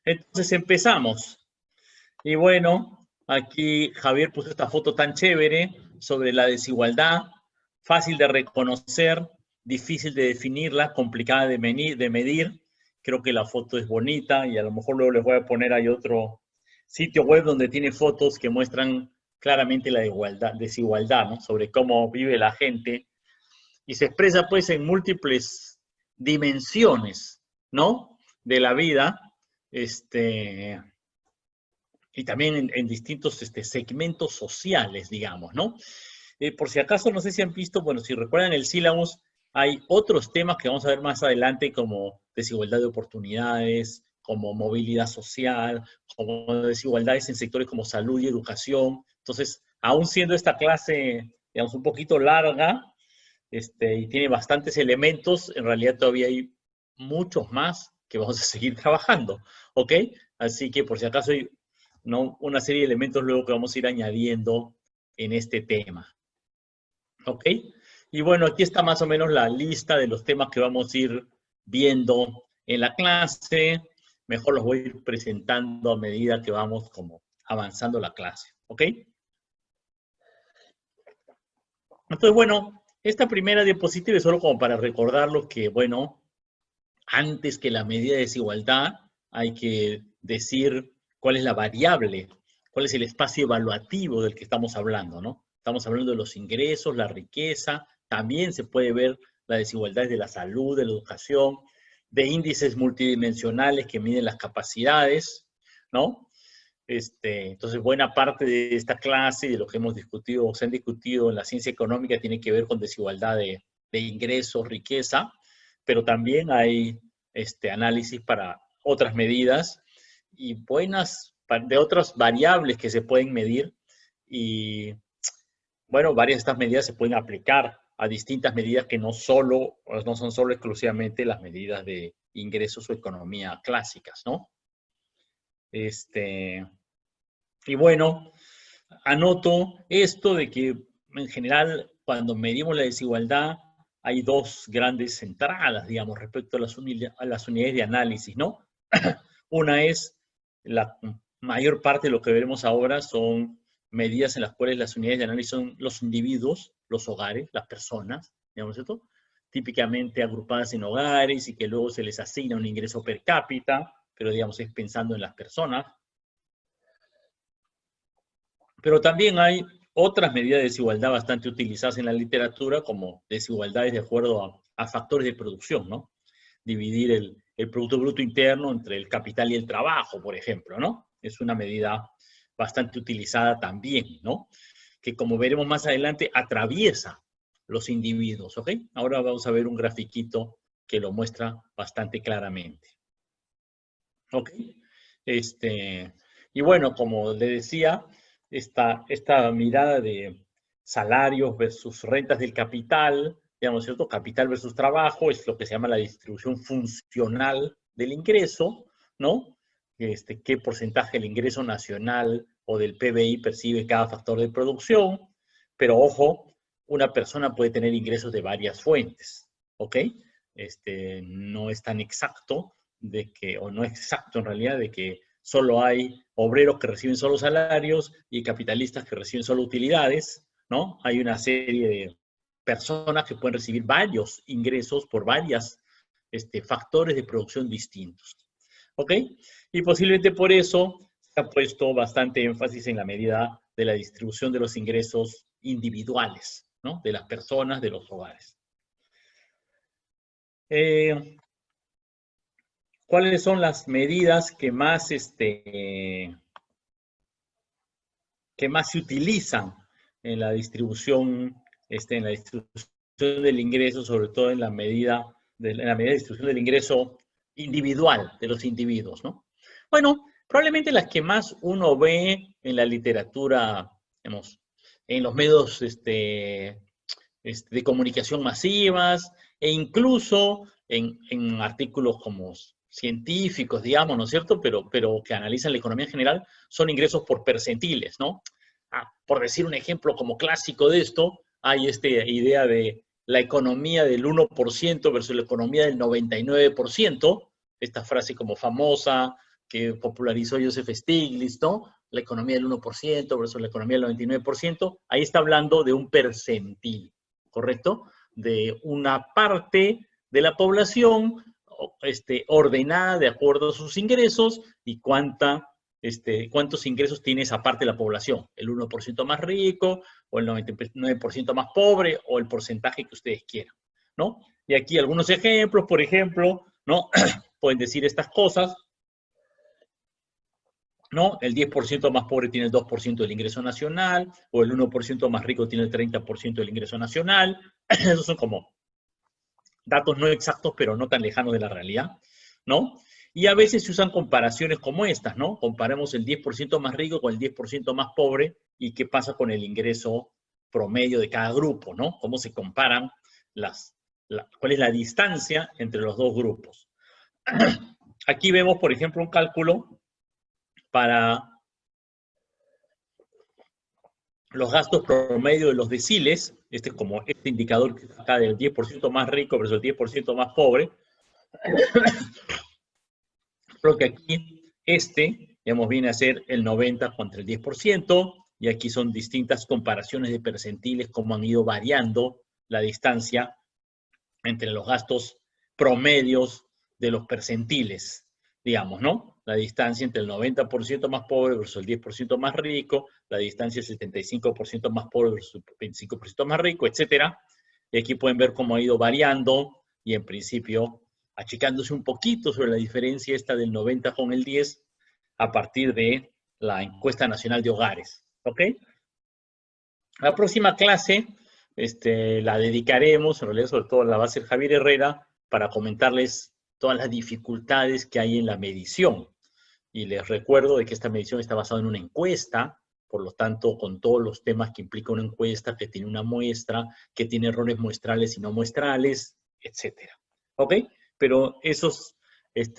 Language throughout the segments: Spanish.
Entonces empezamos. Y bueno, aquí Javier puso esta foto tan chévere sobre la desigualdad, fácil de reconocer, difícil de definirla, complicada de medir. Creo que la foto es bonita y a lo mejor luego les voy a poner ahí otro sitio web donde tiene fotos que muestran claramente la desigualdad, ¿no? Sobre cómo vive la gente y se expresa pues en múltiples dimensiones, ¿no? De la vida, y también en distintos segmentos sociales, digamos, ¿no? Por si acaso, no sé si han visto, bueno, si recuerdan el sílabus, hay otros temas que vamos a ver más adelante como desigualdad de oportunidades, como movilidad social, como desigualdades en sectores como salud y educación. Entonces, aún siendo esta clase, digamos, un poquito larga, y tiene bastantes elementos, en realidad todavía hay muchos más que vamos a seguir trabajando, ¿ok? Así que por si acaso hay, ¿no?, una serie de elementos luego que vamos a ir añadiendo en este tema, ¿ok? Y bueno, aquí está más o menos la lista de los temas que vamos a ir viendo en la clase. Mejor los voy a ir presentando a medida que vamos como avanzando la clase, ¿ok? Entonces, bueno, esta primera diapositiva es solo como para recordarlo que, bueno, antes que la medida de desigualdad, hay que decir cuál es la variable, cuál es el espacio evaluativo del que estamos hablando, ¿no? Estamos hablando de los ingresos, la riqueza, también se puede ver la desigualdad de la salud, de la educación, de índices multidimensionales que miden las capacidades, ¿no? Entonces, buena parte de esta clase y de lo que hemos discutido o se han discutido en la ciencia económica tiene que ver con desigualdad de ingresos, riqueza, pero también hay análisis para otras medidas y de otras variables que se pueden medir y, bueno, varias de estas medidas se pueden aplicar a distintas medidas que no son solo exclusivamente las medidas de ingresos o economía clásicas, ¿no? Y bueno, anoto esto de que en general cuando medimos la desigualdad hay dos grandes entradas, digamos, respecto a las unidades de análisis, ¿no? Una es, la mayor parte de lo que veremos ahora son medidas en las cuales las unidades de análisis son los individuos, los hogares, las personas, digamos esto, típicamente agrupadas en hogares y que luego se les asigna un ingreso per cápita, pero digamos es pensando en las personas. Pero también hay otras medidas de desigualdad bastante utilizadas en la literatura, como desigualdades de acuerdo a factores de producción, ¿no? Dividir el Producto Bruto Interno entre el capital y el trabajo, por ejemplo, ¿no? Es una medida bastante utilizada también, ¿no? Que como veremos más adelante, atraviesa los individuos, ¿ok? Ahora vamos a ver un grafiquito que lo muestra bastante claramente. ¿Ok? Y bueno, como le decía, esta mirada de salarios versus rentas del capital, digamos, ¿cierto? Capital versus trabajo, es lo que se llama la distribución funcional del ingreso, ¿no? Qué porcentaje del ingreso nacional o del PBI percibe cada factor de producción, pero ojo, una persona puede tener ingresos de varias fuentes, ¿ok? No es tan exacto o no es exacto en realidad, de que solo hay obreros que reciben solo salarios y capitalistas que reciben solo utilidades, ¿no? Hay una serie de personas que pueden recibir varios ingresos por varios factores de producción distintos, ¿ok? Y posiblemente por eso se ha puesto bastante énfasis en la medida de la distribución de los ingresos individuales, ¿no? De las personas, de los hogares. ¿Cuáles son las medidas que más se utilizan en la distribución, del ingreso, sobre todo en la medida de distribución del ingreso individual de los individuos, ¿no? Bueno, probablemente las que más uno ve en la literatura, digamos, en los medios de comunicación masivas e incluso en artículos como científicos, digamos, ¿no es cierto? Pero que analizan la economía en general, son ingresos por percentiles, ¿no? Por decir un ejemplo como clásico de esto, hay esta idea de la economía del 1% versus la economía del 99%, esta frase como famosa que popularizó Joseph Stiglitz, ¿no? La economía del 1% versus la economía del 99%, ahí está hablando de un percentil, ¿correcto? De una parte de la población ordenada de acuerdo a sus ingresos y cuántos ingresos tiene esa parte de la población, el 1% más rico, o el 99% más pobre, o el porcentaje que ustedes quieran, ¿no? Y aquí algunos ejemplos, por ejemplo, ¿no? Pueden decir estas cosas, ¿no? El 10% más pobre tiene el 2% del ingreso nacional, o el 1% más rico tiene el 30% del ingreso nacional. Esos son como datos no exactos, pero no tan lejanos de la realidad, ¿no? Y a veces se usan comparaciones como estas, ¿no? Comparamos el 10% más rico con el 10% más pobre y qué pasa con el ingreso promedio de cada grupo, ¿no? Cómo se comparan cuál es la distancia entre los dos grupos. Aquí vemos, por ejemplo, un cálculo para los gastos promedio de los deciles. Este es como este indicador que está acá del 10% más rico versus el 10% más pobre. Creo que aquí digamos, viene a ser el 90 contra el 10%, y aquí son distintas comparaciones de percentiles, cómo han ido variando la distancia entre los gastos promedios de los percentiles, digamos, ¿no? La distancia entre el 90% más pobre versus el 10% más rico, la distancia del 75% más pobre versus el 25% más rico, etcétera. Y aquí pueden ver cómo ha ido variando y en principio achicándose un poquito sobre la diferencia esta del 90 con el 10 a partir de la encuesta nacional de hogares, ¿ok? La próxima clase la dedicaremos, en realidad sobre todo la va a hacer Javier Herrera, para comentarles todas las dificultades que hay en la medición. Y les recuerdo de que esta medición está basada en una encuesta, por lo tanto, con todos los temas que implica una encuesta, que tiene una muestra, que tiene errores muestrales y no muestrales, etcétera. ¿Ok? Pero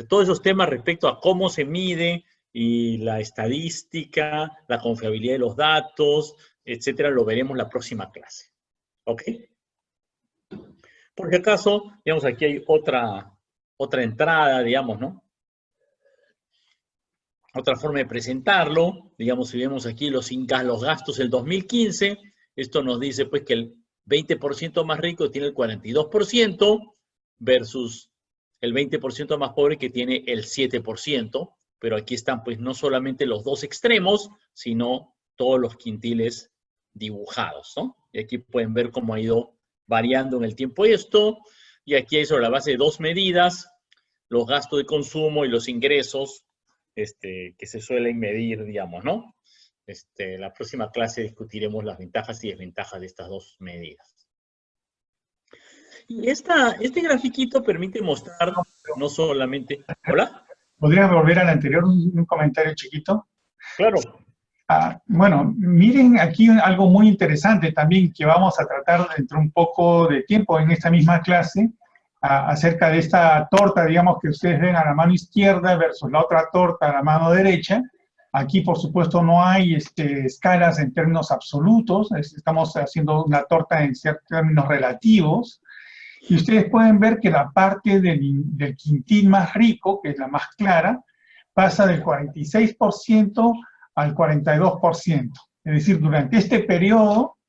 todos esos temas respecto a cómo se mide y la estadística, la confiabilidad de los datos, etcétera, lo veremos la próxima clase. ¿Ok? Por si acaso, digamos, aquí hay otra entrada, digamos, ¿no? Otra forma de presentarlo, digamos, si vemos aquí los gastos del 2015, esto nos dice pues que el 20% más rico tiene el 42% versus el 20% más pobre que tiene el 7%, pero aquí están pues no solamente los dos extremos, sino todos los quintiles dibujados, ¿no? Y aquí pueden ver cómo ha ido variando en el tiempo esto, y aquí hay sobre la base de dos medidas, los gastos de consumo y los ingresos, que se suelen medir, digamos, ¿no? La próxima clase discutiremos las ventajas y desventajas de estas dos medidas. Y este grafiquito permite mostrar no solamente... ¿Hola? ¿Podrías volver al anterior un comentario chiquito? Claro. Bueno, miren aquí algo muy interesante también que vamos a tratar dentro de un poco de tiempo en esta misma clase, acerca de esta torta, digamos, que ustedes ven a la mano izquierda versus la otra torta a la mano derecha. Aquí, por supuesto, no hay escalas en términos absolutos, estamos haciendo una torta en ciertos términos relativos. Y ustedes pueden ver que la parte del quintil más rico, que es la más clara, pasa del 46% al 42%. Es decir, durante este periodo,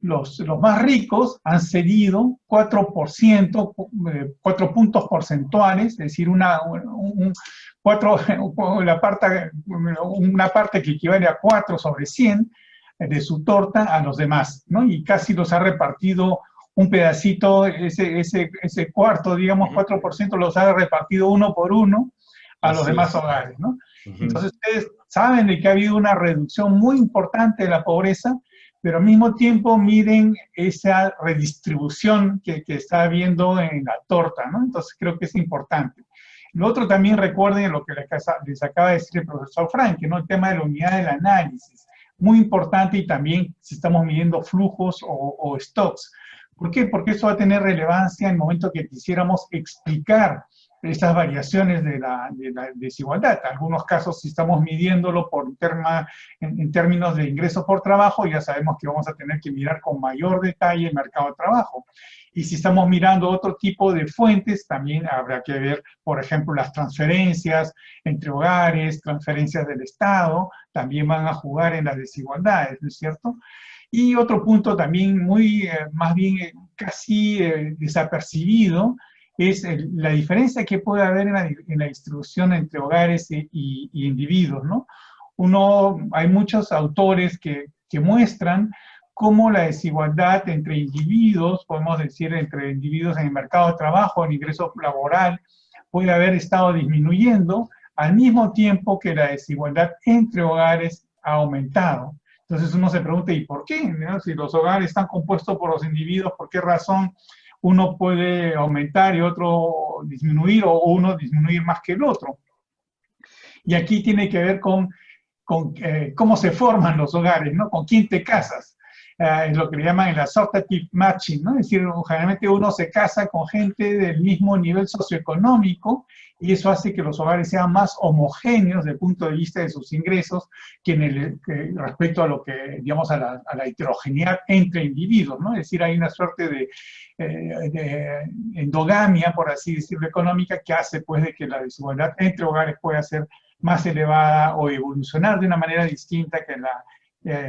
los más ricos han cedido 4%, 4 puntos porcentuales, es decir, una parte que equivale a 4 sobre 100 de su torta a los demás, ¿no? Y casi los ha repartido un pedacito, ese cuarto, digamos, 4% los ha repartido uno por uno a los demás hogares, ¿no? Entonces ustedes saben de que ha habido una reducción muy importante de la pobreza, pero al mismo tiempo miren esa redistribución que está habiendo en la torta, ¿no? Entonces creo que es importante. Lo otro también recuerden lo que les acaba de decir el profesor Frank, ¿no? El tema de la unidad del análisis, muy importante, y también si estamos midiendo flujos o stocks. ¿Por qué? Porque eso va a tener relevancia en el momento que quisiéramos explicar estas variaciones de la desigualdad. En algunos casos, si estamos midiéndolo en términos de ingresos por trabajo, ya sabemos que vamos a tener que mirar con mayor detalle el mercado de trabajo. Y si estamos mirando otro tipo de fuentes, también habrá que ver, por ejemplo, las transferencias entre hogares, transferencias del Estado, también van a jugar en las desigualdades, ¿no es cierto? Y otro punto también más bien casi desapercibido, es la diferencia que puede haber en la distribución entre hogares y individuos, ¿no? Hay muchos autores que muestran cómo la desigualdad entre individuos, podemos decir entre individuos en el mercado de trabajo, en ingreso laboral, puede haber estado disminuyendo al mismo tiempo que la desigualdad entre hogares ha aumentado. Entonces uno se pregunta, ¿y por qué? ¿No? Si los hogares están compuestos por los individuos, ¿por qué razón uno puede aumentar y otro disminuir, o uno disminuir más que el otro? Y aquí tiene que ver con cómo se forman los hogares, ¿no? Con quién te casas. Es lo que le llaman el assortative matching, ¿no? Es decir, generalmente uno se casa con gente del mismo nivel socioeconómico y eso hace que los hogares sean más homogéneos desde el punto de vista de sus ingresos que respecto a lo que, digamos, a la heterogeneidad entre individuos, ¿no? Es decir, hay una suerte de endogamia, por así decirlo, económica, que hace, pues, de que la desigualdad entre hogares pueda ser más elevada o evolucionar de una manera distinta que la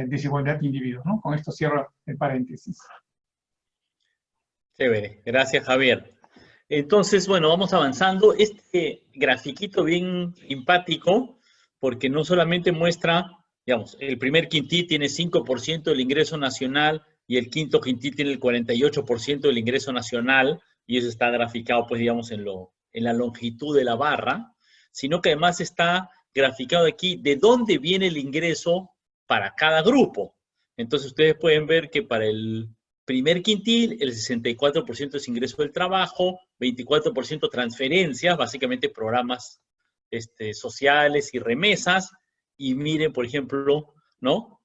desigualdad de individuos, ¿no? Con esto cierro el paréntesis. Chévere, gracias Javier. Entonces, bueno, vamos avanzando. Este grafiquito bien simpático, porque no solamente muestra, digamos, el primer quintil tiene 5% del ingreso nacional y el quinto quintil tiene el 48% del ingreso nacional, y eso está graficado, pues, digamos, en la longitud de la barra, sino que además está graficado aquí de dónde viene el ingreso para cada grupo. Entonces ustedes pueden ver que para el primer quintil, el 64% es ingreso del trabajo, 24% transferencias, básicamente programas sociales y remesas, y miren, por ejemplo, ¿no?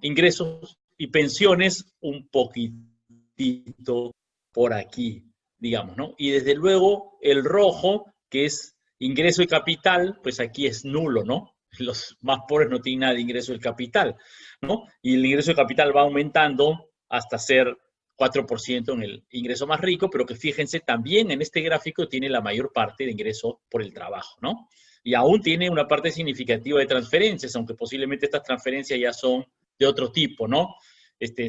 Ingresos y pensiones un poquitito por aquí, digamos, ¿no? Y desde luego el rojo, que es ingreso y capital, pues aquí es nulo, ¿no? Los más pobres no tienen nada de ingreso del capital, ¿no? Y el ingreso de capital va aumentando hasta ser 4% en el ingreso más rico, pero que fíjense, también en este gráfico tiene la mayor parte de ingreso por el trabajo, ¿no? Y aún tiene una parte significativa de transferencias, aunque posiblemente estas transferencias ya son de otro tipo, ¿no?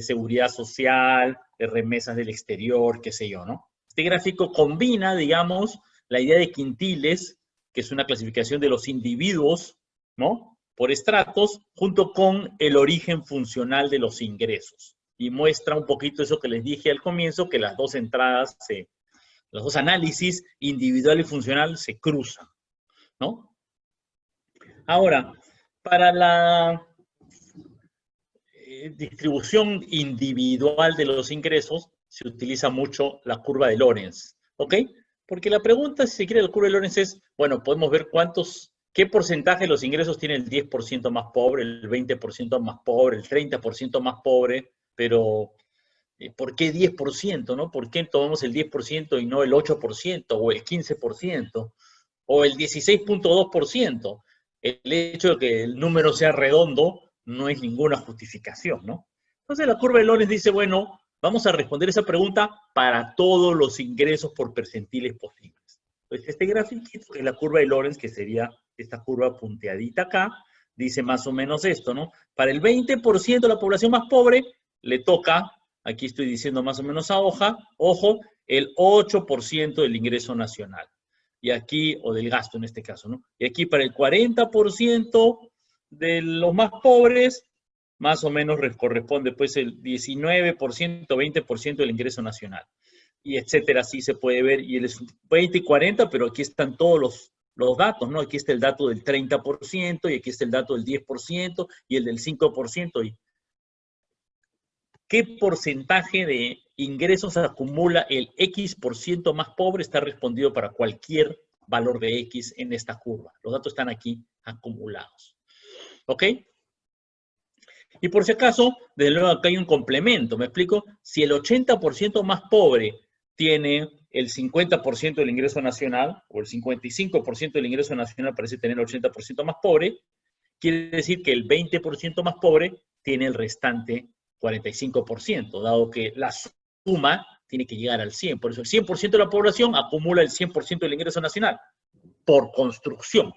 Seguridad social, remesas del exterior, qué sé yo, ¿no? Este gráfico combina, digamos, la idea de quintiles, que es una clasificación de los individuos, ¿no? Por estratos, junto con el origen funcional de los ingresos. Y muestra un poquito eso que les dije al comienzo, que las dos entradas, los dos análisis, individual y funcional, se cruzan, ¿no? Ahora, para la distribución individual de los ingresos, se utiliza mucho la curva de Lorenz, ¿ok? Porque la pregunta, si se quiere, la curva de Lorenz es, bueno, podemos ver qué porcentaje de los ingresos tiene el 10% más pobre, el 20% más pobre, el 30% más pobre, pero ¿por qué 10%, no? ¿Por qué tomamos el 10% y no el 8% o el 15% o el 16.2%? El hecho de que el número sea redondo no es ninguna justificación, ¿no? Entonces la curva de Lorenz dice, bueno, vamos a responder esa pregunta para todos los ingresos por percentiles posibles. Entonces este grafiquito, que es la curva de Lorenz, que sería esta curva punteadita acá, dice más o menos esto, ¿no? Para el 20% de la población más pobre, le toca, aquí estoy diciendo más o menos a ojo, el 8% del ingreso nacional. Y aquí, o del gasto en este caso, ¿no? Y aquí para el 40% de los más pobres, más o menos corresponde pues el 19%, 20% del ingreso nacional. Y etcétera, así se puede ver. Y el 20 y 40, pero aquí están todos los datos, ¿no? Aquí está el dato del 30% y aquí está el dato del 10% y el del 5%. Y ¿qué porcentaje de ingresos acumula el X% más pobre? Está respondido para cualquier valor de X en esta curva. Los datos están aquí acumulados. ¿Ok? Y por si acaso, desde luego acá hay un complemento, ¿me explico? Si el 80% más pobre tiene el 50% del ingreso nacional, o el 55% del ingreso nacional parece tener el 80% más pobre, quiere decir que el 20% más pobre tiene el restante 45%, dado que la suma tiene que llegar al 100%. Por eso el 100% de la población acumula el 100% del ingreso nacional, por construcción.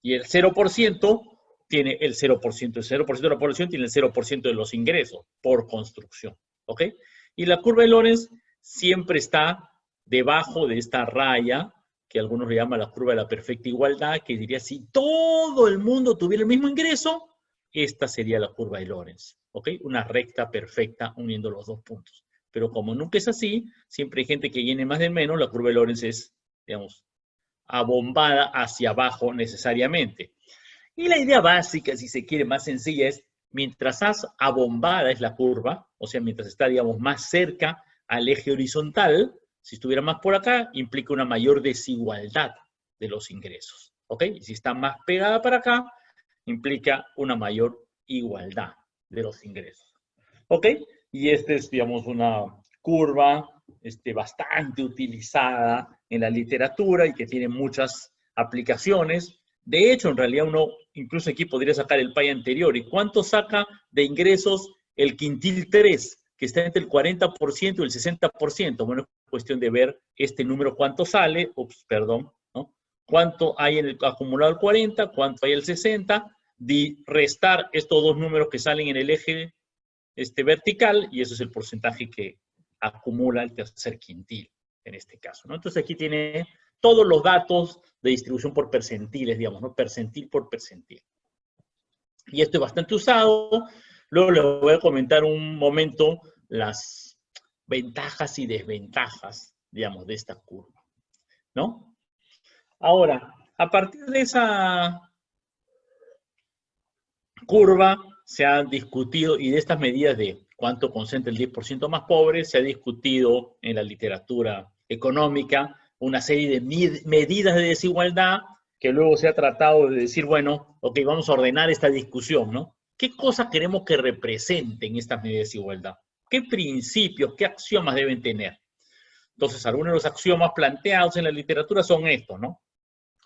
Y el 0% tiene el 0%. El 0% de la población tiene el 0% de los ingresos, por construcción. ¿Ok? Y la curva de Lorenz siempre está debajo de esta raya, que algunos le llaman la curva de la perfecta igualdad, que diría, si todo el mundo tuviera el mismo ingreso, esta sería la curva de Lorenz, ¿ok? Una recta perfecta uniendo los dos puntos. Pero como nunca es así, siempre hay gente que viene más de menos, la curva de Lorenz es, digamos, abombada hacia abajo necesariamente. Y la idea básica, si se quiere, más sencilla es, mientras más abombada es la curva, o sea, mientras está, digamos, más cerca al eje horizontal, si estuviera más por acá, implica una mayor desigualdad de los ingresos, ¿ok? Y si está más pegada para acá, implica una mayor igualdad de los ingresos, ¿ok? Y esta es, digamos, una curva bastante utilizada en la literatura y que tiene muchas aplicaciones. De hecho, en realidad uno, incluso aquí podría sacar el pay anterior. ¿Y cuánto saca de ingresos el quintil 3? Que está entre el 40% y el 60%. Bueno, es cuestión de ver este número cuánto sale, perdón, ¿no? Cuánto hay en el acumulado el 40, cuánto hay el 60, restar estos dos números que salen en el eje vertical, y eso es el porcentaje que acumula el tercer quintil, en este caso, ¿no? Entonces aquí tiene todos los datos de distribución por percentiles, digamos, ¿no? Percentil por percentil. Y esto es bastante usado. Luego les voy a comentar un momento las ventajas y desventajas, digamos, de esta curva, ¿no? Ahora, a partir de esa curva se ha discutido, y de estas medidas de cuánto concentra el 10% más pobre, se ha discutido en la literatura económica una serie de medidas de desigualdad que luego se ha tratado de decir, bueno, ok, vamos a ordenar esta discusión, ¿no? ¿Qué cosas queremos que representen estas medidas de desigualdad? ¿Qué principios, qué axiomas deben tener? Entonces, algunos de los axiomas planteados en la literatura son estos, ¿no?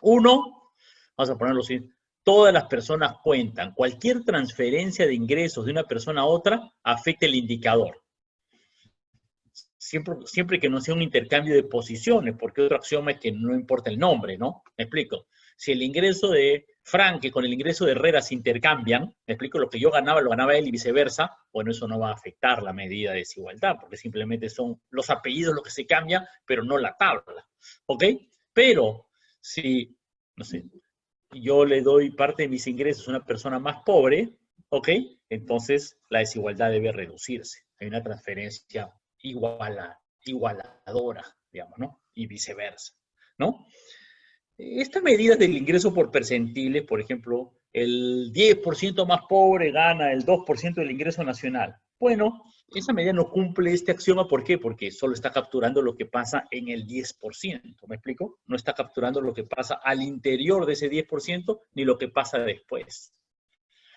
Uno, vamos a ponerlo así, todas las personas cuentan. Cualquier transferencia de ingresos de una persona a otra afecta el indicador. Siempre que no sea un intercambio de posiciones, porque otro axioma es que no importa el nombre, ¿no? Me explico. Si el ingreso de Frank con el ingreso de Herrera se intercambian, me explico, lo que yo ganaba lo ganaba él y viceversa, bueno, eso no va a afectar la medida de desigualdad, porque simplemente son los apellidos los que se cambian, pero no la tabla, ¿ok? Pero si, no sé, yo le doy parte de mis ingresos a una persona más pobre, ¿ok? Entonces la desigualdad debe reducirse. Hay una transferencia igualadora, digamos, ¿no? Y viceversa, ¿no? Estas medidas del ingreso por percentiles, por ejemplo, el 10% más pobre gana el 2% del ingreso nacional. Bueno, esa medida no cumple este axioma, ¿por qué? Porque solo está capturando lo que pasa en el 10%, ¿me explico? No está capturando lo que pasa al interior de ese 10%, ni lo que pasa después,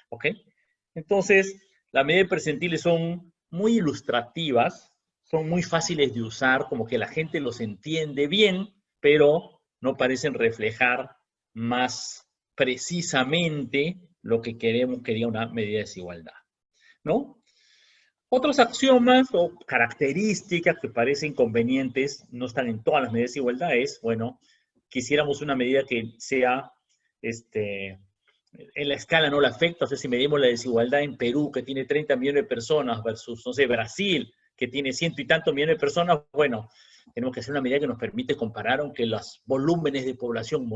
¿ok? Entonces, las medidas de percentiles son muy ilustrativas, son muy fáciles de usar, como que la gente los entiende bien, pero no parecen reflejar más precisamente lo que queremos que diga una medida de desigualdad, ¿no? Otros axiomas o características que parecen convenientes, no están en todas las medidas de desigualdad, es, bueno, quisiéramos una medida que sea, en la escala no la afecta, o sea, si medimos la desigualdad en Perú, que tiene 30 millones de personas, versus, no sé, Brasil, que tiene 100 y tantos millones de personas, bueno, tenemos que hacer una medida que nos permite comparar, aunque los volúmenes de población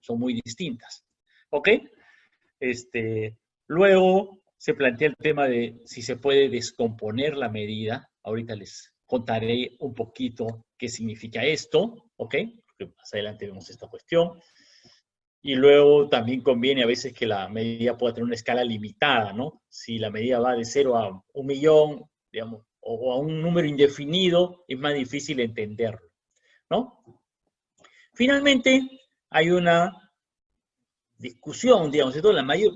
son muy distintas. ¿Ok? Luego se plantea el tema de si se puede descomponer la medida. Ahorita les contaré un poquito qué significa esto, ¿ok? Porque más adelante vemos esta cuestión. Y luego también conviene a veces que la medida pueda tener una escala limitada, ¿no? Si la medida va de 0 a 1 millón, digamos, o a un número indefinido, es más difícil entenderlo, ¿no? Finalmente, hay una discusión, digamos,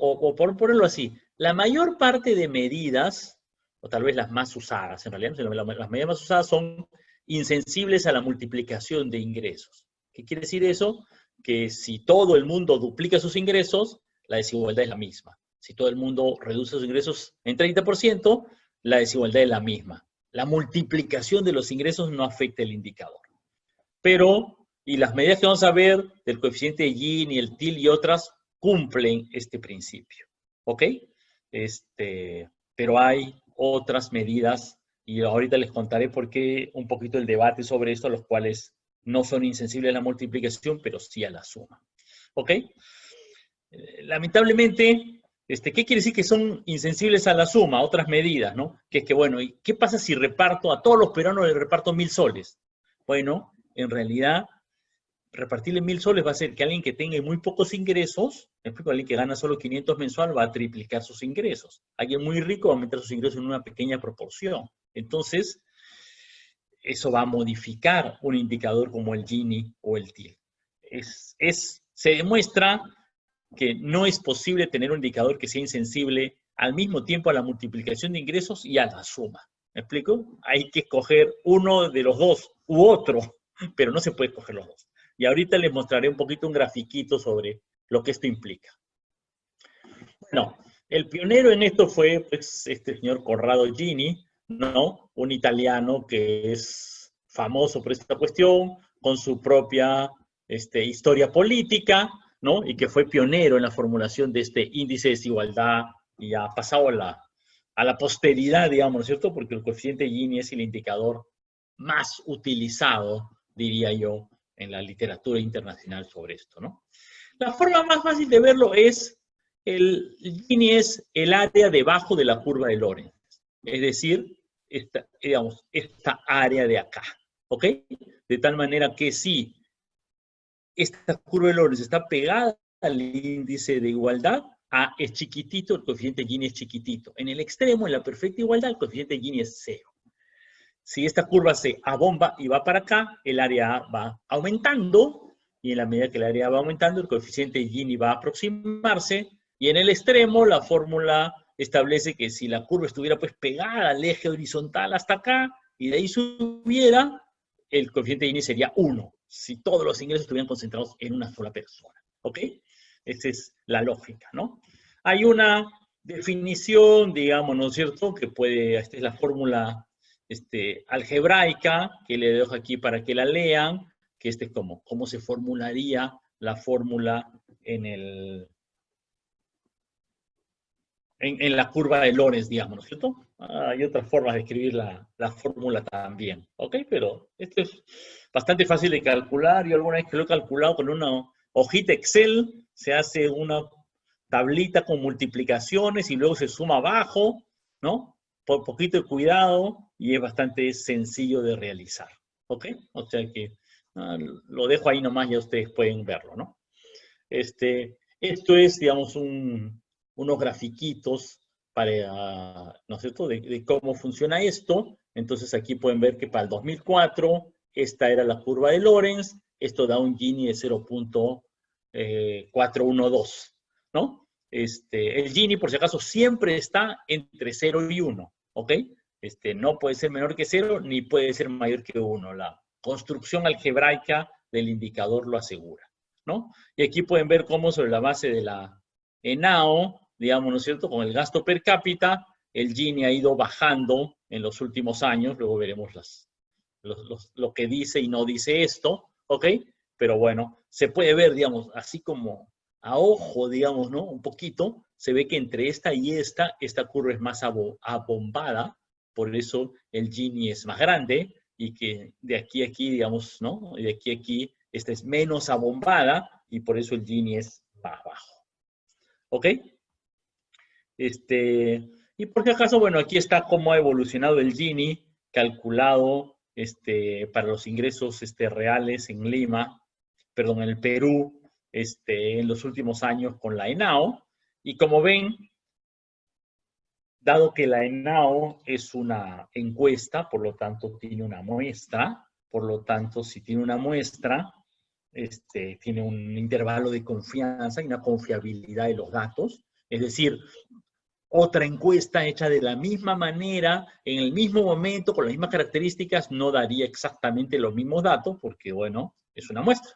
o por ponerlo así, la mayor parte de medidas, o tal vez las más usadas, en realidad las medidas más usadas son insensibles a la multiplicación de ingresos. ¿Qué quiere decir eso? Que si todo el mundo duplica sus ingresos, la desigualdad es la misma. Si todo el mundo reduce sus ingresos en 30%, la desigualdad es la misma. La multiplicación de los ingresos no afecta el indicador. Pero, y las medidas que vamos a ver del coeficiente de Gini, el TIL y otras, cumplen este principio. ¿Ok? Pero hay otras medidas, y ahorita les contaré por qué un poquito el debate sobre esto, los cuales no son insensibles a la multiplicación, pero sí a la suma. ¿Ok? Lamentablemente, ¿qué quiere decir que son insensibles a la suma? Otras medidas, ¿no? Que es que, bueno, ¿y qué pasa si reparto a todos los peruanos les reparto 1.000 soles? Bueno, en realidad, repartirle 1.000 soles va a hacer que alguien que tenga muy pocos ingresos, me explico, alguien que gana solo 500 mensual va a triplicar sus ingresos. Alguien muy rico va a aumentar sus ingresos en una pequeña proporción. Entonces, eso va a modificar un indicador como el Gini o el TIL. Se demuestra que no es posible tener un indicador que sea insensible al mismo tiempo a la multiplicación de ingresos y a la suma. ¿Me explico? Hay que escoger uno de los dos u otro, pero no se puede escoger los dos. Y ahorita les mostraré un poquito un grafiquito sobre lo que esto implica. Bueno, el pionero en esto fue pues, este señor Corrado Gini, ¿no? Un italiano que es famoso por esta cuestión, con su propia historia política, ¿no? Y que fue pionero en la formulación de este índice de desigualdad y ha pasado a la posteridad, digamos, ¿no es cierto? Porque el coeficiente Gini es el indicador más utilizado, diría yo, en la literatura internacional sobre esto, ¿no? La forma más fácil de verlo es, el Gini es el área debajo de la curva de Lorenz, es decir, esta área de acá, ¿ok? De tal manera que si esta curva de Lorenz está pegada al índice de igualdad, A es chiquitito, el coeficiente Gini es chiquitito. En el extremo, en la perfecta igualdad, el coeficiente Gini es 0. Si esta curva se abomba y va para acá, el área A va aumentando, y en la medida que el área A va aumentando, el coeficiente Gini va a aproximarse, y en el extremo la fórmula establece que si la curva estuviera pues pegada al eje horizontal hasta acá, y de ahí subiera, el coeficiente Gini sería 1, si todos los ingresos estuvieran concentrados en una sola persona. ¿Ok? Esa es la lógica, ¿no? Hay una definición, digamos, ¿no es cierto?, que puede, esta es la fórmula algebraica, que le dejo aquí para que la lean, que es como cómo se formularía la fórmula en la curva de Lorenz, digamos, ¿no es cierto? Hay otras formas de escribir la fórmula también, ¿ok? Pero esto es bastante fácil de calcular. Yo alguna vez que lo he calculado con una hojita Excel, se hace una tablita con multiplicaciones y luego se suma abajo, ¿no? Por poquito de cuidado y es bastante sencillo de realizar, ¿ok? O sea que lo dejo ahí nomás, ya ustedes pueden verlo, ¿no? Esto es, digamos, unos grafiquitos para, ¿no es cierto?, de cómo funciona esto. Entonces aquí pueden ver que para el 2004 esta era la curva de Lorenz, esto da un Gini de 0.412, ¿no? El Gini, por si acaso, siempre está entre 0 y 1, ¿ok? No puede ser menor que 0 ni puede ser mayor que 1. La construcción algebraica del indicador lo asegura, ¿no? Y aquí pueden ver cómo sobre la base de la ENAO, digamos, ¿no es cierto?, con el gasto per cápita, el Gini ha ido bajando en los últimos años, luego veremos lo que dice y no dice esto, ¿ok? Pero bueno, se puede ver, digamos, así como a ojo, digamos, ¿no? Un poquito, se ve que entre esta y esta curva es más abombada, por eso el Gini es más grande, y que de aquí a aquí, digamos, ¿no? De aquí a aquí, esta es menos abombada, y por eso el Gini es más bajo. ¿Ok? Y por si acaso, bueno, aquí está cómo ha evolucionado el Gini, calculado para los ingresos reales en Lima, perdón, en el Perú, en los últimos años con la ENAO. Y como ven, dado que la ENAO es una encuesta, por lo tanto tiene una muestra, por lo tanto, si tiene una muestra, tiene un intervalo de confianza y una confiabilidad de los datos. Es decir, Otra encuesta hecha de la misma manera, en el mismo momento, con las mismas características, no daría exactamente los mismos datos, porque, bueno, es una muestra.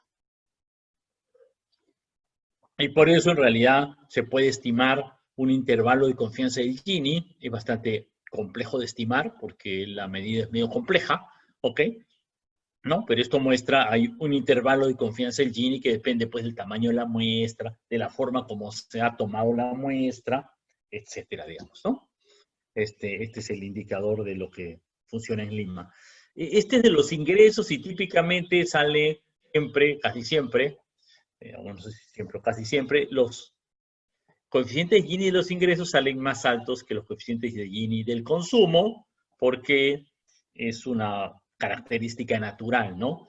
Y por eso, en realidad, se puede estimar un intervalo de confianza del Gini. Es bastante complejo de estimar, porque la medida es medio compleja, ¿ok? ¿No? Pero esto muestra, hay un intervalo de confianza del Gini que depende, pues, del tamaño de la muestra, de la forma como se ha tomado la muestra, etcétera, digamos, ¿no? Este es el indicador de lo que funciona en Lima. Este es de los ingresos y típicamente sale siempre, casi siempre, bueno, no sé si siempre o casi siempre, los coeficientes de Gini de los ingresos salen más altos que los coeficientes de Gini del consumo, porque es una característica natural, ¿no?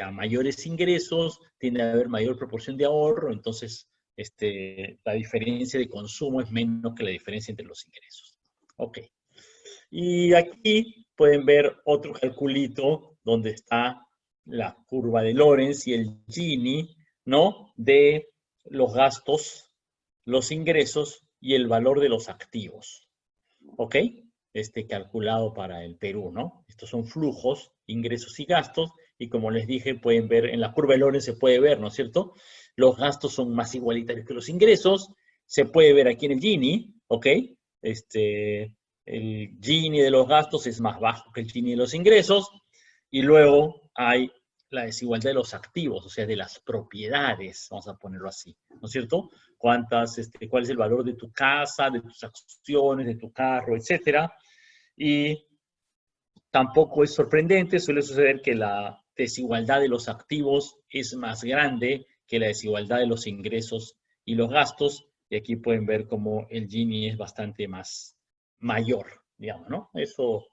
A mayores ingresos tiende a haber mayor proporción de ahorro, entonces la diferencia de consumo es menos que la diferencia entre los ingresos. Ok. Y aquí pueden ver otro calculito donde está la curva de Lorenz y el Gini, ¿no? De los gastos, los ingresos y el valor de los activos. ¿Ok? Calculado para el Perú, ¿no? Estos son flujos, ingresos y gastos, y como les dije, pueden ver, en la curva de Lorenz se puede ver, ¿no es cierto? Los gastos son más igualitarios que los ingresos, se puede ver aquí en el Gini, ¿ok? El Gini de los gastos es más bajo que el Gini de los ingresos, y luego hay la desigualdad de los activos, o sea, de las propiedades, vamos a ponerlo así, ¿no es cierto? ¿Cuál es el valor de tu casa, de tus acciones, de tu carro, etcétera? Y tampoco es sorprendente, suele suceder que la desigualdad de los activos es más grande que la desigualdad de los ingresos y los gastos, y aquí pueden ver cómo el Gini es bastante más mayor, digamos, ¿no? Eso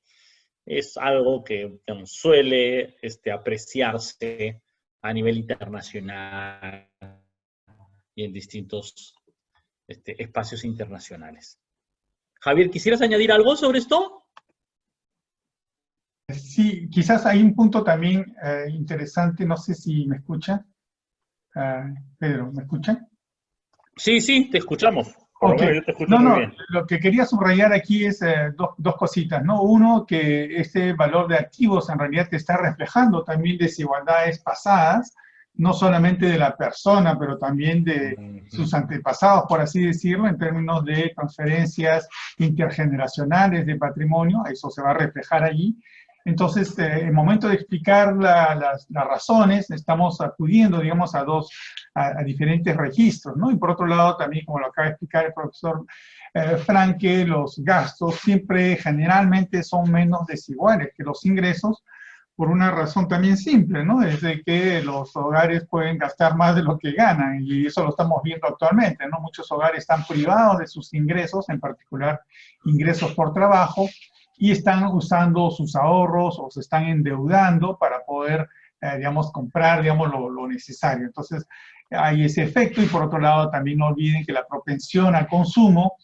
es algo que, digamos, suele apreciarse a nivel internacional y en distintos espacios internacionales. Javier, ¿quisieras añadir algo sobre esto? Sí, quizás hay un punto también interesante, no sé si me escucha. Pedro, ¿me escuchan? Sí, sí, te escuchamos. Por lo Ok, menos yo te escucho no, muy no, bien. lo que quería subrayar aquí es dos cositas, ¿no? Uno, que este valor de activos en realidad te está reflejando también desigualdades pasadas, no solamente de la persona, pero también de sus antepasados, por así decirlo, en términos de transferencias intergeneracionales de patrimonio, eso se va a reflejar allí. Entonces, en el momento de explicar las razones, estamos acudiendo, digamos, a diferentes registros, ¿no? Y por otro lado, también, como lo acaba de explicar el profesor Franke, los gastos siempre generalmente son menos desiguales que los ingresos, por una razón también simple, ¿no? Es de que los hogares pueden gastar más de lo que ganan, y eso lo estamos viendo actualmente, ¿no? Muchos hogares están privados de sus ingresos, en particular ingresos por trabajo, y están usando sus ahorros o se están endeudando para poder, digamos, comprar, digamos, lo necesario. Entonces, hay ese efecto, y por otro lado también no olviden que la propensión al consumo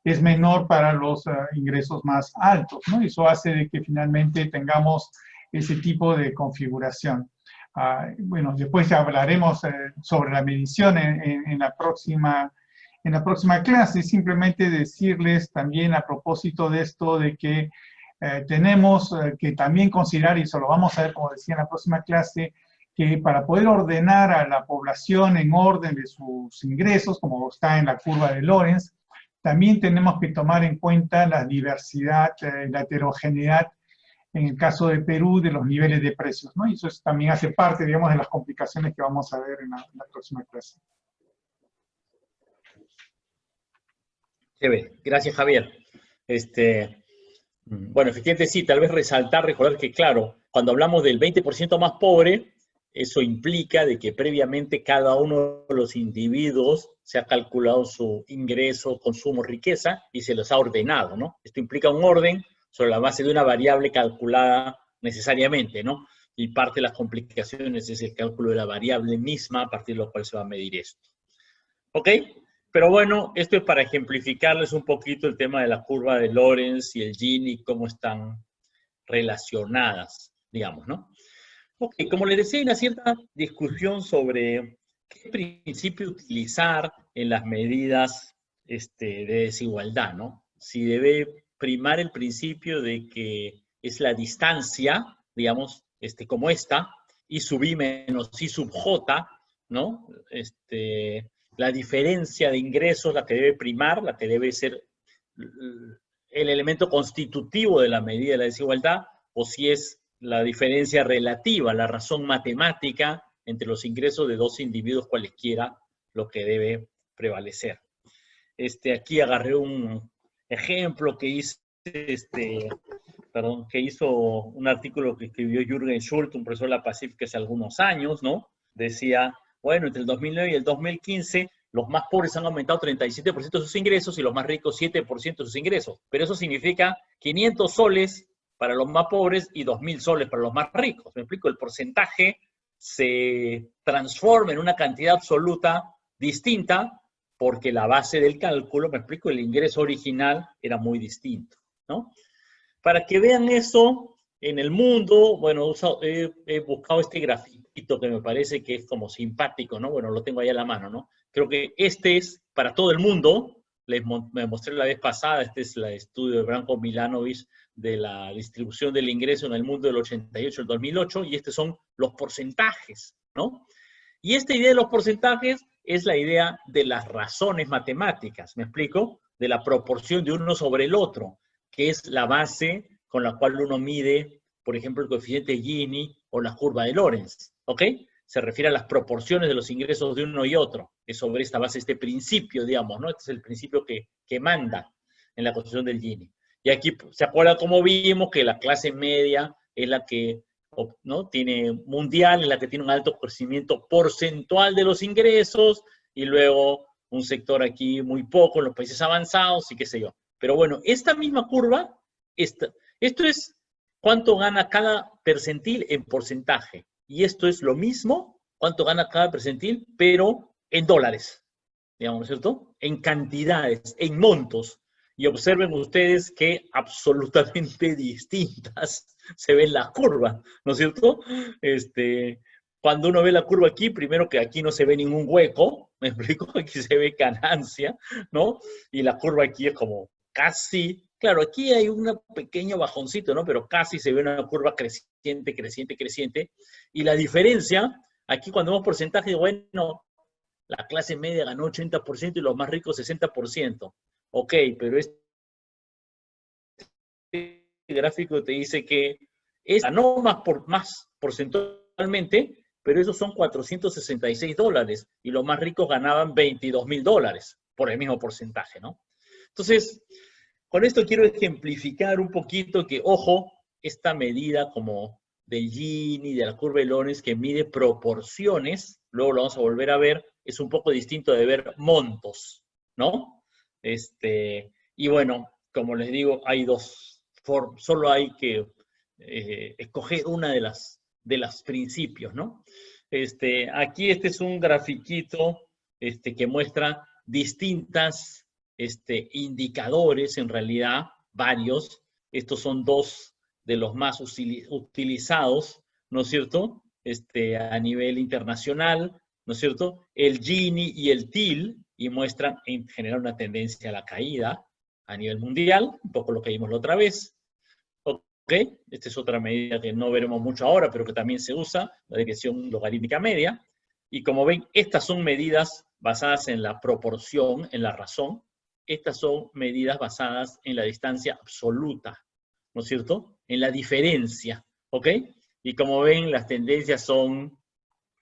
es menor para los ingresos más altos, ¿no? Y eso hace de que finalmente tengamos ese tipo de configuración. Bueno, después ya hablaremos sobre la medición en la próxima clase. Simplemente decirles también a propósito de esto de que tenemos que también considerar, y eso lo vamos a ver, como decía, en la próxima clase, que para poder ordenar a la población en orden de sus ingresos, como está en la curva de Lorenz, también tenemos que tomar en cuenta la diversidad, la heterogeneidad, en el caso de Perú, de los niveles de precios, ¿no? Y eso también hace parte, digamos, de las complicaciones que vamos a ver en la próxima clase. Chévere. Gracias, Javier. Bueno, efectivamente sí, tal vez recordar que, claro, cuando hablamos del 20% más pobre, eso implica de que previamente cada uno de los individuos se ha calculado su ingreso, consumo, riqueza y se los ha ordenado, ¿no? Esto implica un orden sobre la base de una variable calculada necesariamente, ¿no? Y parte de las complicaciones es el cálculo de la variable misma a partir de lo cual se va a medir esto. ¿Ok? Pero bueno, esto es para ejemplificarles un poquito el tema de la curva de Lorenz y el Gini, cómo están relacionadas, digamos, ¿no? Ok, como les decía, hay una cierta discusión sobre qué principio utilizar en las medidas de desigualdad, ¿no? Si debe primar el principio de que es la distancia, digamos, como esta, I sub I menos I sub J, ¿no? La diferencia de ingresos, la que debe primar, la que debe ser el elemento constitutivo de la medida de la desigualdad, o si es la diferencia relativa, la razón matemática entre los ingresos de dos individuos cualesquiera, lo que debe prevalecer. Aquí agarré un ejemplo que hice, que hizo un artículo que escribió Jürgen Schultz, un profesor de la Pacífica hace algunos años, ¿no? Decía, bueno, entre el 2009 y el 2015, los más pobres han aumentado 37% de sus ingresos y los más ricos 7% de sus ingresos. Pero eso significa 500 soles para los más pobres y 2.000 soles para los más ricos. Me explico, el porcentaje se transforma en una cantidad absoluta distinta porque la base del cálculo, me explico, el ingreso original era muy distinto, ¿no? Para que vean eso en el mundo, bueno, he buscado este grafiquito que me parece que es como simpático, ¿no? Bueno, lo tengo ahí a la mano, ¿no? Creo que este es para todo el mundo. Me mostré la vez pasada, este es el estudio de Branko Milanovic de la distribución del ingreso en el mundo del 88 al 2008, y estos son los porcentajes, ¿no? Y esta idea de los porcentajes es la idea de las razones matemáticas, ¿me explico? De la proporción de uno sobre el otro, que es la base con la cual uno mide, por ejemplo, el coeficiente Gini o la curva de Lorenz, ¿ok? Se refiere a las proporciones de los ingresos de uno y otro. Es sobre esta base, este principio, digamos, ¿no? Este es el principio que manda en la construcción del Gini. Y aquí, ¿se acuerda cómo vimos que la clase media es la que, ¿no? Tiene mundial, es la que tiene un alto crecimiento porcentual de los ingresos, y luego un sector aquí muy poco en los países avanzados y qué sé yo. Pero bueno, esta misma curva, esto es cuánto gana cada percentil en porcentaje. Y esto es lo mismo, cuánto gana cada percentil, pero en dólares, digamos, ¿no es cierto? En cantidades, en montos. Y observen ustedes que absolutamente distintas se ven las curvas, ¿no es cierto? Cuando uno ve la curva aquí, primero que aquí no se ve ningún hueco, ¿me explico? Aquí se ve ganancia, ¿no? Y la curva aquí es como casi, claro, aquí hay un pequeño bajoncito, ¿no? Pero casi se ve una curva creciente, creciente, creciente. Y la diferencia, aquí cuando vemos porcentaje, bueno, la clase media ganó 80% y los más ricos 60%. Ok, pero este gráfico te dice que ganó más porcentualmente, pero esos son $466 y los más ricos ganaban $22.000 por el mismo porcentaje, ¿no? Entonces, con esto quiero ejemplificar un poquito que, ojo, esta medida como del Gini, de la curva de Lorenz, que mide proporciones, luego lo vamos a volver a ver, es un poco distinto de ver montos, ¿no? Y bueno, como les digo, hay dos formas, solo hay que escoger una de las principios, ¿no? Aquí es un grafiquito que muestra distintas indicadores, en realidad, varios. Estos son dos de los más utilizados, ¿no es cierto? A nivel internacional, ¿no es cierto? El Gini y el TIL, y muestran en general una tendencia a la caída a nivel mundial, un poco lo que vimos la otra vez. ¿Ok? Esta es otra medida que no veremos mucho ahora, pero que también se usa, la desviación logarítmica media. Y como ven, estas son medidas basadas en la proporción, en la razón. Estas son medidas basadas en la distancia absoluta, ¿no es cierto? En la diferencia, ¿ok? Y como ven, las tendencias son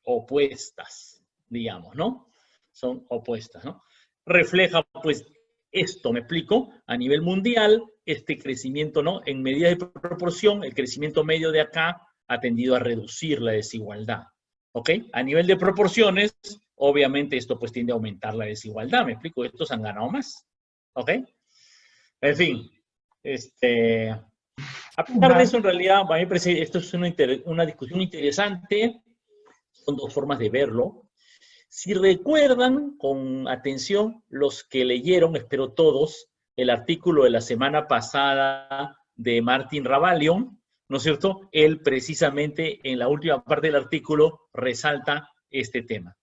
opuestas, digamos, ¿no? Son opuestas, ¿no? Refleja, pues, esto, ¿me explico? A nivel mundial, este crecimiento, ¿no? En medida de proporción, el crecimiento medio de acá ha tendido a reducir la desigualdad, ¿ok? A nivel de proporciones, obviamente esto pues tiende a aumentar la desigualdad, ¿me explico? Estos han ganado más, ¿ok? En fin, a pesar de eso, en realidad, a mí me parece esto es una discusión interesante. Son dos formas de verlo. Si recuerdan con atención los que leyeron, espero todos, el artículo de la semana pasada de Martin Ravalion, ¿no es cierto? Él precisamente en la última parte del artículo resalta este tema.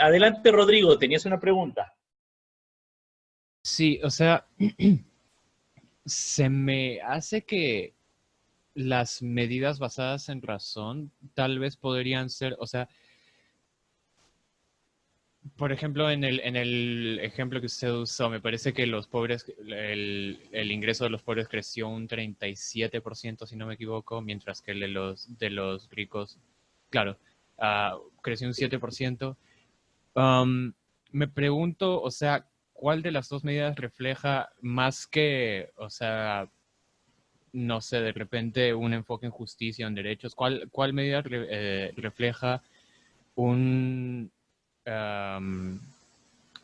Adelante, Rodrigo, tenías una pregunta. Sí, o sea, se me hace que las medidas basadas en razón tal vez podrían ser, o sea, por ejemplo, en el ejemplo que usted usó, me parece que los pobres, el ingreso de los pobres creció un 37%, si no me equivoco, mientras que el de los ricos, claro, creció un 7%. Um, Me pregunto, o sea, ¿cuál de las dos medidas refleja más que, o sea, no sé, de repente un enfoque en justicia, en derechos? ¿Cuál medida refleja un, um,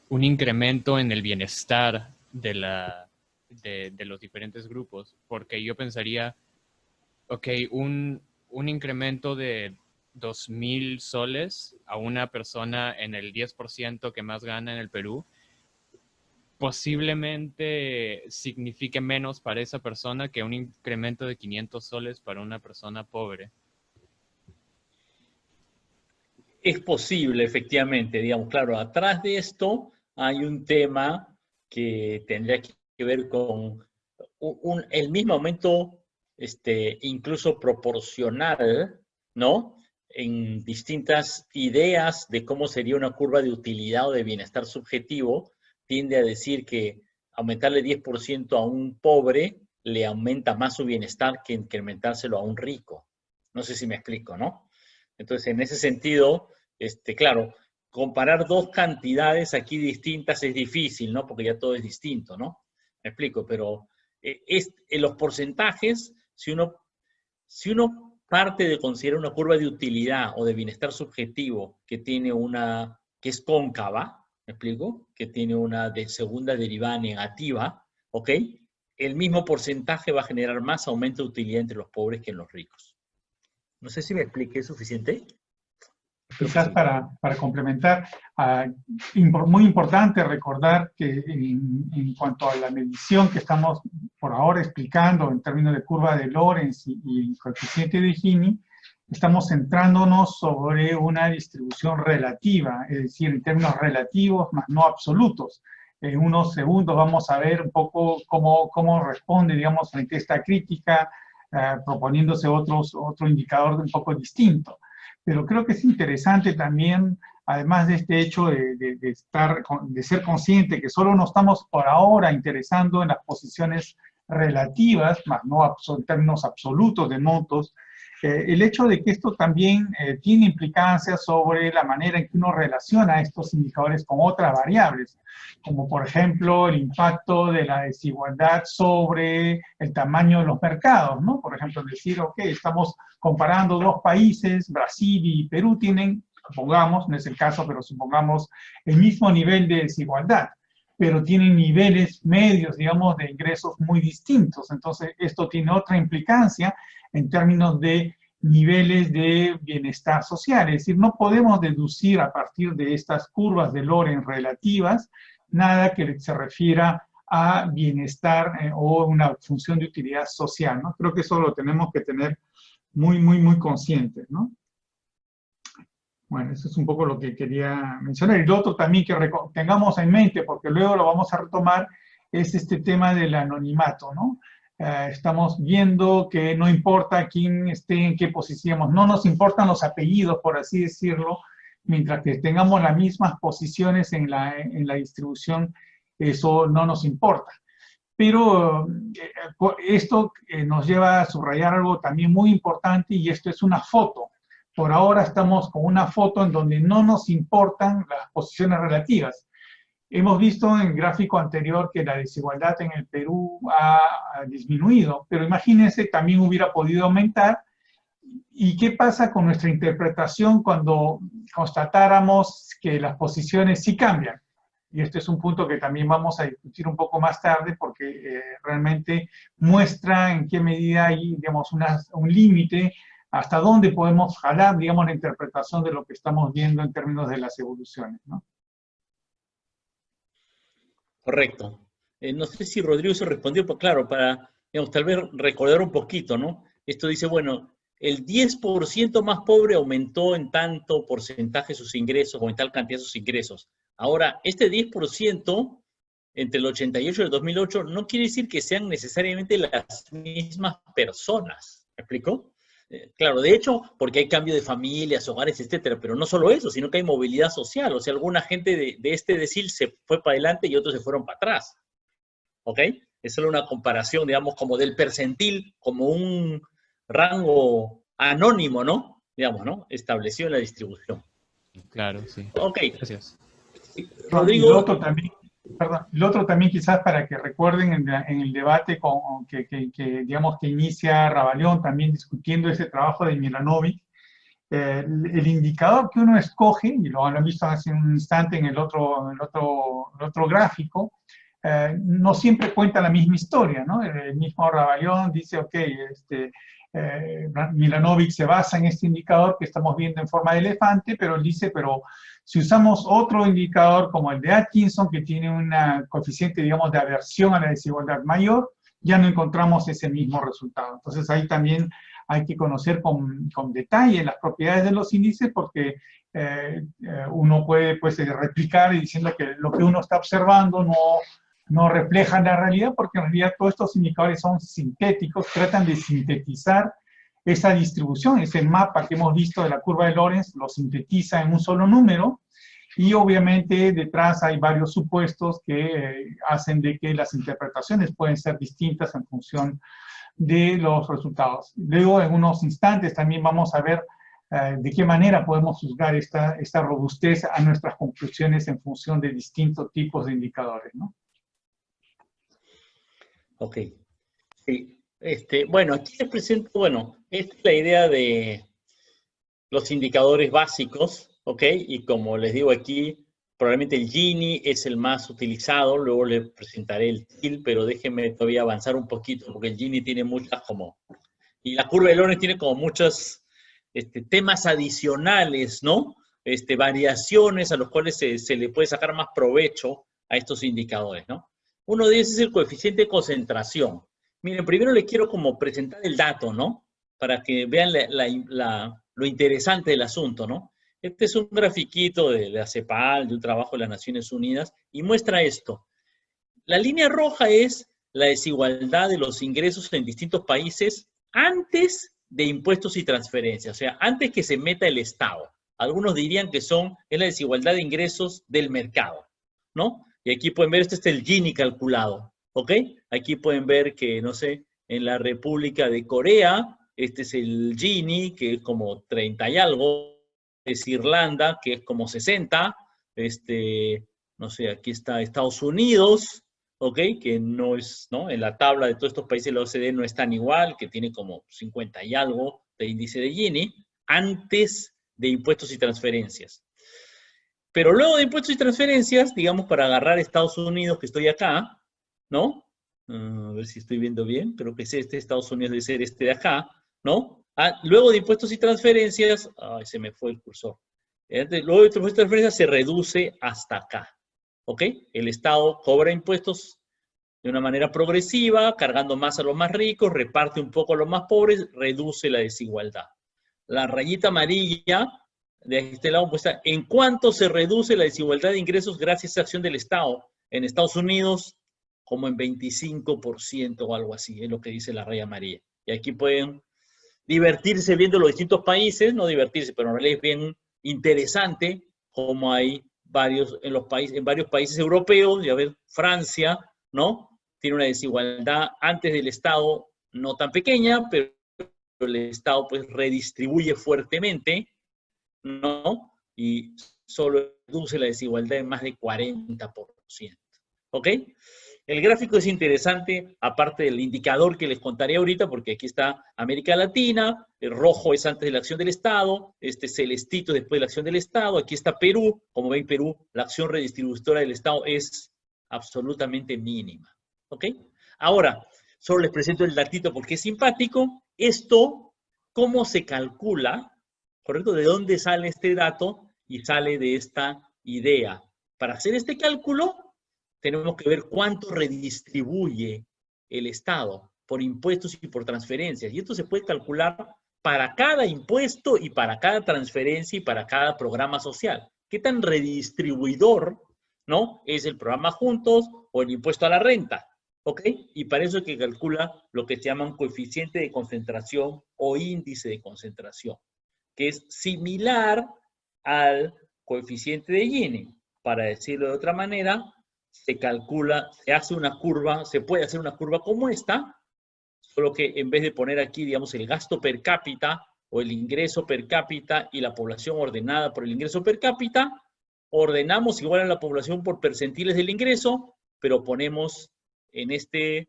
un incremento en el bienestar de los diferentes grupos? Porque yo pensaría, ok, un incremento de 2.000 soles a una persona en el 10% que más gana en el Perú, posiblemente signifique menos para esa persona que un incremento de 500 soles para una persona pobre. Es posible, efectivamente, digamos, claro, atrás de esto hay un tema que tendría que ver con el mismo aumento, incluso proporcional, ¿no? En distintas ideas de cómo sería una curva de utilidad o de bienestar subjetivo, tiende a decir que aumentarle 10% a un pobre le aumenta más su bienestar que incrementárselo a un rico. No sé si me explico, ¿no? Entonces, en ese sentido, claro, comparar dos cantidades aquí distintas es difícil, ¿no? Porque ya todo es distinto, ¿no? Me explico, pero en los porcentajes, si uno parte de considerar una curva de utilidad o de bienestar subjetivo que es cóncava, ¿me explico? Que tiene una segunda derivada negativa, ¿ok? El mismo porcentaje va a generar más aumento de utilidad entre los pobres que en los ricos. No sé si me expliqué suficiente. Creo que Quizás sí. para complementar, muy importante recordar que en cuanto a la medición que estamos por ahora explicando en términos de curva de Lorenz y coeficiente de Gini, estamos centrándonos sobre una distribución relativa, es decir, en términos relativos, más no absolutos. En unos segundos vamos a ver un poco cómo responde, digamos, frente a esta crítica, proponiéndose otro indicador un poco distinto. Pero creo que es interesante también, además de este hecho de ser consciente que solo nos estamos por ahora interesando en las posiciones relativas, más no en términos absolutos de montos, el hecho de que esto también tiene implicancias sobre la manera en que uno relaciona estos indicadores con otras variables, como por ejemplo el impacto de la desigualdad sobre el tamaño de los mercados, ¿no? Por ejemplo, decir, ok, estamos comparando dos países, Brasil y Perú tienen, supongamos, no es el caso, pero supongamos el mismo nivel de desigualdad, pero tienen niveles medios, digamos, de ingresos muy distintos. Entonces, esto tiene otra implicancia en términos de niveles de bienestar social. Es decir, no podemos deducir a partir de estas curvas de Lorenz relativas nada que se refiera a bienestar o una función de utilidad social, ¿no? Creo que eso lo tenemos que tener muy conscientes, ¿no? Bueno, eso es un poco lo que quería mencionar. Y lo otro también que tengamos en mente, porque luego lo vamos a retomar, es este tema del anonimato, ¿no? Estamos viendo que no importa quién esté en qué posición, no nos importan los apellidos, por así decirlo, mientras que tengamos las mismas posiciones en la distribución, eso no nos importa. Pero esto nos lleva a subrayar algo también muy importante, y esto es una foto. Por ahora estamos con una foto en donde no nos importan las posiciones relativas. Hemos visto en el gráfico anterior que la desigualdad en el Perú ha disminuido, pero imagínense, también hubiera podido aumentar. ¿Y qué pasa con nuestra interpretación cuando constatáramos que las posiciones sí cambian? Y este es un punto que también vamos a discutir un poco más tarde, porque realmente muestra en qué medida hay, digamos, un límite hasta dónde podemos jalar, digamos, la interpretación de lo que estamos viendo en términos de las evoluciones, ¿no? Correcto. No sé si Rodrigo se respondió, pero claro, para, digamos, tal vez recordar un poquito, ¿no? Esto dice, bueno, el 10% más pobre aumentó en tanto porcentaje sus ingresos o en tal cantidad sus ingresos. Ahora, este 10% entre el 88 y el 2008 no quiere decir que sean necesariamente las mismas personas. ¿Me explico? Claro, de hecho, porque hay cambio de familias, hogares, etcétera, pero no solo eso, sino que hay movilidad social. O sea, alguna gente de este decil se fue para adelante y otros se fueron para atrás. ¿Ok? Es solo una comparación, digamos, como del percentil, como un rango anónimo, ¿no? Digamos, ¿no? Establecido en la distribución. Claro, sí. Ok. Gracias. Y lo otro también, perdón, lo otro también quizás para que recuerden en el debate digamos, que inicia Ravalión también discutiendo ese trabajo de Milanovic, el indicador que uno escoge, y lo han visto hace un instante en el otro gráfico, no siempre cuenta la misma historia, ¿no? El mismo Ravalión dice, ok, Milanovic se basa en este indicador que estamos viendo en forma de elefante, pero él dice, pero si usamos otro indicador como el de Atkinson, que tiene un coeficiente, digamos, de aversión a la desigualdad mayor, ya no encontramos ese mismo resultado. Entonces ahí también hay que conocer con detalle las propiedades de los índices porque uno puede pues, replicar diciendo que lo que uno está observando no refleja la realidad, porque en realidad todos estos indicadores son sintéticos, tratan de sintetizar esa distribución, ese mapa que hemos visto de la curva de Lorenz, lo sintetiza en un solo número, y obviamente detrás hay varios supuestos que hacen de que las interpretaciones pueden ser distintas en función de los resultados. Luego, en unos instantes, también vamos a ver de qué manera podemos juzgar esta robustez a nuestras conclusiones en función de distintos tipos de indicadores, ¿no? Ok. Sí. Bueno, aquí les presento, bueno, esta es la idea de los indicadores básicos, ¿ok? Y como les digo aquí, probablemente el Gini es el más utilizado, luego les presentaré el TIL, pero déjenme todavía avanzar un poquito, porque el Gini tiene muchas como... Y la curva de Lorenz tiene como muchos temas adicionales, ¿no? Variaciones a los cuales se le puede sacar más provecho a estos indicadores, ¿no? Uno de ellos es el coeficiente de concentración. Miren, primero les quiero como presentar el dato, ¿no? Para que vean lo interesante del asunto, ¿no? Este es un grafiquito de la CEPAL, de un trabajo de las Naciones Unidas, y muestra esto. La línea roja es la desigualdad de los ingresos en distintos países antes de impuestos y transferencias, o sea, antes que se meta el Estado. Algunos dirían que es la desigualdad de ingresos del mercado, ¿no? Y aquí pueden ver, este es el Gini calculado, ¿ok? Aquí pueden ver que, no sé, en la República de Corea, este es el Gini, que es como 30 y algo, es Irlanda, que es como 60, no sé, aquí está Estados Unidos, ¿ok? Que no es, ¿no? En la tabla de todos estos países de la OCDE no es tan igual, que tiene como 50 y algo de índice de Gini, antes de impuestos y transferencias. Pero luego de impuestos y transferencias, digamos, para agarrar Estados Unidos, que estoy acá, ¿no? A ver si estoy viendo bien, creo que es Estados Unidos debe ser este de acá, ¿no? Luego de impuestos y transferencias, ay, se me fue el cursor. Luego de impuestos y transferencias se reduce hasta acá, ¿ok? El Estado cobra impuestos de una manera progresiva, cargando más a los más ricos, reparte un poco a los más pobres, reduce la desigualdad. La rayita amarilla de este lado muestra en cuánto se reduce la desigualdad de ingresos gracias a esa acción del Estado. En Estados Unidos, como en 25% o algo así, es lo que dice la raya amarilla. Y aquí pueden divertirse viendo los distintos países, no divertirse, pero en realidad es bien interesante cómo hay en varios países europeos, ya ven, Francia, ¿no? Tiene una desigualdad antes del Estado no tan pequeña, pero el Estado pues redistribuye fuertemente, ¿no? Y solo reduce la desigualdad en más de 40%. ¿Ok? El gráfico es interesante, aparte del indicador que les contaré ahorita, porque aquí está América Latina, el rojo es antes de la acción del Estado, este celestito después de la acción del Estado, aquí está Perú, como ven Perú, la acción redistributora del Estado es absolutamente mínima. ¿Ok? Ahora, solo les presento el datito porque es simpático. Esto, ¿cómo se calcula? ¿Correcto? ¿De dónde sale este dato? Y sale de esta idea. Para hacer este cálculo, tenemos que ver cuánto redistribuye el Estado por impuestos y por transferencias. Y esto se puede calcular para cada impuesto y para cada transferencia y para cada programa social. ¿Qué tan redistribuidor ¿no? Es el programa Juntos o el impuesto a la renta, ¿ok? Y para eso es que calcula lo que se llama un coeficiente de concentración o índice de concentración, que es similar al coeficiente de Gini. Para decirlo de otra manera, se calcula, se hace una curva, se puede hacer una curva como esta, solo que en vez de poner aquí, digamos, el gasto per cápita o el ingreso per cápita y la población ordenada por el ingreso per cápita, ordenamos igual a la población por percentiles del ingreso, pero ponemos en este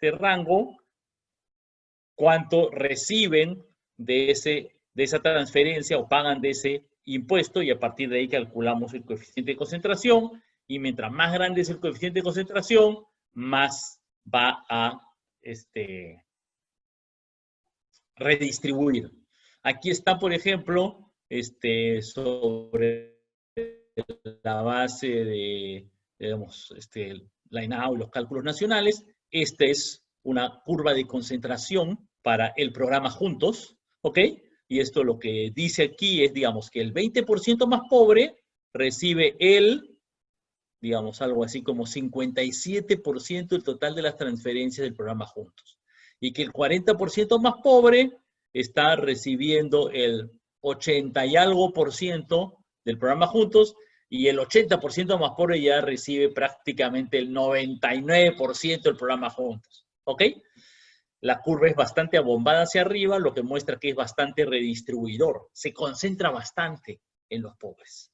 rango cuánto reciben de esa transferencia o pagan de ese impuesto, y a partir de ahí calculamos el coeficiente de concentración, y mientras más grande es el coeficiente de concentración, más va a redistribuir. Aquí está, por ejemplo, sobre la base de, digamos, la INAO y los cálculos nacionales. Esta es una curva de concentración para el programa Juntos, ¿ok? Y esto lo que dice aquí es, digamos, que el 20% más pobre recibe digamos, algo así como 57% del total de las transferencias del programa Juntos. Y que el 40% más pobre está recibiendo el 80 y algo por ciento del programa Juntos, y el 80% más pobre ya recibe prácticamente el 99% del programa Juntos. ¿Ok? La curva es bastante abombada hacia arriba, lo que muestra que es bastante redistribuidor. Se concentra bastante en los pobres.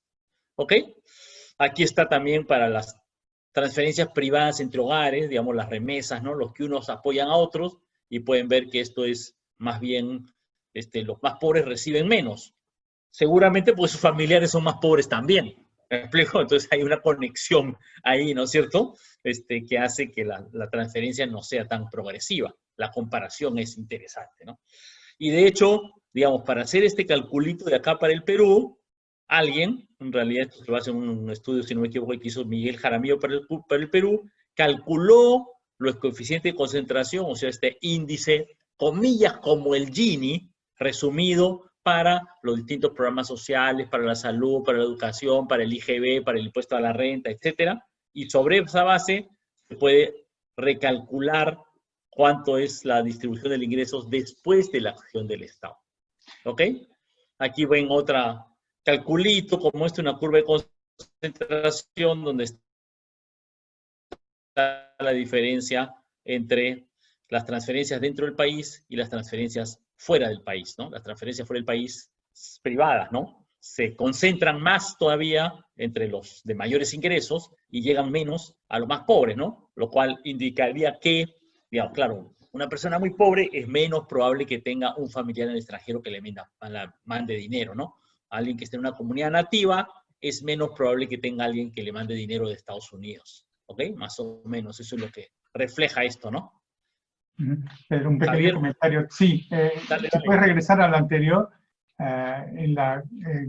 ¿Ok? Aquí está también para las transferencias privadas entre hogares, digamos las remesas, ¿no? Los que unos apoyan a otros, y pueden ver que esto es más bien, los más pobres reciben menos. Seguramente porque sus familiares son más pobres también. ¿Me explico? Entonces hay una conexión ahí, ¿no es cierto? Que hace que la transferencia no sea tan progresiva. La comparación es interesante, ¿no? Y de hecho, digamos, para hacer este calculito de acá para el Perú, alguien, en realidad esto se basa en un estudio, si no me equivoco, que hizo Miguel Jaramillo para el Perú, calculó los coeficientes de concentración, o sea, este índice, comillas, como el Gini, resumido para los distintos programas sociales, para la salud, para la educación, para el IGB, para el impuesto a la renta, etcétera. Y sobre esa base se puede recalcular cuánto es la distribución de ingresos después de la acción del Estado. ¿Ok? Aquí ven otra calculito, como una curva de concentración donde está la diferencia entre las transferencias dentro del país y las transferencias fuera del país, ¿no? Las transferencias fuera del país privadas, ¿no? Se concentran más todavía entre los de mayores ingresos y llegan menos a los más pobres, ¿no? Lo cual indicaría que, digamos, claro, una persona muy pobre es menos probable que tenga un familiar en el extranjero que le mande dinero, ¿no? Alguien que esté en una comunidad nativa es menos probable que tenga alguien que le mande dinero de Estados Unidos, ¿ok? Más o menos, eso es lo que refleja esto, ¿no? Pero un pequeño Javier, comentario. Sí, dale, si puedes regresar a lo anterior,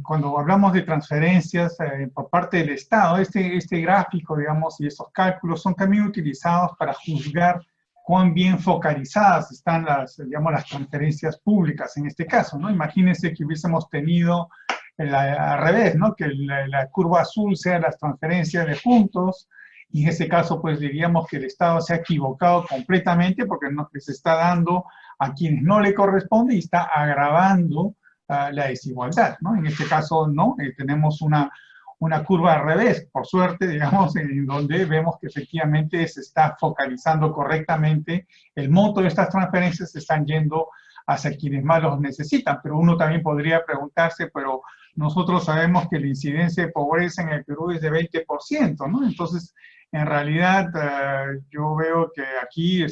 cuando hablamos de transferencias por parte del Estado, este gráfico, digamos, y esos cálculos son también utilizados para juzgar cuán bien focalizadas están digamos, las transferencias públicas en este caso, ¿no? Imagínense que hubiésemos tenido al revés, ¿no? Que la curva azul sea las transferencias de Juntos, y en ese caso, pues diríamos que el Estado se ha equivocado completamente porque no les está dando a quienes no le corresponde y está agravando la desigualdad, ¿no? En este caso, no, tenemos una curva al revés, por suerte, digamos, en donde vemos que efectivamente se está focalizando correctamente, el monto de estas transferencias se están yendo hacia quienes más los necesitan, pero uno también podría preguntarse, pero nosotros sabemos que la incidencia de pobreza en el Perú es de 20%, ¿no? Entonces, en realidad, yo veo que aquí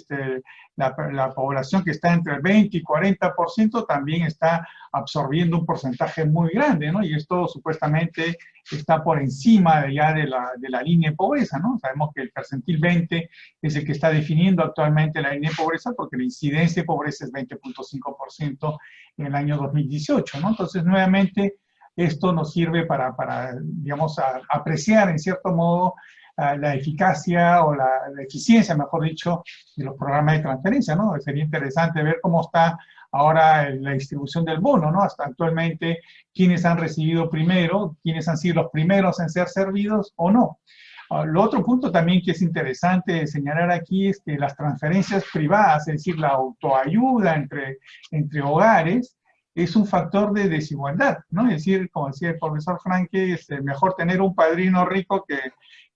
la población que está entre el 20 y 40% también está absorbiendo un porcentaje muy grande, ¿no? Y esto supuestamente está por encima ya de la línea de pobreza, ¿no? Sabemos que el percentil 20 es el que está definiendo actualmente la línea de pobreza porque la incidencia de pobreza es 20.5% en el año 2018, ¿no? Entonces, nuevamente, esto nos sirve para digamos, apreciar en cierto modo la eficacia o la eficiencia, mejor dicho, de los programas de transferencia, ¿no? Sería interesante ver cómo está ahora la distribución del bono, ¿no? Hasta actualmente, quiénes han recibido primero, quiénes han sido los primeros en ser servidos o no. Lo otro punto también que es interesante señalar aquí es que las transferencias privadas, es decir, la autoayuda entre hogares, es un factor de desigualdad, ¿no? Es decir, como decía el profesor Franke, es mejor tener un padrino rico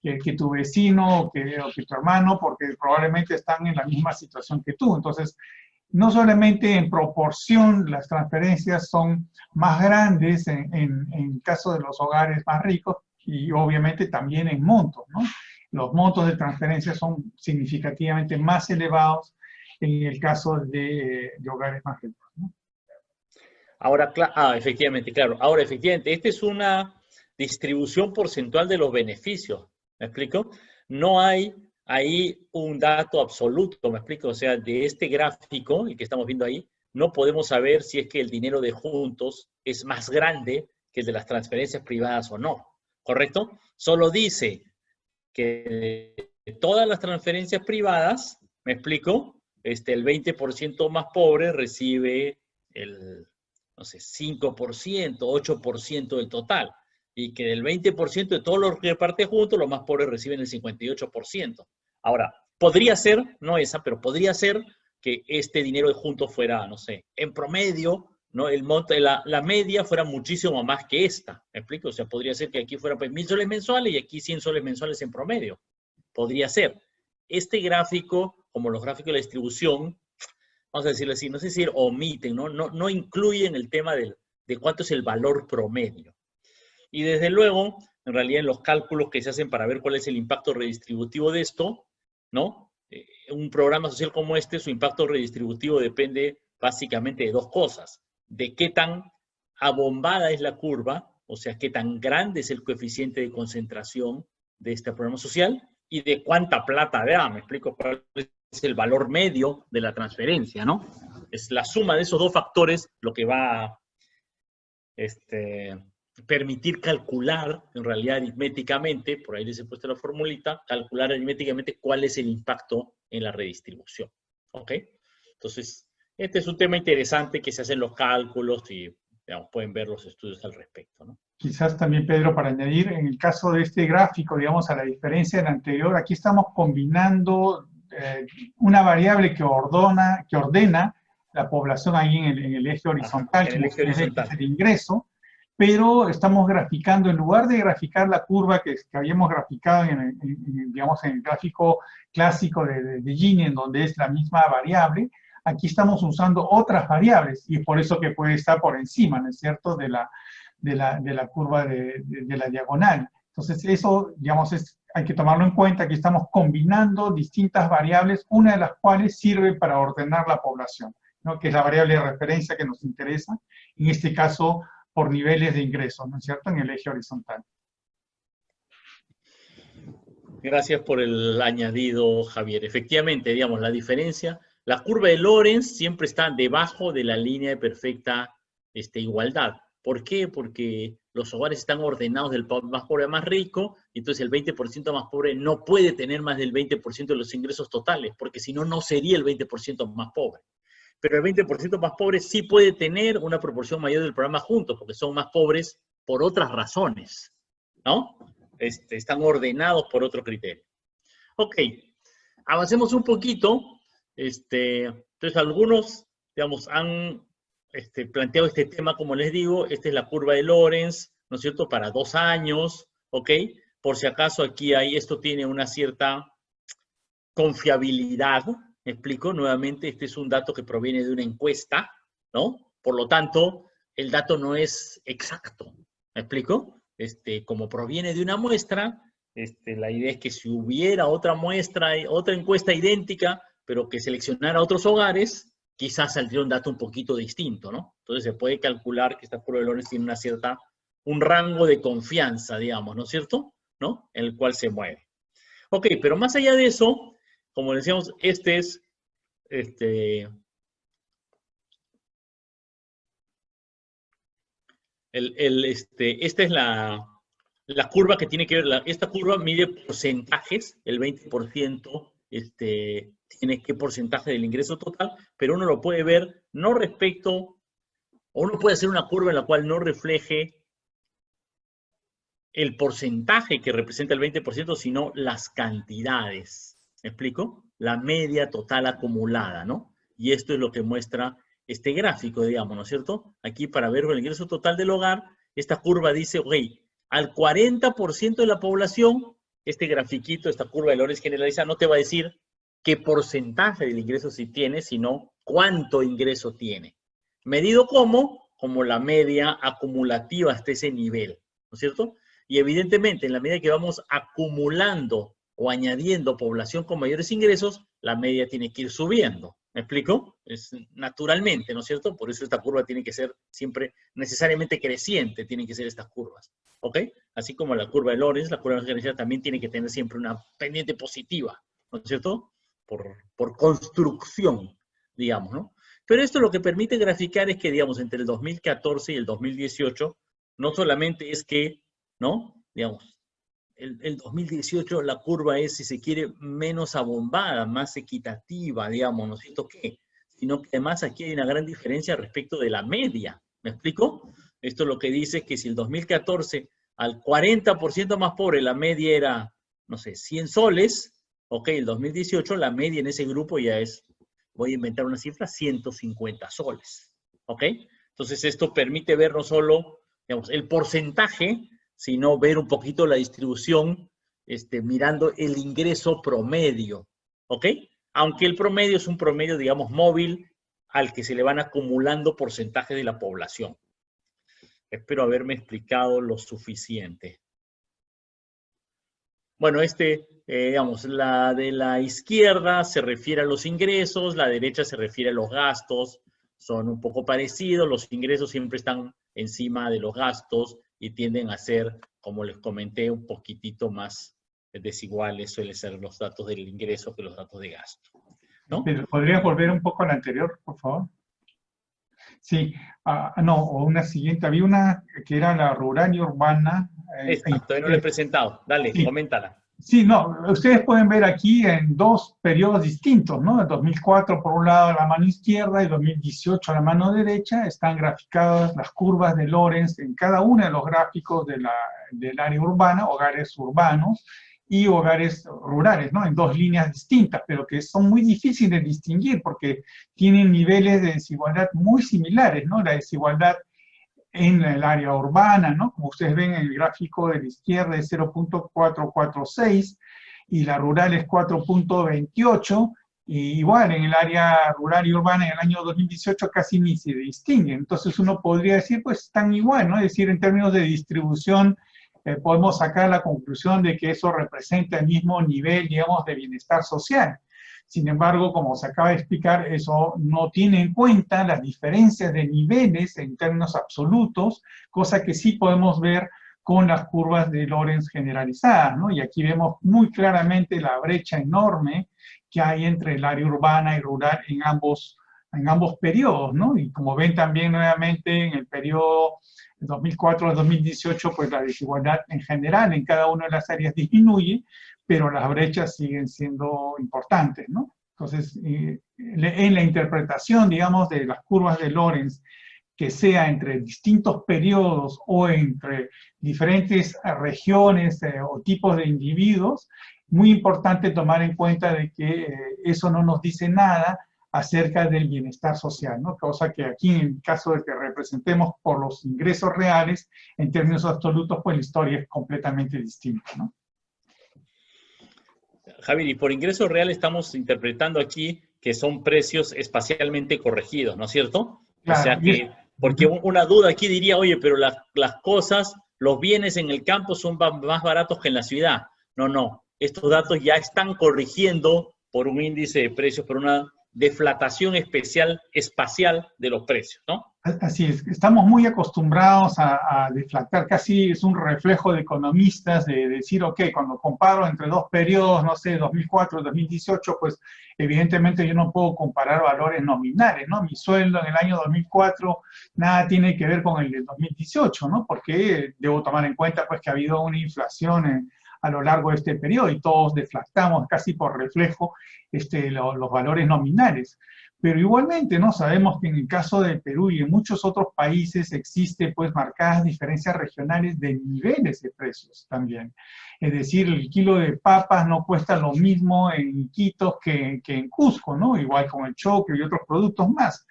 que tu vecino o que tu hermano, porque probablemente están en la misma situación que tú. Entonces, no solamente en proporción las transferencias son más grandes en caso de los hogares más ricos, y obviamente también en montos, ¿no? Los montos de transferencia son significativamente más elevados en el caso de hogares más ricos, ¿no? Ahora, efectivamente, claro. Ahora, efectivamente, esta es una distribución porcentual de los beneficios. ¿Me explico? No hay ahí un dato absoluto, ¿me explico? O sea, de este gráfico, el que estamos viendo ahí, no podemos saber si es que el dinero de juntos es más grande que el de las transferencias privadas o no. ¿Correcto? Solo dice que de todas las transferencias privadas, ¿me explico? El 20% más pobre recibe el, no sé, 5%, 8% del total. Y que del 20% de todos los que reparte juntos, los más pobres reciben el 58%. Ahora, podría ser, no esa, pero podría ser que este dinero de juntos fuera, no sé, en promedio, ¿no? El monto, la media fuera muchísimo más que esta. ¿Me explico? O sea, podría ser que aquí fueran pues 1.000 soles mensuales y aquí 100 soles mensuales en promedio. Podría ser. Este gráfico, como los gráficos de la distribución, vamos a decirlo así, no sé si omiten, no incluyen el tema de cuánto es el valor promedio. Y desde luego, en realidad en los cálculos que se hacen para ver cuál es el impacto redistributivo de esto, ¿no? Un programa social como este, su impacto redistributivo depende básicamente de dos cosas. De qué tan abombada es la curva, o sea, qué tan grande es el coeficiente de concentración de este programa social y de cuánta plata da. Me explico cuál es el valor medio de la transferencia, ¿no? Es la suma de esos dos factores lo que va a permitir calcular, en realidad aritméticamente, por ahí les he puesto la formulita, calcular aritméticamente cuál es el impacto en la redistribución. ¿Ok? Entonces, este es un tema interesante que se hacen los cálculos y digamos, pueden ver los estudios al respecto, ¿no? Quizás también, Pedro, para añadir, en el caso de este gráfico, digamos, a la diferencia del anterior, aquí estamos combinando una variable que ordena la población ahí en el eje horizontal, ajá, en el eje horizontal, que es el ingreso, pero estamos graficando, en lugar de graficar la curva que habíamos graficado digamos, en el gráfico clásico de Gini, en donde es la misma variable, aquí estamos usando otras variables, y es por eso que puede estar por encima, ¿no es cierto?, de la curva de la diagonal. Entonces, eso, digamos, hay que tomarlo en cuenta, que estamos combinando distintas variables, una de las cuales sirve para ordenar la población, ¿no?, que es la variable de referencia que nos interesa, en este caso, por niveles de ingresos, ¿no es cierto?, en el eje horizontal. Gracias por el añadido, Javier. Efectivamente, digamos, la diferencia, la curva de Lorenz siempre está debajo de la línea de perfecta igualdad. ¿Por qué? Porque los hogares están ordenados del más pobre a más rico, y entonces el 20% más pobre no puede tener más del 20% de los ingresos totales, porque si no, no sería el 20% más pobre. Pero el 20% más pobre sí puede tener una proporción mayor del programa juntos, porque son más pobres por otras razones, ¿no? Están ordenados por otro criterio. Ok, avancemos un poquito. Entonces, algunos, digamos, han planteado este tema, como les digo. Esta es la curva de Lorenz, ¿no es cierto?, para 2 años, ¿ok? Por si acaso aquí esto tiene una cierta confiabilidad. ¿Me explico? Nuevamente, este es un dato que proviene de una encuesta, ¿no? Por lo tanto, el dato no es exacto. ¿Me explico? Como proviene de una muestra, la idea es que si hubiera otra muestra, otra encuesta idéntica, pero que seleccionara otros hogares, quizás saldría un dato un poquito distinto, ¿no? Entonces se puede calcular que esta curva de Lorenz tiene un rango de confianza, digamos, ¿no es cierto?, ¿no?, en el cual se mueve. Ok, pero más allá de eso, como decíamos, esta es la curva que tiene que ver, esta curva mide porcentajes, el 20% tiene qué porcentaje del ingreso total, pero uno lo puede ver no respecto, o uno puede hacer una curva en la cual no refleje el porcentaje que representa el 20%, sino las cantidades. ¿Me explico? La media total acumulada, ¿no? Y esto es lo que muestra este gráfico, digamos, ¿no es cierto? Aquí para ver el ingreso total del hogar, esta curva dice, ok, al 40% de la población, este grafiquito, esta curva de Lorenz generalizada, no te va a decir qué porcentaje del ingreso sí tiene, sino cuánto ingreso tiene. Medido como la media acumulativa hasta ese nivel, ¿no es cierto? Y evidentemente, en la medida que vamos acumulando o añadiendo población con mayores ingresos, la media tiene que ir subiendo. ¿Me explico? Es naturalmente, ¿no es cierto? Por eso esta curva tiene que ser siempre necesariamente creciente, tienen que ser estas curvas. ¿Ok? Así como la curva de Lorenz, la curva de Lorenz también tiene que tener siempre una pendiente positiva, ¿no es cierto? Por construcción, digamos, ¿no? Pero esto lo que permite graficar es que, digamos, entre el 2014 y el 2018, no solamente es que, ¿no? Digamos, el 2018 la curva es, si se quiere, menos abombada, más equitativa, digamos, ¿no es cierto qué? Sino que además aquí hay una gran diferencia respecto de la media. ¿Me explico? Esto lo que dice es que si el 2014 al 40% más pobre la media era, no sé, 100 soles, ok, el 2018 la media en ese grupo ya es, voy a inventar una cifra, 150 soles. ¿Ok? Entonces esto permite ver no solo, digamos, el porcentaje, sino ver un poquito la distribución, mirando el ingreso promedio, ¿ok? Aunque el promedio es un promedio, digamos, móvil, al que se le van acumulando porcentajes de la población. Espero haberme explicado lo suficiente. Bueno, digamos, la de la izquierda se refiere a los ingresos, la derecha se refiere a los gastos, son un poco parecidos, los ingresos siempre están encima de los gastos, y tienden a ser, como les comenté, un poquitito más desiguales, suelen ser los datos del ingreso que los datos de gasto, ¿no? Pero, ¿podrías volver un poco a la anterior, por favor? Sí, no, o una siguiente, había una que era la rural y urbana. Todavía no la he presentado, dale, sí. coméntala. Sí, no, ustedes pueden ver aquí en dos periodos distintos, ¿no? El 2004 por un lado a la mano izquierda y 2018 a la mano derecha, están graficadas las curvas de Lorenz en cada uno de los gráficos del área urbana, hogares urbanos y hogares rurales, ¿no? En dos líneas distintas, pero que son muy difíciles de distinguir porque tienen niveles de desigualdad muy similares, ¿no? La desigualdad en el área urbana, ¿no? Como ustedes ven en el gráfico de la izquierda es 0.446 y la rural es 4.28, y igual en el área rural y urbana en el año 2018 casi ni se distinguen. Entonces uno podría decir, pues están igual, ¿no? Es decir, en términos de distribución podemos sacar la conclusión de que eso representa el mismo nivel, digamos, de bienestar social. Sin embargo, como se acaba de explicar, eso no tiene en cuenta las diferencias de niveles en términos absolutos, cosa que sí podemos ver con las curvas de Lorenz generalizadas, ¿no? Y aquí vemos muy claramente la brecha enorme que hay entre el área urbana y rural en ambos periodos, ¿no? Y como ven también nuevamente en el periodo 2004 a 2018, pues la desigualdad en general en cada una de las áreas disminuye, pero las brechas siguen siendo importantes, ¿no? Entonces, en la interpretación, digamos, de las curvas de Lorenz, que sea entre distintos periodos o entre diferentes regiones o tipos de individuos, muy importante tomar en cuenta de que eso no nos dice nada acerca del bienestar social, ¿no? Cosa que aquí, en el caso de que representemos por los ingresos reales, en términos absolutos, pues la historia es completamente distinta, ¿no? Javier, y por ingreso real estamos interpretando aquí que son precios espacialmente corregidos, ¿no es cierto? Claro, o sea que, porque una duda aquí diría, oye, pero las cosas, los bienes en el campo son más baratos que en la ciudad. No, estos datos ya están corrigiendo por un índice de precios, por una deflatación espacial de los precios, ¿no? Así es, estamos muy acostumbrados a deflactar, casi es un reflejo de economistas de decir, ok, cuando comparo entre dos periodos, no sé, 2004 y 2018, pues evidentemente yo no puedo comparar valores nominales, ¿no? Mi sueldo en el año 2004 nada tiene que ver con el de 2018, ¿no? Porque debo tomar en cuenta pues que ha habido una inflación a lo largo de este periodo, y todos deflactamos casi por reflejo los valores nominales. Pero igualmente, ¿no? Sabemos que en el caso de Perú y en muchos otros países existe pues marcadas diferencias regionales de niveles de precios también. Es decir, el kilo de papas no cuesta lo mismo en Iquitos que en Cusco, ¿no? Igual con el choclo y otros productos más.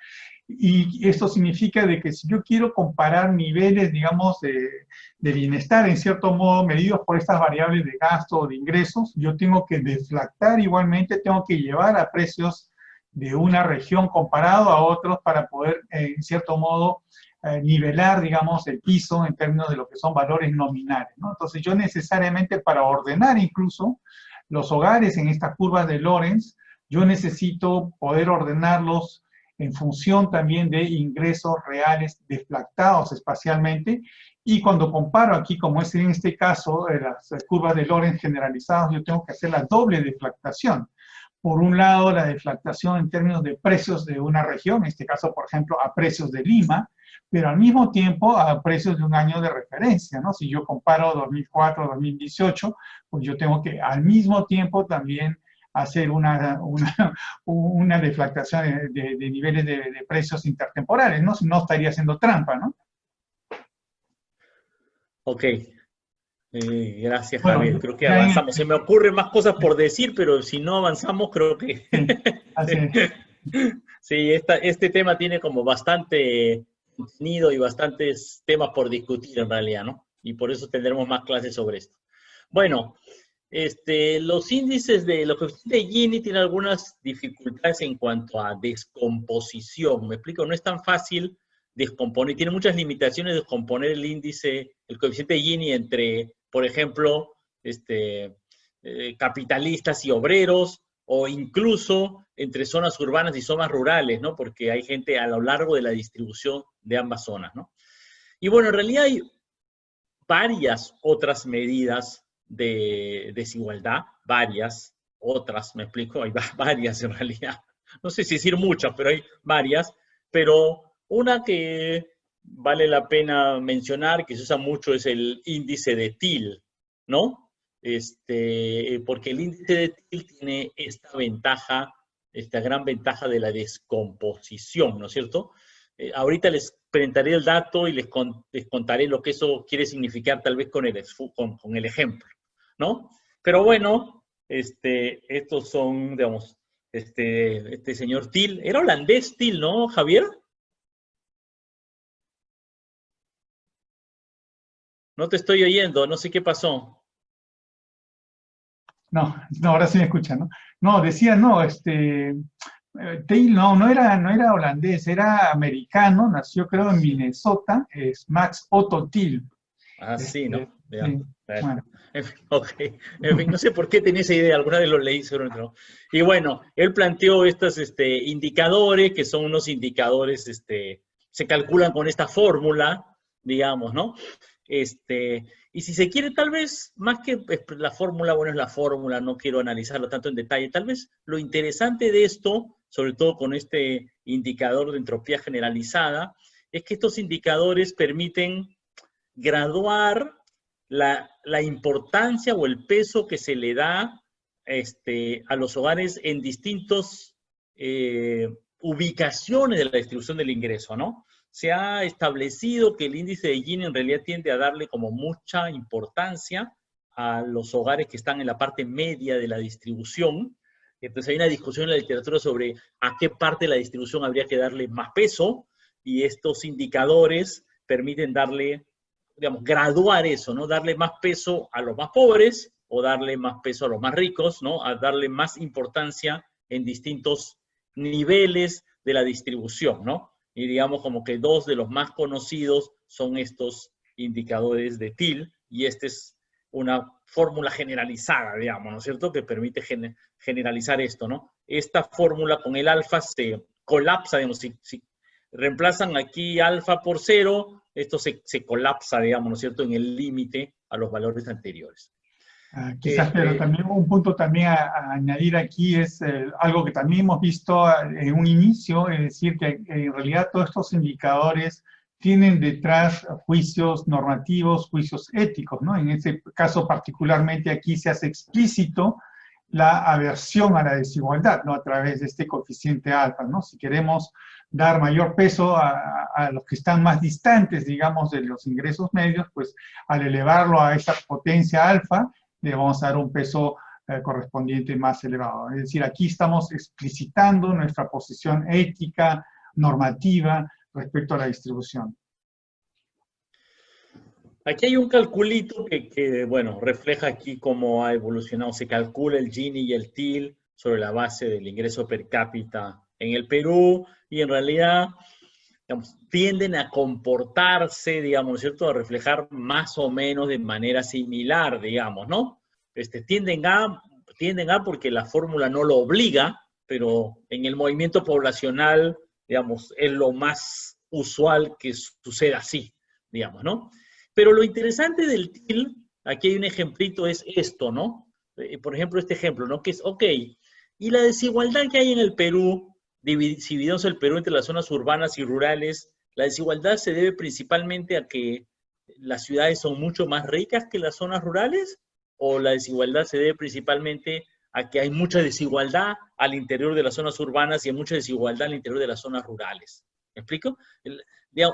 Y esto significa de que si yo quiero comparar niveles, digamos, de bienestar, en cierto modo, medidos por estas variables de gasto o de ingresos, yo tengo que deflactar igualmente, tengo que llevar a precios de una región comparado a otros para poder, en cierto modo, nivelar, digamos, el piso en términos de lo que son valores nominales, ¿no? Entonces yo necesariamente para ordenar incluso los hogares en estas curvas de Lorenz, yo necesito poder ordenarlos en función también de ingresos reales deflactados espacialmente, y cuando comparo aquí, como es en este caso, las curvas de Lorenz generalizadas, yo tengo que hacer la doble deflactación. Por un lado, la deflactación en términos de precios de una región, en este caso, por ejemplo, a precios de Lima, pero al mismo tiempo a precios de un año de referencia, ¿no? Si yo comparo 2004-2018, pues yo tengo que al mismo tiempo también hacer una deflactación de niveles de precios intertemporales, ¿no? Si no, estaría haciendo trampa, ¿no? Ok. Gracias, Bueno, Javier. Creo que avanzamos. Se me ocurren más cosas por decir, pero si no avanzamos, creo que... Así es. Sí, este tema tiene como bastante contenido y bastantes temas por discutir en realidad, ¿no? Y por eso tendremos más clases sobre esto. Bueno, los índices los coeficientes de Gini tienen algunas dificultades en cuanto a descomposición. Me explico, no es tan fácil descomponer, tiene muchas limitaciones de descomponer el índice, el coeficiente de Gini entre, por ejemplo, capitalistas y obreros, o incluso entre zonas urbanas y zonas rurales, ¿no? Porque hay gente a lo largo de la distribución de ambas zonas, ¿no? Y bueno, en realidad hay varias otras medidas de desigualdad, varias otras, me explico, hay varias en realidad. No sé si decir muchas, pero hay varias, pero una que vale la pena mencionar, que se usa mucho, es el índice de Thiel, ¿no? Porque el índice de Thiel tiene esta ventaja, esta gran ventaja de la descomposición, ¿no es cierto? Ahorita les presentaré el dato y les contaré lo que eso quiere significar tal vez con el ejemplo, ¿no? Pero bueno, estos son, digamos, este señor Thiel, era holandés Thiel, ¿no, Javier? No te estoy oyendo, no sé qué pasó. No, ahora sí me escuchan, ¿no? No, decía, no, Thiel no era holandés, era americano, nació creo en Minnesota, es Max Otto Thiel. Ah, sí, ¿no? Sí, bueno. Ok, en fin, no sé por qué tenía esa idea, alguna vez lo leí sobre otro. Y bueno, él planteó estos indicadores, que son unos indicadores, se calculan con esta fórmula, digamos, ¿no? Y si se quiere, tal vez, más que la fórmula, bueno, es la fórmula, no quiero analizarlo tanto en detalle, tal vez lo interesante de esto, sobre todo con este indicador de entropía generalizada, es que estos indicadores permiten graduar la importancia o el peso que se le da a los hogares en distintas ubicaciones de la distribución del ingreso, ¿no? Se ha establecido que el índice de Gini en realidad tiende a darle como mucha importancia a los hogares que están en la parte media de la distribución. Entonces hay una discusión en la literatura sobre a qué parte de la distribución habría que darle más peso, y estos indicadores permiten darle, digamos, graduar eso, ¿no? Darle más peso a los más pobres o darle más peso a los más ricos, ¿no? A darle más importancia en distintos niveles de la distribución, ¿no? Y digamos como que dos de los más conocidos son estos indicadores de Thiel, y esta es una fórmula generalizada, digamos, ¿no es cierto?, que permite generalizar esto, ¿no? Esta fórmula con el alfa se colapsa, digamos, si reemplazan aquí alfa por 0, esto se colapsa, digamos, ¿no es cierto?, en el límite a los valores anteriores. Quizás, pero también un punto también a añadir aquí es algo que también hemos visto en un inicio, es decir, que en realidad todos estos indicadores tienen detrás juicios normativos, juicios éticos, ¿no? En este caso particularmente aquí se hace explícito la aversión a la desigualdad, ¿no? A través de este coeficiente alfa, ¿no? Si queremos dar mayor peso a los que están más distantes, digamos, de los ingresos medios, pues al elevarlo a esa potencia alfa, le vamos a dar un peso correspondiente más elevado. Es decir, aquí estamos explicitando nuestra posición ética, normativa, respecto a la distribución. Aquí hay un calculito que, bueno, refleja aquí cómo ha evolucionado. Se calcula el Gini y el TIL sobre la base del ingreso per cápita en el Perú, y en realidad, digamos, tienden a comportarse, digamos, ¿cierto?, a reflejar más o menos de manera similar, digamos, ¿no? Tienden a porque la fórmula no lo obliga, pero en el movimiento poblacional, digamos, es lo más usual que suceda así, digamos, ¿no? Pero lo interesante del TIL, aquí hay un ejemplito, es esto, ¿no? Por ejemplo, este ejemplo, ¿no? Que es, ok, y la desigualdad que hay en el Perú, divididos el Perú entre las zonas urbanas y rurales, la desigualdad se debe principalmente a que las ciudades son mucho más ricas que las zonas rurales, o la desigualdad se debe principalmente a que hay mucha desigualdad al interior de las zonas urbanas y hay mucha desigualdad al interior de las zonas rurales. ¿Me explico?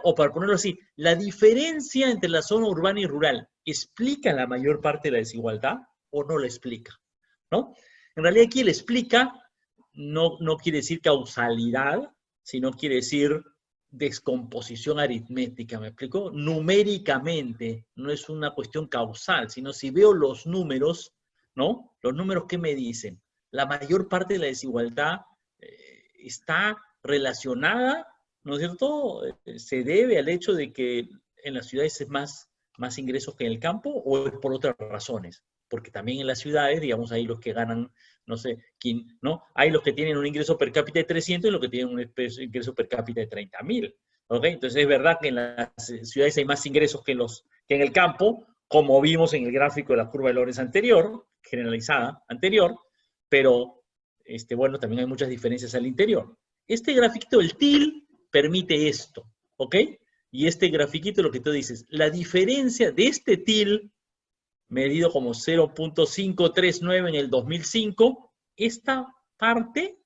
O para ponerlo así, ¿la diferencia entre la zona urbana y rural explica la mayor parte de la desigualdad o no la explica? ¿No? En realidad aquí el explica no quiere decir causalidad, sino quiere decir descomposición aritmética, ¿me explico? Numéricamente, no es una cuestión causal, sino si veo los números, ¿no? Los números, ¿qué me dicen? La mayor parte de la desigualdad está relacionada, ¿no es cierto?, se debe al hecho de que en las ciudades es más ingresos que en el campo, o es por otras razones. Porque también en las ciudades, digamos, hay los que ganan, no sé, quién, ¿no? Hay los que tienen un ingreso per cápita de 300 y los que tienen un ingreso per cápita de 30.000. ¿Ok? Entonces es verdad que en las ciudades hay más ingresos que en el campo, como vimos en el gráfico de la curva de Lorenz anterior, generalizada anterior, pero, bueno, también hay muchas diferencias al interior. Este grafiquito del TIL permite esto, ¿ok? Y este grafiquito, lo que tú dices, la diferencia de este TIL, medido como 0.539 en el 2005, esta parte,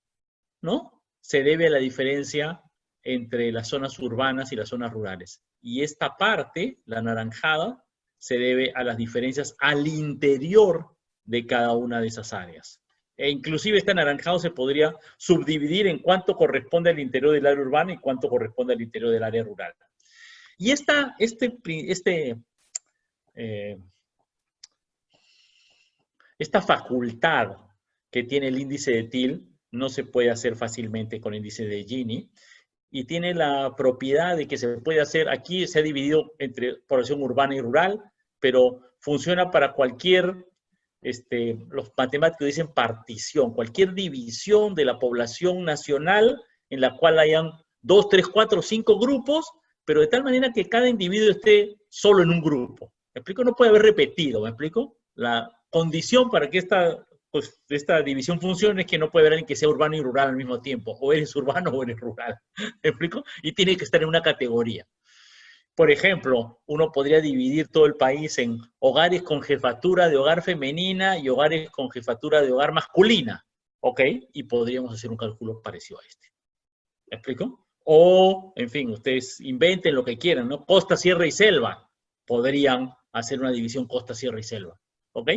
¿no?, se debe a la diferencia entre las zonas urbanas y las zonas rurales. Y esta parte, la anaranjada, se debe a las diferencias al interior de cada una de esas áreas. E inclusive este anaranjado se podría subdividir en cuánto corresponde al interior del área urbana y cuánto corresponde al interior del área rural. Y esta facultad que tiene el índice de TIL no se puede hacer fácilmente con el índice de Gini, y tiene la propiedad de que se puede hacer, aquí se ha dividido entre población urbana y rural, pero funciona para cualquier, los matemáticos dicen partición, cualquier división de la población nacional en la cual hayan 2, 3, 4, 5 grupos, pero de tal manera que cada individuo esté solo en un grupo. ¿Me explico? No puede haber repetido, ¿me explico? La condición para que esta división funcione es que no puede haber alguien que sea urbano y rural al mismo tiempo. O eres urbano o eres rural. ¿Me explico? Y tiene que estar en una categoría. Por ejemplo, uno podría dividir todo el país en hogares con jefatura de hogar femenina y hogares con jefatura de hogar masculina. ¿Ok? Y podríamos hacer un cálculo parecido a este. ¿Me explico? O, en fin, ustedes inventen lo que quieran, ¿no? Costa, sierra y selva. Podrían hacer una división costa, sierra y selva. ¿Ok?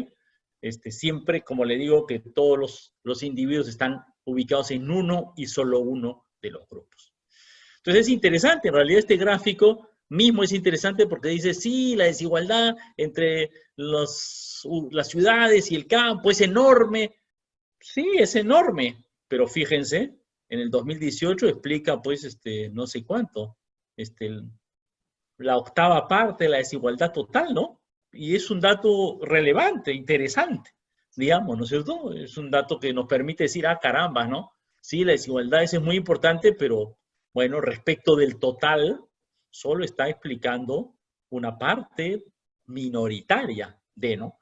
Siempre, como le digo, que todos los individuos están ubicados en uno y solo uno de los grupos. Entonces es interesante, en realidad este gráfico mismo es interesante porque dice, sí, la desigualdad entre las ciudades y el campo es enorme. Sí, es enorme, pero fíjense, en el 2018 explica, pues, no sé cuánto, la octava parte de la desigualdad total, ¿no? Y es un dato relevante, interesante, digamos, ¿no es cierto? Es un dato que nos permite decir, ah, caramba, ¿no? Sí, la desigualdad es muy importante, pero, bueno, respecto del total, solo está explicando una parte minoritaria de, ¿no?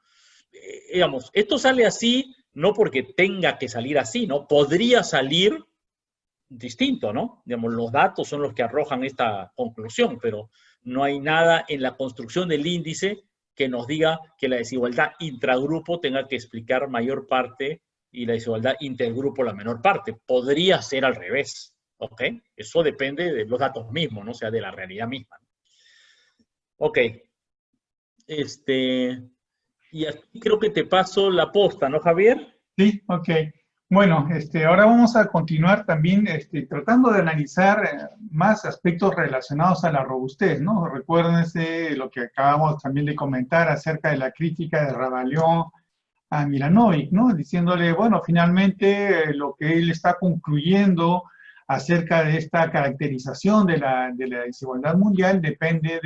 Digamos, esto sale así, no porque tenga que salir así, ¿no? Podría salir distinto, ¿no? Digamos, los datos son los que arrojan esta conclusión, pero no hay nada en la construcción del índice que nos diga que la desigualdad intragrupo tenga que explicar mayor parte y la desigualdad intergrupo la menor parte. Podría ser al revés, ¿ok? Eso depende de los datos mismos, ¿no? O sea, de la realidad misma. Ok. Y aquí creo que te paso la posta, ¿no, Javier? Sí, ok. Bueno, ahora vamos a continuar también tratando de analizar más aspectos relacionados a la robustez, ¿no? Recuérdense lo que acabamos también de comentar acerca de la crítica de Ravalion a Milanovic, ¿no? Diciéndole, bueno, finalmente lo que él está concluyendo acerca de esta caracterización de la desigualdad mundial depende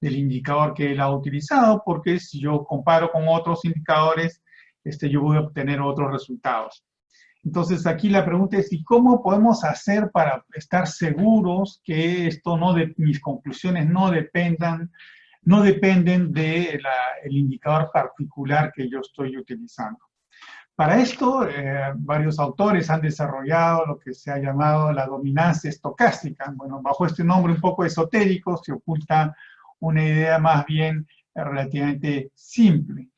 del indicador que él ha utilizado, porque si yo comparo con otros indicadores, yo voy a obtener otros resultados. Entonces aquí la pregunta es, ¿y cómo podemos hacer para estar seguros que mis conclusiones no dependen del indicador particular que yo estoy utilizando? Para esto, varios autores han desarrollado lo que se ha llamado la dominancia estocástica. Bueno, bajo este nombre un poco esotérico se oculta una idea más bien relativamente simple.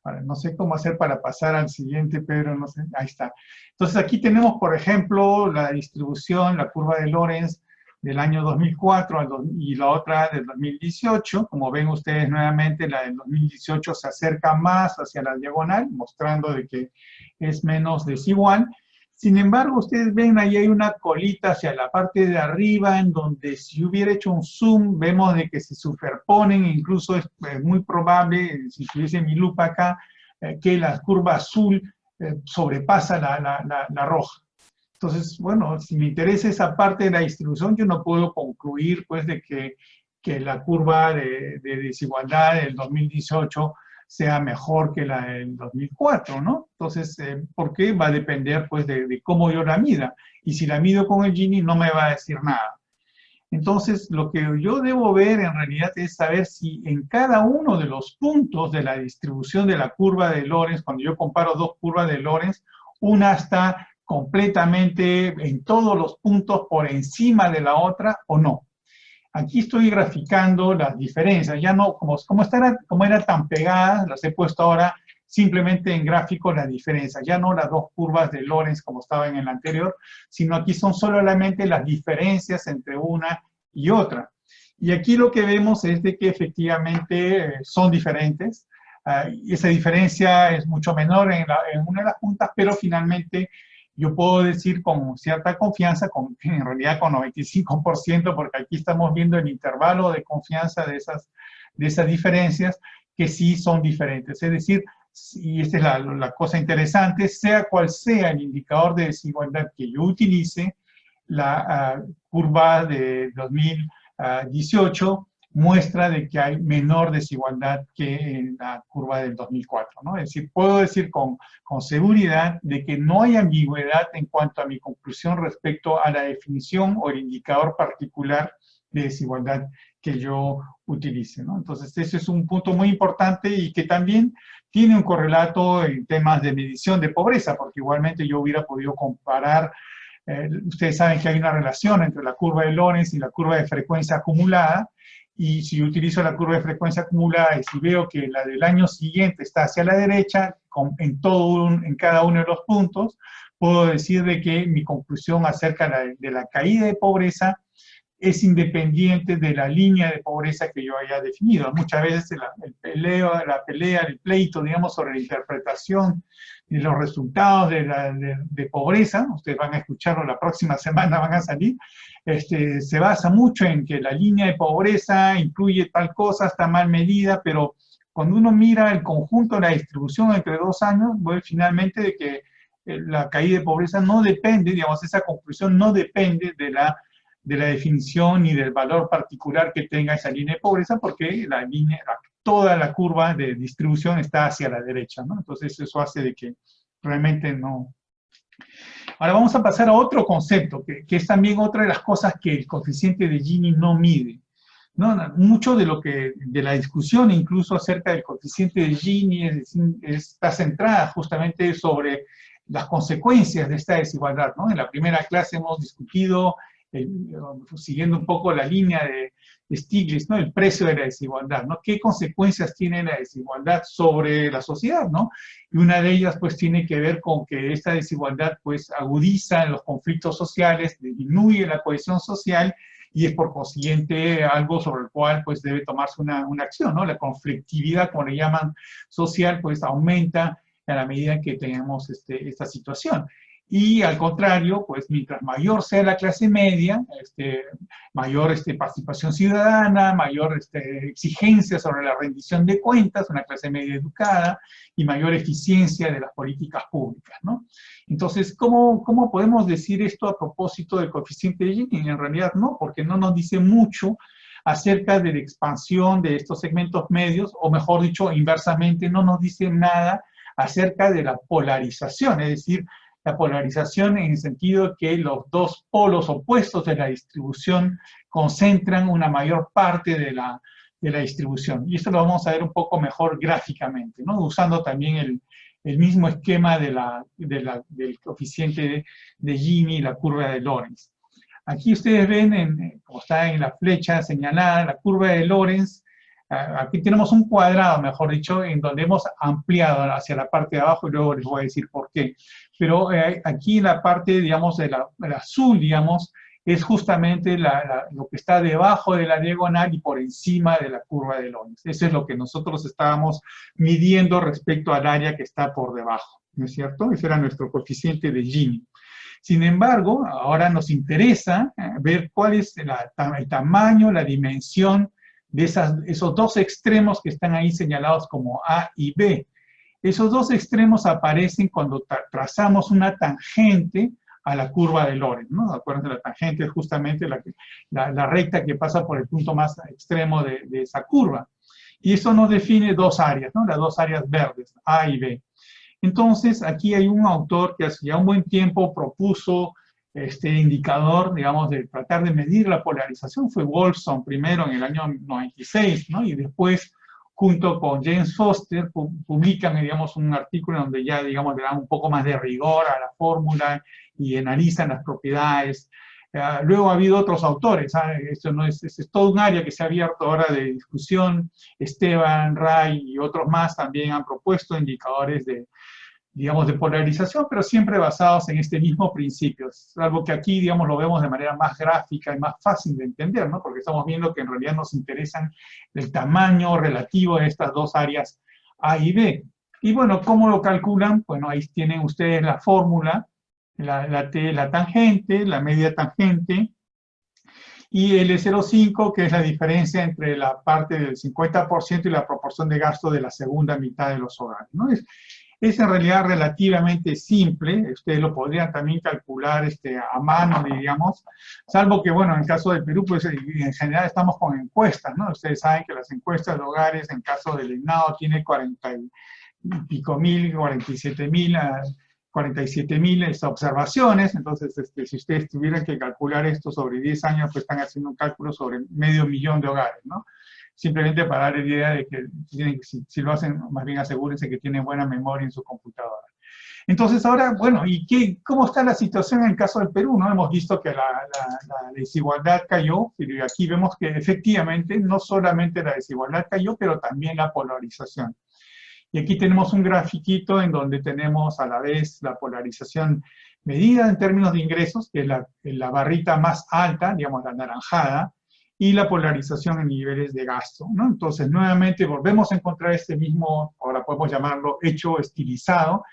Ahora, no sé cómo hacer para pasar al siguiente, Pedro, no sé, ahí está. Entonces aquí tenemos, por ejemplo, la distribución, la curva de Lorenz del año 2004 y la otra del 2018. Como ven ustedes nuevamente, la del 2018 se acerca más hacia la diagonal, mostrando de que es menos desigual. Sin embargo, ustedes ven ahí hay una colita hacia la parte de arriba, en donde si hubiera hecho un zoom, vemos de que se superponen, incluso es muy probable, si tuviese mi lupa acá, que la curva azul sobrepasa la roja. Entonces, bueno, si me interesa esa parte de la distribución, yo no puedo concluir, pues, de que la curva de desigualdad del 2018 sea mejor que la del 2004, ¿no? Entonces, ¿por qué? Va a depender, pues, de cómo yo la mida. Y si la mido con el Gini, no me va a decir nada. Entonces, lo que yo debo ver en realidad es saber si en cada uno de los puntos de la distribución de la curva de Lorenz, cuando yo comparo dos curvas de Lorenz, una está completamente en todos los puntos por encima de la otra o no. Aquí estoy graficando las diferencias, ya no, como eran tan pegadas, las he puesto ahora simplemente en gráfico las diferencias, ya no las dos curvas de Lorenz como estaba en el anterior, sino aquí son solamente las diferencias entre una y otra. Y aquí lo que vemos es de que efectivamente son diferentes, y esa diferencia es mucho menor en una de las puntas, pero finalmente yo puedo decir con cierta confianza, en realidad con 95%, porque aquí estamos viendo el intervalo de confianza de esas diferencias, que sí son diferentes. Es decir, y esta es la cosa interesante, sea cual sea el indicador de desigualdad que yo utilice, la curva de 2018 muestra de que hay menor desigualdad que en la curva del 2004, ¿no? Es decir, puedo decir con seguridad de que no hay ambigüedad en cuanto a mi conclusión respecto a la definición o el indicador particular de desigualdad que yo utilice, ¿no? Entonces, ese es un punto muy importante y que también tiene un correlato en temas de medición de pobreza, porque igualmente yo hubiera podido comparar, ustedes saben que hay una relación entre la curva de Lorenz y la curva de frecuencia acumulada, y si yo utilizo la curva de frecuencia acumulada y si veo que la del año siguiente está hacia la derecha, en cada uno de los puntos, puedo decir de que mi conclusión acerca de la caída de pobreza es independiente de la línea de pobreza que yo haya definido. Muchas veces la pelea, el pleito, digamos, sobre la interpretación de los resultados de pobreza, ustedes van a escucharlo la próxima semana, van a salir, se basa mucho en que la línea de pobreza incluye tal cosa, está mal medida, pero cuando uno mira el conjunto de la distribución entre 2 años, ve finalmente de que la caída de pobreza no depende, digamos, esa conclusión no depende de la definición ni del valor particular que tenga esa línea de pobreza, porque toda la curva de distribución está hacia la derecha, ¿no? Entonces eso hace de que realmente no. Ahora vamos a pasar a otro concepto, que es también otra de las cosas que el coeficiente de Gini no mide, ¿no? Mucho de la discusión incluso acerca del coeficiente de Gini está centrada justamente sobre las consecuencias de esta desigualdad, ¿no? En la primera clase hemos discutido, siguiendo un poco la línea de Stiglitz, ¿no? El precio de la desigualdad, ¿no? ¿Qué consecuencias tiene la desigualdad sobre la sociedad, ¿no? Y una de ellas, pues, tiene que ver con que esta desigualdad, pues, agudiza los conflictos sociales, disminuye la cohesión social, y es por consiguiente algo sobre el cual, pues, debe tomarse una acción, ¿no? La conflictividad, como le llaman, social, pues, aumenta a la medida que tenemos esta situación. Y al contrario, pues mientras mayor sea la clase media, mayor participación ciudadana, mayor exigencia sobre la rendición de cuentas, una clase media educada, y mayor eficiencia de las políticas públicas, ¿no? Entonces, ¿cómo podemos decir esto a propósito del coeficiente de Gini? En realidad no, porque no nos dice mucho acerca de la expansión de estos segmentos medios, o mejor dicho, inversamente, no nos dice nada acerca de la polarización, es decir, la polarización en el sentido que los dos polos opuestos de la distribución concentran una mayor parte de la distribución. Y esto lo vamos a ver un poco mejor gráficamente, ¿no? Usando también el mismo esquema del coeficiente de Gini y la curva de Lorenz. Aquí ustedes ven, como está en la flecha señalada, la curva de Lorenz. Aquí tenemos un cuadrado, mejor dicho, en donde hemos ampliado hacia la parte de abajo, y luego les voy a decir por qué. Pero aquí en la parte, digamos, del azul, digamos, es justamente lo que está debajo de la diagonal y por encima de la curva de Lorenz. Eso es lo que nosotros estábamos midiendo respecto al área que está por debajo, ¿no es cierto? Ese era nuestro coeficiente de Gini. Sin embargo, ahora nos interesa ver cuál es el tamaño, la dimensión de esos dos extremos que están ahí señalados como A y B. Esos dos extremos aparecen cuando trazamos una tangente a la curva de Lorenz, ¿no? Acuérdense, la tangente es justamente la recta que pasa por el punto más extremo de esa curva. Y eso nos define dos áreas, ¿no? Las dos áreas verdes, A y B. Entonces, aquí hay un autor que hace ya un buen tiempo propuso este indicador, digamos, de tratar de medir la polarización. Fue Wolfson primero en el año 96, ¿no? Y después, junto con James Foster, publican, digamos, un artículo donde ya, digamos, le dan un poco más de rigor a la fórmula y analizan las propiedades. Luego ha habido otros autores, esto no es todo un área que se ha abierto ahora de discusión. Esteban, Ray y otros más también han propuesto indicadores digamos, de polarización, pero siempre basados en este mismo principio, salvo que aquí, digamos, lo vemos de manera más gráfica y más fácil de entender, ¿no? Porque estamos viendo que en realidad nos interesan el tamaño relativo de estas dos áreas A y B. Y bueno, ¿cómo lo calculan? Bueno, ahí tienen ustedes la fórmula, la tangente, la media tangente, y L05, que es la diferencia entre la parte del 50% y la proporción de gasto de la segunda mitad de los hogares, ¿no? Es en realidad relativamente simple, ustedes lo podrían también calcular a mano, digamos, salvo que, bueno, en el caso del Perú, pues en general estamos con encuestas, ¿no? Ustedes saben que las encuestas de hogares, en caso del INAO, tiene 40 y pico mil, 47 mil observaciones. Entonces, si ustedes tuvieran que calcular esto sobre 10 años, pues están haciendo un cálculo sobre 500.000 de hogares, ¿no? Simplemente para darle idea de que si lo hacen, más bien asegúrense que tienen buena memoria en su computadora. Entonces ahora, bueno, ¿y cómo está la situación en el caso del Perú? ¿No? Hemos visto que la desigualdad cayó, y aquí vemos que efectivamente no solamente la desigualdad cayó, pero también la polarización. Y aquí tenemos un grafiquito en donde tenemos a la vez la polarización medida en términos de ingresos, que es la barrita más alta, digamos la anaranjada, y la polarización en niveles de gasto, ¿no? Entonces, nuevamente volvemos a encontrar este mismo, ahora podemos llamarlo hecho estilizado,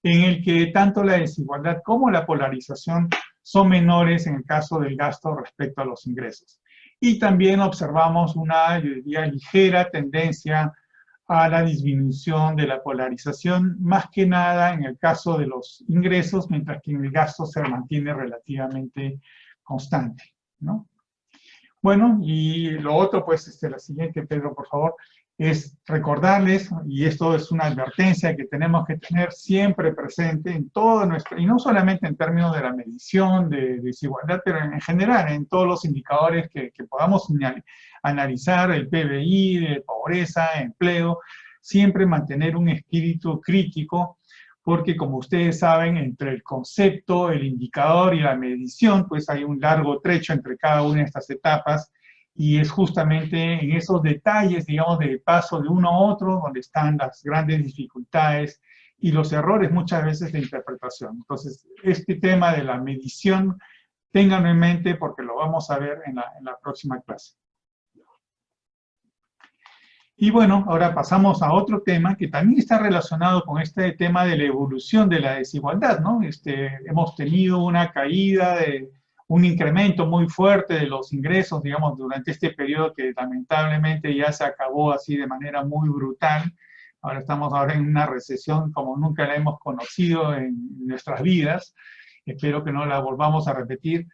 en el que tanto la desigualdad como la polarización son menores en el caso del gasto respecto a los ingresos. Y también observamos una, yo diría, ligera tendencia a la disminución de la polarización, más que nada en el caso de los ingresos, mientras que en el gasto se mantiene relativamente constante, ¿no? Bueno, y lo otro, pues, la siguiente, Pedro, por favor, es recordarles, y esto es una advertencia que tenemos que tener siempre presente en todo nuestro, y no solamente en términos de la medición de desigualdad, pero en general, en todos los indicadores que podamos analizar, el PBI, de pobreza, empleo, siempre mantener un espíritu crítico, porque como ustedes saben, entre el concepto, el indicador y la medición, pues hay un largo trecho entre cada una de estas etapas, y es justamente en esos detalles, digamos, del paso de uno a otro, donde están las grandes dificultades y los errores muchas veces de interpretación. Entonces, este tema de la medición, ténganlo en mente porque lo vamos a ver en la próxima clase. Y bueno, ahora pasamos a otro tema que también está relacionado con este tema de la evolución de la desigualdad, ¿no? Hemos tenido una caída, un incremento muy fuerte de los ingresos, digamos, durante este periodo que lamentablemente ya se acabó así de manera muy brutal. Ahora estamos en una recesión como nunca la hemos conocido en nuestras vidas. Espero que no la volvamos a repetir.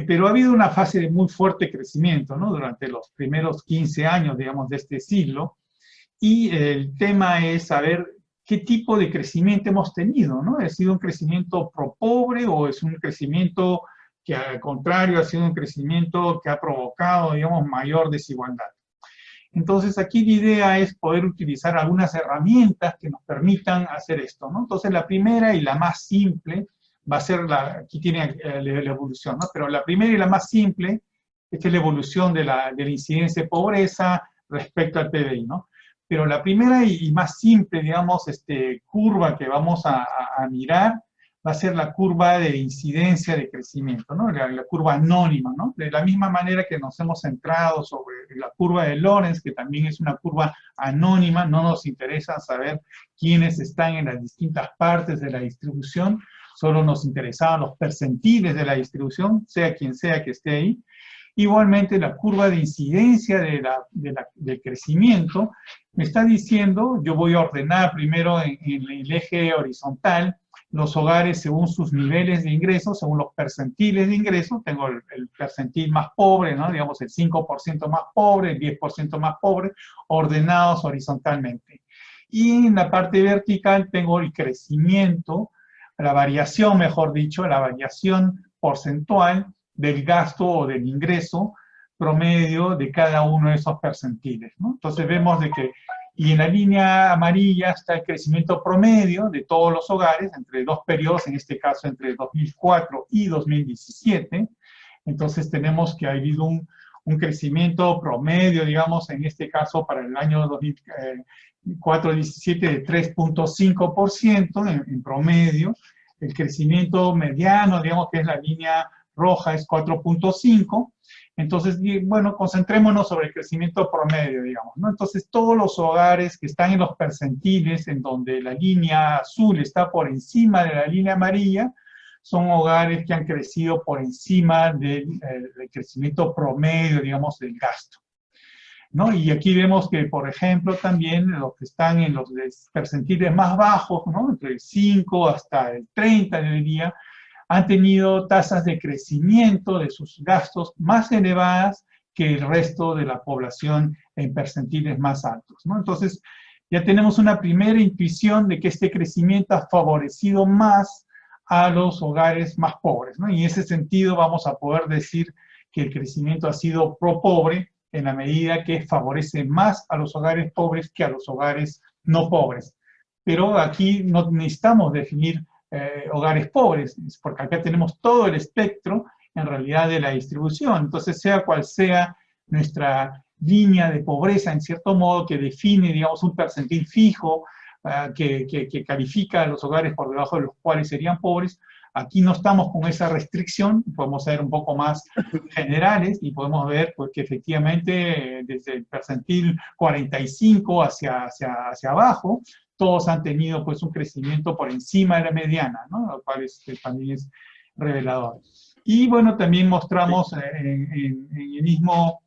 Pero ha habido una fase de muy fuerte crecimiento, ¿no? Durante los primeros 15 años, digamos, de este siglo. Y el tema es saber qué tipo de crecimiento hemos tenido, ¿no? ¿Ha sido un crecimiento pro-pobre o es un crecimiento que, al contrario, ha sido un crecimiento que ha provocado, digamos, mayor desigualdad? Entonces, aquí la idea es poder utilizar algunas herramientas que nos permitan hacer esto, ¿no? Entonces, la primera y la más simple va a ser aquí tiene la evolución, ¿no? Pero la primera y la más simple es la evolución de la incidencia de pobreza respecto al PBI, ¿no? Pero la primera y más simple, digamos, curva que vamos a mirar va a ser la curva de incidencia de crecimiento, ¿no? La curva anónima, ¿no? De la misma manera que nos hemos centrado sobre la curva de Lorenz, que también es una curva anónima, no nos interesa saber quiénes están en las distintas partes de la distribución, solo nos interesaban los percentiles de la distribución, sea quien sea que esté ahí. Igualmente, la curva de incidencia del crecimiento me está diciendo, yo voy a ordenar primero en el eje horizontal los hogares según sus niveles de ingresos, según los percentiles de ingresos. Tengo el percentil más pobre, ¿no? Digamos el 5% más pobre, el 10% más pobre, ordenados horizontalmente. Y en la parte vertical tengo el crecimiento, la variación, mejor dicho, la variación porcentual del gasto o del ingreso promedio de cada uno de esos percentiles, ¿no? Entonces vemos de que, y en la línea amarilla está el crecimiento promedio de todos los hogares entre dos periodos, en este caso entre 2004 y 2017. Entonces tenemos que ha habido un crecimiento promedio, digamos, en este caso para el año 2004-17 de 3.5% en promedio. El crecimiento mediano, digamos que es la línea roja, es 4.5%. Entonces, bueno, concentrémonos sobre el crecimiento promedio, digamos, ¿no? Entonces, todos los hogares que están en los percentiles, en donde la línea azul está por encima de la línea amarilla, son hogares que han crecido por encima del crecimiento promedio, digamos, del gasto, ¿no? Y aquí vemos que, por ejemplo, también los que están en los percentiles más bajos, ¿no? Entre el 5 hasta el 30, yo diría, han tenido tasas de crecimiento de sus gastos más elevadas que el resto de la población en percentiles más altos, ¿no? Entonces, ya tenemos una primera intuición de que este crecimiento ha favorecido más a los hogares más pobres, ¿no? Y en ese sentido vamos a poder decir que el crecimiento ha sido pro-pobre en la medida que favorece más a los hogares pobres que a los hogares no pobres. Pero aquí no necesitamos definir hogares pobres, porque acá tenemos todo el espectro, en realidad, de la distribución. Entonces, sea cual sea nuestra línea de pobreza, en cierto modo, que define, digamos, un percentil fijo que califica a los hogares por debajo de los cuales serían pobres, aquí no estamos con esa restricción, podemos ser un poco más generales y podemos ver pues, que efectivamente desde el percentil 45 hacia abajo, todos han tenido pues un crecimiento por encima de la mediana, ¿no? Lo cual también es revelador. Y bueno, también mostramos en el mismo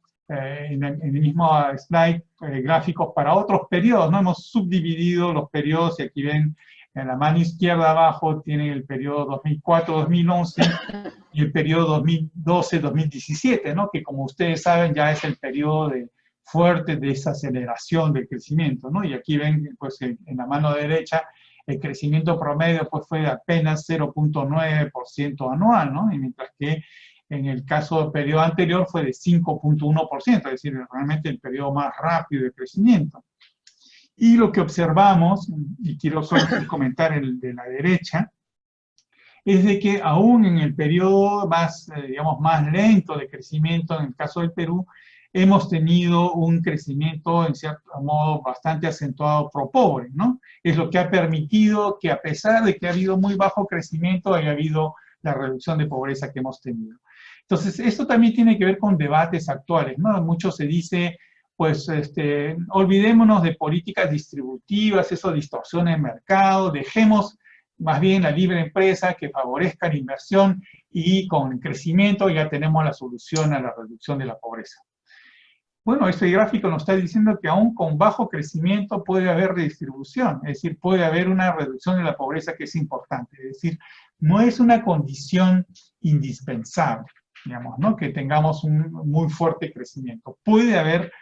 slide gráficos para otros periodos, ¿no? Hemos subdividido los periodos y aquí ven en la mano izquierda abajo tienen el periodo 2004-2011 y el periodo 2012-2017, ¿no? Que como ustedes saben ya es el periodo fuerte de desaceleración del crecimiento, ¿no? Y aquí ven, pues, en la mano derecha, el crecimiento promedio pues, fue de apenas 0.9% anual, ¿no? Y mientras que en el caso del periodo anterior fue de 5.1%, es decir, realmente el periodo más rápido de crecimiento. Y lo que observamos, y quiero solo comentar el de la derecha, es de que aún en el periodo más, digamos, más lento de crecimiento, en el caso del Perú, hemos tenido un crecimiento, en cierto modo, bastante acentuado pro pobre, ¿no? Es lo que ha permitido que, a pesar de que ha habido muy bajo crecimiento, haya habido la reducción de pobreza que hemos tenido. Entonces, esto también tiene que ver con debates actuales, ¿no? Mucho se dice, pues, olvidémonos de políticas distributivas, eso distorsiona el mercado, dejemos más bien la libre empresa que favorezca la inversión y con el crecimiento ya tenemos la solución a la reducción de la pobreza. Bueno, este gráfico nos está diciendo que aún con bajo crecimiento puede haber redistribución, es decir, puede haber una reducción de la pobreza que es importante, es decir, no es una condición indispensable, digamos, ¿no? Que tengamos un muy fuerte crecimiento. Puede haber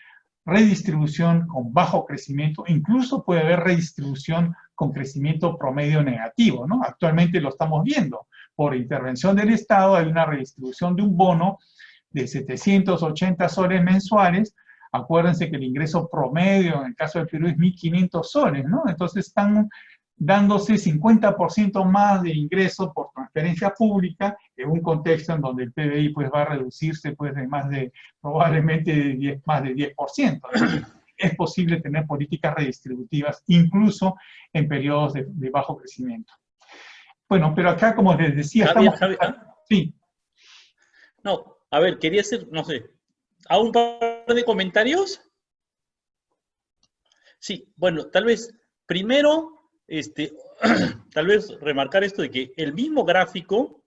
redistribución con bajo crecimiento, incluso puede haber redistribución con crecimiento promedio negativo, ¿no? Actualmente lo estamos viendo. Por intervención del Estado hay una redistribución de un bono de 780 soles mensuales. Acuérdense que el ingreso promedio en el caso del Perú es 1.500 soles, ¿no? Entonces están dándose 50% más de ingreso por transferencia pública en un contexto en donde el PBI pues, va a reducirse pues, de más de, probablemente más de 10%. Entonces, es posible tener políticas redistributivas incluso en periodos de bajo crecimiento. Bueno, pero acá, como les decía, Javier, Sí. No, a ver, quería hacer, no sé, ¿hago un par de comentarios? Sí, bueno, tal vez primero, tal vez remarcar esto de que el mismo gráfico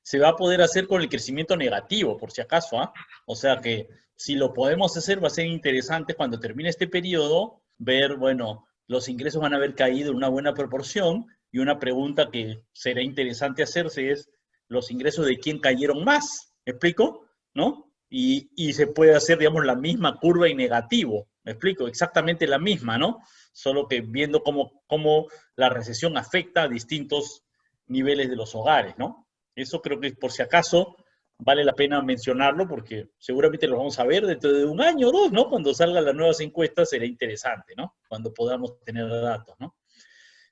se va a poder hacer con el crecimiento negativo, por si acaso, ¿ah? O sea que si lo podemos hacer va a ser interesante cuando termine este periodo, ver, bueno, los ingresos van a haber caído en una buena proporción y una pregunta que será interesante hacerse es, ¿los ingresos de quién cayeron más? ¿Me explico? ¿No? Y se puede hacer, digamos, la misma curva en negativo, ¿me explico? Exactamente la misma, ¿no? Solo que viendo cómo la recesión afecta a distintos niveles de los hogares, ¿no? Eso creo que por si acaso vale la pena mencionarlo porque seguramente lo vamos a ver dentro de un año o dos, ¿no? Cuando salgan las nuevas encuestas será interesante, ¿no? Cuando podamos tener datos, ¿no?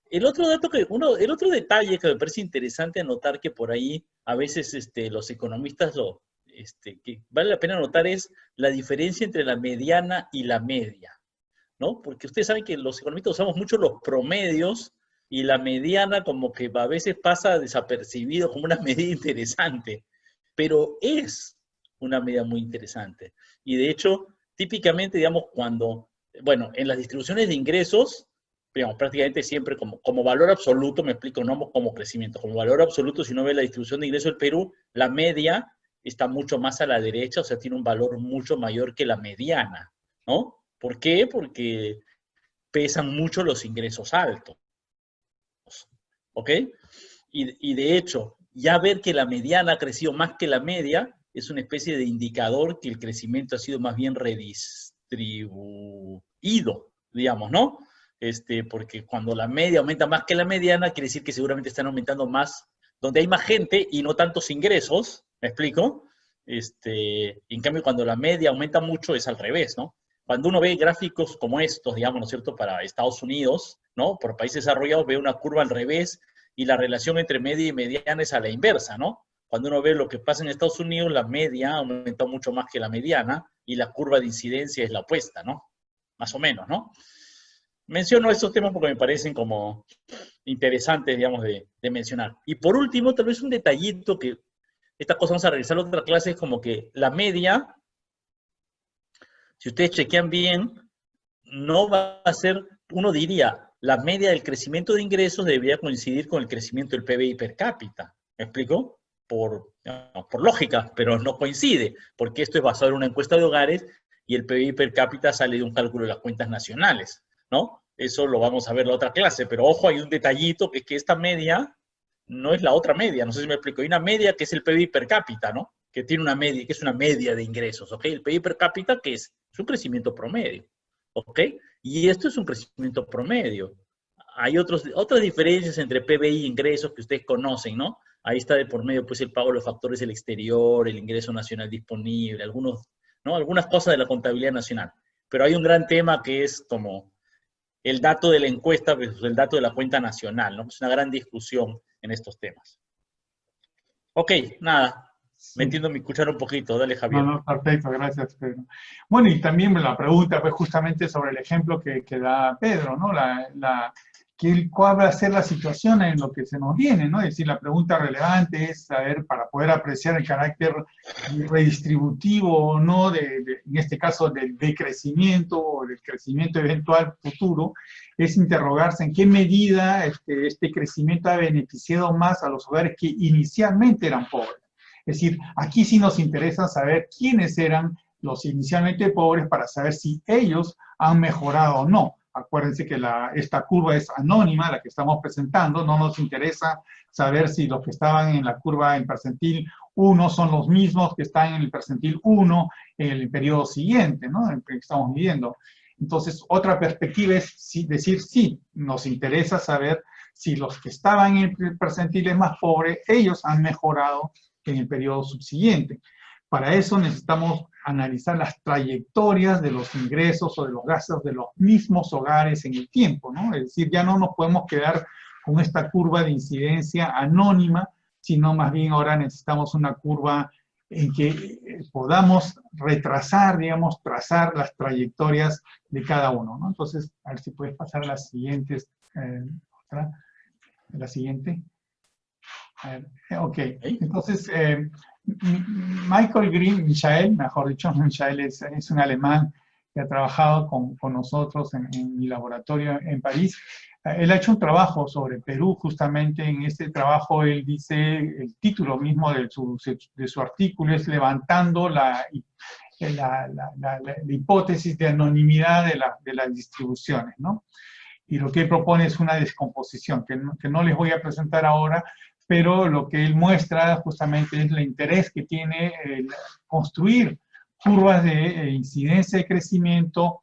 El otro detalle que me parece interesante anotar que por ahí a veces los economistas que vale la pena notar es la diferencia entre la mediana y la media, ¿no? Porque ustedes saben que los economistas usamos mucho los promedios y la mediana como que a veces pasa desapercibido como una medida interesante, pero es una medida muy interesante. Y de hecho, típicamente, digamos, bueno, en las distribuciones de ingresos, digamos, prácticamente siempre como valor absoluto, me explico, no como crecimiento, como valor absoluto, si uno ve la distribución de ingresos del Perú, la media está mucho más a la derecha, o sea, tiene un valor mucho mayor que la mediana, ¿no? ¿Por qué? Porque pesan mucho los ingresos altos, ¿ok? Y de hecho, ya ver que la mediana ha crecido más que la media es una especie de indicador que el crecimiento ha sido más bien redistribuido, digamos, ¿no? Porque cuando la media aumenta más que la mediana, quiere decir que seguramente están aumentando más, donde hay más gente y no tantos ingresos, ¿me explico? En cambio, cuando la media aumenta mucho es al revés, ¿no? Cuando uno ve gráficos como estos, digamos, ¿no es cierto?, para Estados Unidos, ¿no? Por países desarrollados ve una curva al revés y la relación entre media y mediana es a la inversa, ¿no? Cuando uno ve lo que pasa en Estados Unidos, la media aumenta mucho más que la mediana y la curva de incidencia es la opuesta, ¿no? Más o menos, ¿no? Menciono estos temas porque me parecen como interesantes, digamos, de mencionar. Y por último, tal vez un detallito que esta cosa vamos a revisar en otra clase, es como que la media, si ustedes chequean bien, no va a ser, uno diría, la media del crecimiento de ingresos debería coincidir con el crecimiento del PBI per cápita. ¿Me explico? Por lógica, pero no coincide, porque esto es basado en una encuesta de hogares y el PBI per cápita sale de un cálculo de las cuentas nacionales, ¿no? Eso lo vamos a ver en la otra clase, pero ojo, hay un detallito que es que esta media no es la otra media, no sé si me explico. Hay una media que es el PBI per cápita, ¿no? Que tiene una media, que es una media de ingresos, ¿ok? El PBI per cápita, que es un crecimiento promedio, ¿ok? Y esto es un crecimiento promedio. Hay otras diferencias entre PBI e ingresos que ustedes conocen, ¿no? Ahí está de por medio, pues, el pago de los factores del exterior, el ingreso nacional disponible, algunas cosas de la contabilidad nacional. Pero hay un gran tema que es como el dato de la encuesta versus el dato de la cuenta nacional, ¿no? Es una gran discusión en estos temas. Ok, nada, Sí. metiendo mi cuchara un poquito, dale Javier. No, perfecto, gracias Pedro. Bueno, y también la pregunta pues justamente sobre el ejemplo que da Pedro, ¿no? ¿Cuál va a ser la situación en lo que se nos viene, ¿no? Es decir, la pregunta relevante es saber, para poder apreciar el carácter redistributivo o no, en este caso del decrecimiento o del crecimiento eventual futuro, es interrogarse en qué medida este crecimiento ha beneficiado más a los hogares que inicialmente eran pobres. Es decir, aquí sí nos interesa saber quiénes eran los inicialmente pobres para saber si ellos han mejorado o no. Acuérdense que esta curva es anónima, la que estamos presentando. No nos interesa saber si los que estaban en la curva en percentil 1 son los mismos que están en el percentil 1 en el periodo siguiente, ¿no? En el que estamos midiendo. Entonces, otra perspectiva es decir sí, nos interesa saber si los que estaban en el percentil más pobre, ellos han mejorado en el periodo subsiguiente. Para eso necesitamos analizar las trayectorias de los ingresos o de los gastos de los mismos hogares en el tiempo, ¿no? Es decir, ya no nos podemos quedar con esta curva de incidencia anónima, sino más bien ahora necesitamos una curva en que podamos retrasar, digamos, trazar las trayectorias de cada uno, ¿no? Entonces, a ver si puedes pasar a las siguientes, la siguiente. Ok, entonces Michael Green, Michael, mejor dicho, Michael es un alemán que ha trabajado con nosotros en mi laboratorio en París. Él ha hecho un trabajo sobre Perú, justamente en este trabajo él dice, el título mismo de su artículo es levantando la hipótesis de anonimidad de las distribuciones, ¿no? Y lo que él propone es una descomposición, que no les voy a presentar ahora, pero lo que él muestra justamente es el interés que tiene construir curvas de incidencia de crecimiento,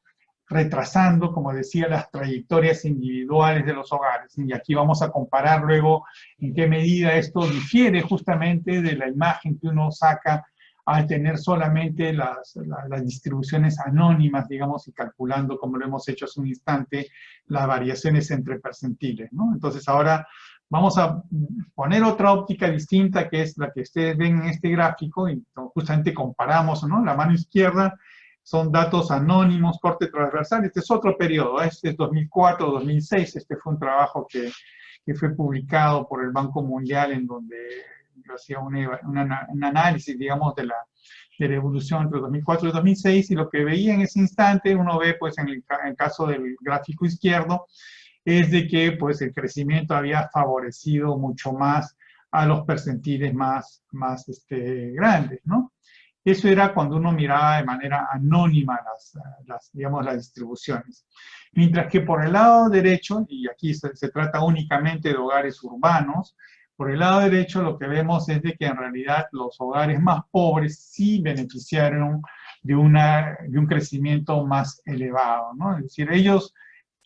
retrasando, como decía, las trayectorias individuales de los hogares. Y aquí vamos a comparar luego en qué medida esto difiere justamente de la imagen que uno saca al tener solamente las distribuciones anónimas, digamos, y calculando, como lo hemos hecho hace un instante, las variaciones entre percentiles, ¿no? Entonces ahora vamos a poner otra óptica distinta, que es la que ustedes ven en este gráfico, y justamente comparamos, ¿no? La mano izquierda son datos anónimos, corte transversal. Este es otro periodo, este es 2004-2006, este fue un trabajo que fue publicado por el Banco Mundial, en donde yo hacía un análisis, digamos, de la evolución entre 2004 y 2006, y lo que veía en ese instante, uno ve, pues, en el caso del gráfico izquierdo, es de que, pues, el crecimiento había favorecido mucho más a los percentiles más grandes, ¿no? Eso era cuando uno miraba de manera anónima digamos, las distribuciones. Mientras que por el lado derecho, y aquí se trata únicamente de hogares urbanos, por el lado derecho lo que vemos es de que en realidad los hogares más pobres sí beneficiaron de un crecimiento más elevado, ¿no? Es decir, ellos,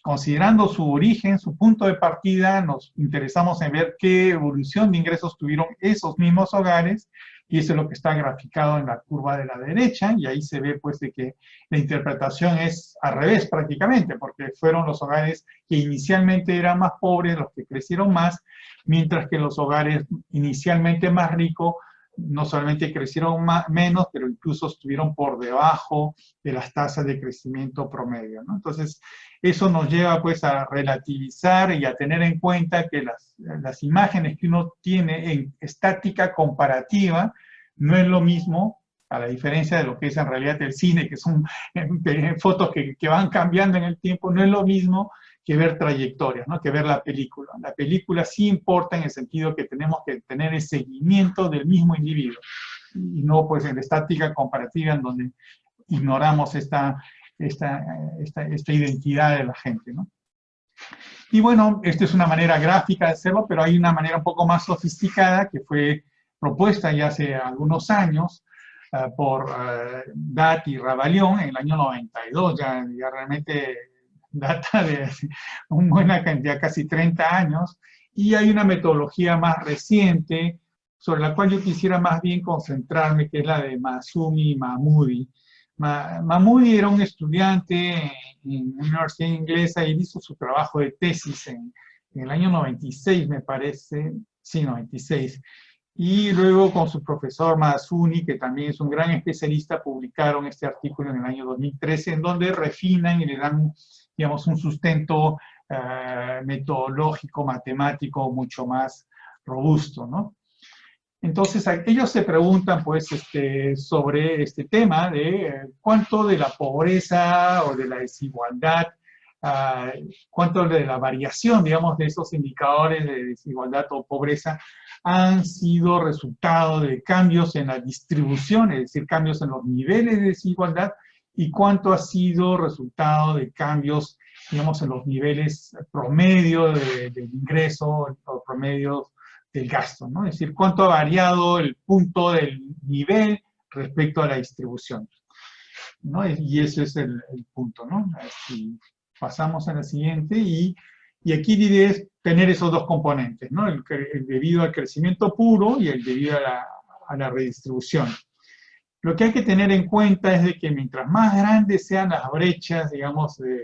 considerando su origen, su punto de partida, nos interesamos en ver qué evolución de ingresos tuvieron esos mismos hogares, y eso es lo que está graficado en la curva de la derecha, y ahí se ve pues de que la interpretación es al revés prácticamente, porque fueron los hogares que inicialmente eran más pobres los que crecieron más, mientras que los hogares inicialmente más ricos no solamente crecieron menos, pero incluso estuvieron por debajo de las tasas de crecimiento promedio, ¿no? Entonces, eso nos lleva pues a relativizar y a tener en cuenta que las imágenes que uno tiene en estática comparativa no es lo mismo, a la diferencia de lo que es en realidad el cine, que son fotos que van cambiando en el tiempo, no es lo mismo que ver trayectorias, ¿no? Que ver la película. La película sí importa en el sentido que tenemos que tener el seguimiento del mismo individuo, y no pues en la estática comparativa en donde ignoramos esta identidad de la gente, ¿no? Y bueno, esta es una manera gráfica de hacerlo, pero hay una manera un poco más sofisticada que fue propuesta ya hace algunos años por Dat y Ravalion en el año 92, ya realmente data de una buena cantidad, casi 30 años, y hay una metodología más reciente sobre la cual yo quisiera más bien concentrarme, que es la de Masumi y Mahmoudi. Mahmoudi era un estudiante en una universidad inglesa y hizo su trabajo de tesis en el año 96, me parece, sí, 96. Y luego con su profesor Mahsuni, que también es un gran especialista, publicaron este artículo en el año 2013, en donde refinan y le dan, digamos, un sustento metodológico, matemático, mucho más robusto, ¿no? Entonces, ellos se preguntan, pues, sobre este tema de cuánto de la pobreza o de la desigualdad, cuánto de la variación, digamos, de esos indicadores de desigualdad o pobreza han sido resultado de cambios en la distribución, es decir, cambios en los niveles de desigualdad, y cuánto ha sido resultado de cambios, digamos, en los niveles promedio del ingreso o promedio del gasto, ¿no? Es decir, cuánto ha variado el punto del nivel respecto a la distribución, ¿no? Y ese es el punto, ¿no? Si pasamos a la siguiente, y aquí la idea es tener esos dos componentes, ¿no? El debido al crecimiento puro y el debido a la redistribución. Lo que hay que tener en cuenta es de que mientras más grandes sean las brechas, digamos, de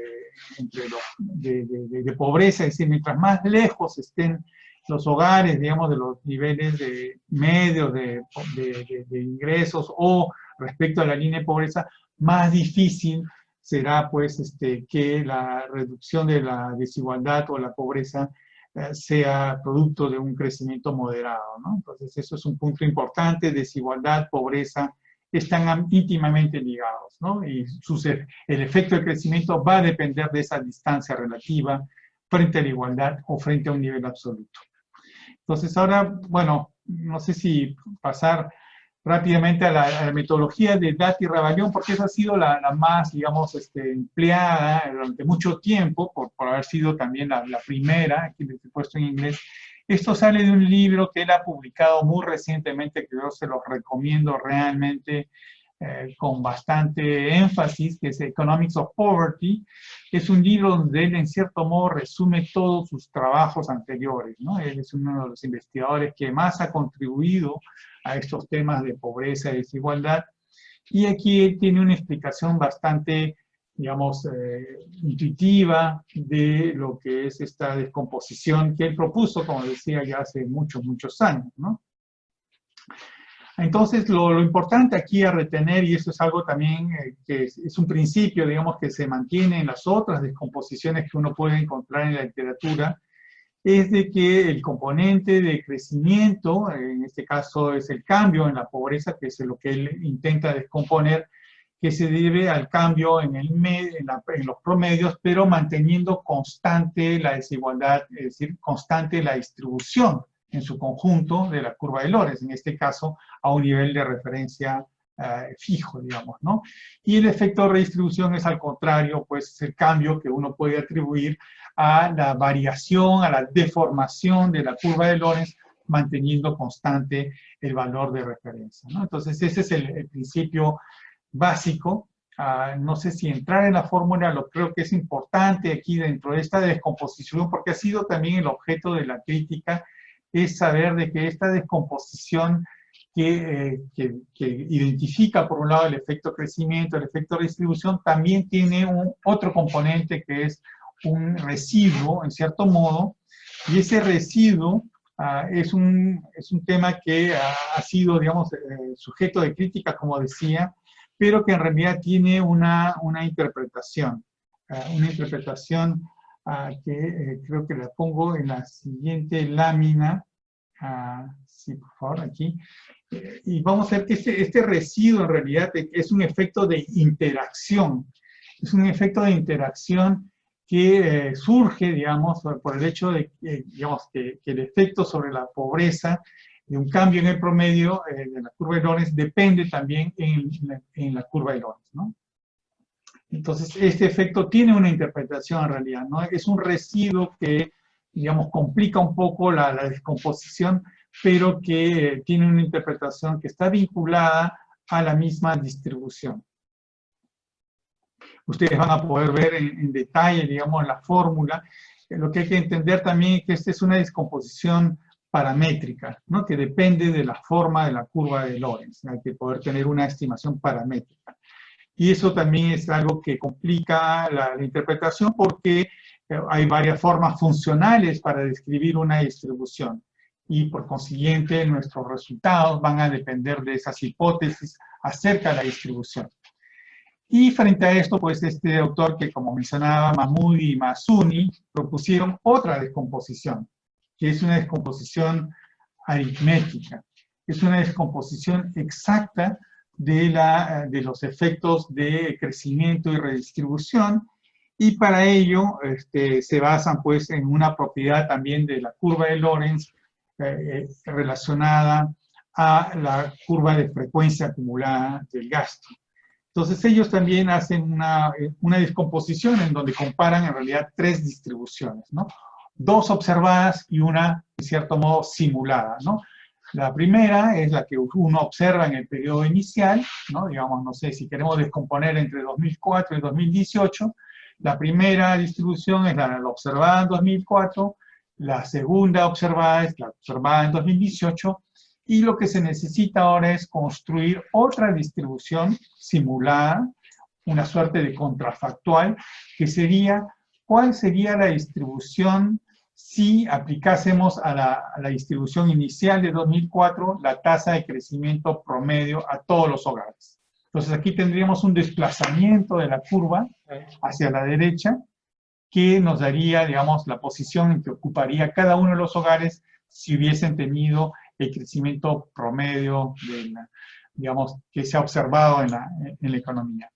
pobreza, es decir, mientras más lejos estén los hogares, digamos, de los niveles medios de ingresos o respecto a la línea de pobreza, más difícil será, pues, que la reducción de la desigualdad o la pobreza sea producto de un crecimiento moderado, ¿no? Entonces, eso es un punto importante. Desigualdad, pobreza están íntimamente ligados, ¿no? Y el efecto de crecimiento va a depender de esa distancia relativa frente a la igualdad o frente a un nivel absoluto. Entonces, ahora, bueno, no sé si pasar rápidamente a la metodología de Dati-Ravallón, porque esa ha sido la más, digamos, empleada durante mucho tiempo, por haber sido también la primera, aquí les he puesto en inglés. Esto sale de un libro que él ha publicado muy recientemente, que yo se los recomiendo realmente con bastante énfasis, que es Economics of Poverty. Es un libro donde él, en cierto modo, resume todos sus trabajos anteriores, ¿no? Él es uno de los investigadores que más ha contribuido a estos temas de pobreza y desigualdad. Y aquí él tiene una explicación bastante, digamos, intuitiva de lo que es esta descomposición que él propuso, como decía, ya hace muchos, muchos años, ¿no? Entonces, lo importante aquí a retener, y eso es algo también que es un principio, digamos, que se mantiene en las otras descomposiciones que uno puede encontrar en la literatura, es de que el componente de crecimiento, en este caso es el cambio en la pobreza, que es lo que él intenta descomponer, que se debe al cambio en los promedios, pero manteniendo constante la desigualdad, es decir, constante la distribución en su conjunto de la curva de Lorenz, en este caso a un nivel de referencia fijo, digamos, ¿no? Y el efecto de redistribución es al contrario, pues es el cambio que uno puede atribuir a la variación, a la deformación de la curva de Lorenz, manteniendo constante el valor de referencia, ¿no? Entonces ese es el principio básico. No sé si entrar en la fórmula, lo creo que es importante aquí dentro de esta descomposición, porque ha sido también el objeto de la crítica, es saber de que esta descomposición que identifica por un lado el efecto crecimiento, el efecto distribución, también tiene otro componente que es un residuo, en cierto modo, y ese residuo es un tema que ha sido, digamos, sujeto de crítica, como decía, pero que en realidad tiene una interpretación que creo que la pongo en la siguiente lámina. Sí, por favor, aquí. Y vamos a ver que este residuo en realidad es un efecto de interacción. Es un efecto de interacción que surge, digamos, por el hecho de digamos, que el efecto sobre la pobreza de un cambio en el promedio de la curva de Lorenz depende también en la curva de Lorenz, ¿no? Entonces, este efecto tiene una interpretación en realidad, ¿no? Es un residuo que, digamos, complica un poco la descomposición, pero que tiene una interpretación que está vinculada a la misma distribución. Ustedes van a poder ver en detalle, digamos, la fórmula. Lo que hay que entender también es que esta es una descomposición paramétrica, ¿no? Que depende de la forma de la curva de Lorenz. Hay que poder tener una estimación paramétrica. Y eso también es algo que complica la interpretación porque hay varias formas funcionales para describir una distribución. Y por consiguiente, nuestros resultados van a depender de esas hipótesis acerca de la distribución. Y frente a esto, pues este autor que, como mencionaba, Mahmoudi y Mazzuni, propusieron otra descomposición, que es una descomposición aritmética. Es una descomposición exacta de los efectos de crecimiento y redistribución, y para ello se basan pues en una propiedad también de la curva de Lorentz relacionada a la curva de frecuencia acumulada del gasto. Entonces ellos también hacen una descomposición en donde comparan en realidad tres distribuciones, ¿no? Dos observadas y una, de cierto modo, simulada, ¿no? La primera es la que uno observa en el periodo inicial, ¿no? Digamos, no sé, si queremos descomponer entre 2004 y 2018, la primera distribución es la observada en 2004, la segunda observada es la observada en 2018, y lo que se necesita ahora es construir otra distribución simulada, una suerte de contrafactual, que sería, ¿cuál sería la distribución si aplicásemos a la distribución inicial de 2004 la tasa de crecimiento promedio a todos los hogares? Entonces aquí tendríamos un desplazamiento de la curva hacia la derecha que nos daría, digamos, la posición en que ocuparía cada uno de los hogares si hubiesen tenido el crecimiento promedio, digamos, que se ha observado en la economía.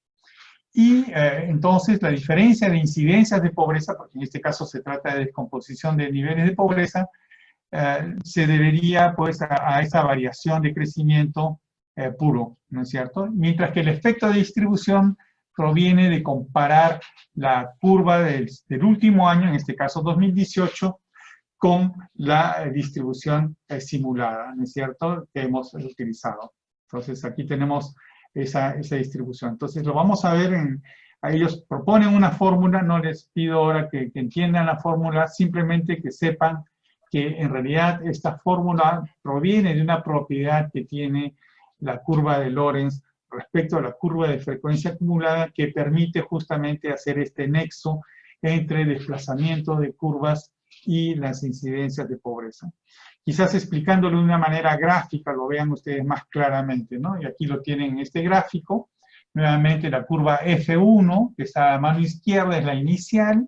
Y entonces la diferencia de incidencias de pobreza, porque en este caso se trata de descomposición de niveles de pobreza, se debería pues a esa variación de crecimiento puro, ¿no es cierto? Mientras que el efecto de distribución proviene de comparar la curva del último año, en este caso 2018, con la distribución simulada, ¿no es cierto?, que hemos utilizado. Entonces aquí tenemos esa distribución. Entonces lo vamos a ver, ellos proponen una fórmula, no les pido ahora que entiendan la fórmula, simplemente que sepan que en realidad esta fórmula proviene de una propiedad que tiene la curva de Lorentz respecto a la curva de frecuencia acumulada que permite justamente hacer este nexo entre desplazamiento de curvas y las incidencias de pobreza. Quizás explicándolo de una manera gráfica lo vean ustedes más claramente, ¿no? Y aquí lo tienen en este gráfico. Nuevamente la curva F1, que está a la mano izquierda, es la inicial,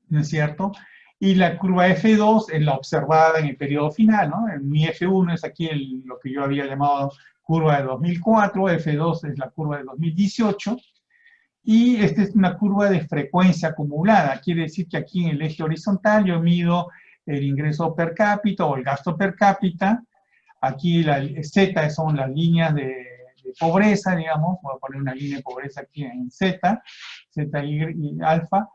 ¿no es cierto? Y la curva F2 es la observada en el periodo final, ¿no? Mi F1 es aquí lo que yo había llamado curva de 2004, F2 es la curva de 2018, y esta es una curva de frecuencia acumulada. Quiere decir que aquí en el eje horizontal yo mido el ingreso per cápita o el gasto per cápita. Aquí la Z son las líneas de pobreza, digamos. Voy a poner una línea de pobreza aquí en Z, Z y alfa.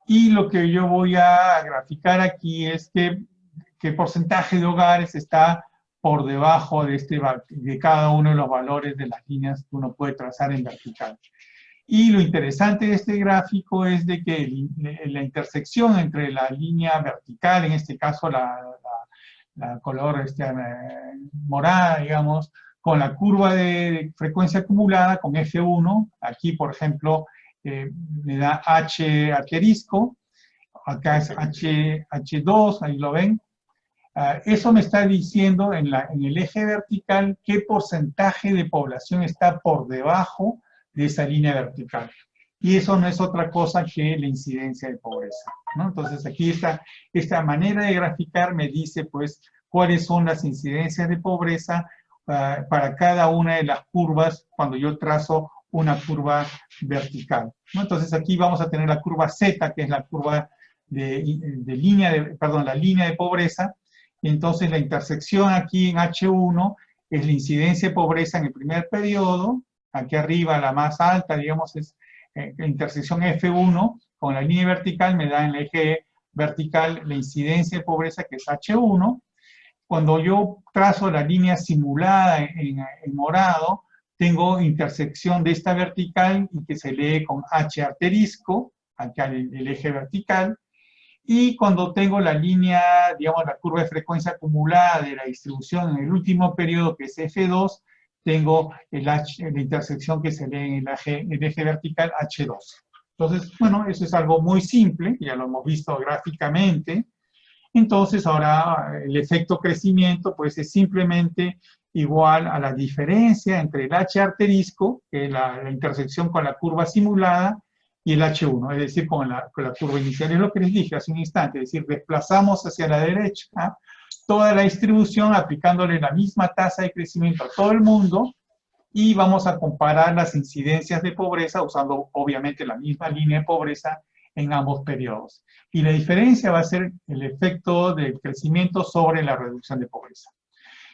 Y lo que yo voy a graficar aquí es qué porcentaje de hogares está por debajo de cada uno de los valores de las líneas que uno puede trazar en vertical. Y lo interesante de este gráfico es de que la intersección entre la línea vertical, en este caso la color morada, digamos, con la curva de frecuencia acumulada, con F1, aquí por ejemplo me da H asterisco, acá es H2, ahí lo ven. Eso me está diciendo en el eje vertical qué porcentaje de población está por debajo de esa línea vertical. Y eso no es otra cosa que la incidencia de pobreza, ¿no? Entonces aquí esta manera de graficar me dice pues cuáles son las incidencias de pobreza para cada una de las curvas cuando yo trazo una curva vertical, ¿no? Entonces aquí vamos a tener la curva Z, que es la curva la línea de pobreza, y entonces la intersección aquí en H1 es la incidencia de pobreza en el primer periodo. Aquí arriba la más alta, digamos, es la intersección F1 con la línea vertical, me da en el eje vertical la incidencia de pobreza, que es H1. Cuando yo trazo la línea simulada en morado, tengo intersección de esta vertical y que se lee con H asterisco, acá el eje vertical. Y cuando tengo la línea, digamos, la curva de frecuencia acumulada de la distribución en el último periodo, que es F2, tengo la intersección que se lee en el eje vertical H2. Entonces, bueno, eso es algo muy simple, ya lo hemos visto gráficamente. Entonces, ahora el efecto crecimiento pues es simplemente igual a la diferencia entre el H asterisco, que es la intersección con la curva simulada, y el H1, es decir, con la curva inicial. Es lo que les dije hace un instante, es decir, desplazamos hacia la derecha toda la distribución aplicándole la misma tasa de crecimiento a todo el mundo, y vamos a comparar las incidencias de pobreza usando obviamente la misma línea de pobreza en ambos periodos. Y la diferencia va a ser el efecto del crecimiento sobre la reducción de pobreza.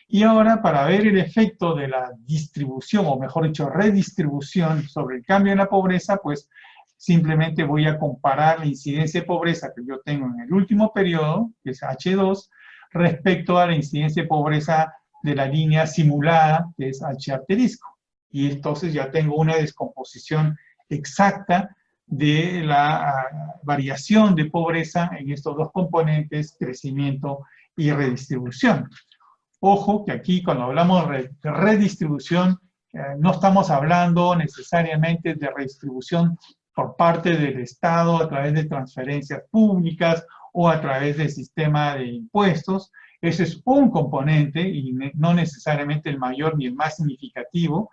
Y ahora, para ver el efecto de la distribución, o mejor dicho, redistribución sobre el cambio en la pobreza, pues simplemente voy a comparar la incidencia de pobreza que yo tengo en el último periodo, que es H2, respecto a la incidencia de pobreza de la línea simulada, que es H asterisco. Y entonces ya tengo una descomposición exacta de la variación de pobreza en estos dos componentes, crecimiento y redistribución. Ojo que aquí cuando hablamos de redistribución, no estamos hablando necesariamente de redistribución por parte del Estado a través de transferencias públicas o a través del sistema de impuestos. Ese es un componente y no necesariamente el mayor ni el más significativo,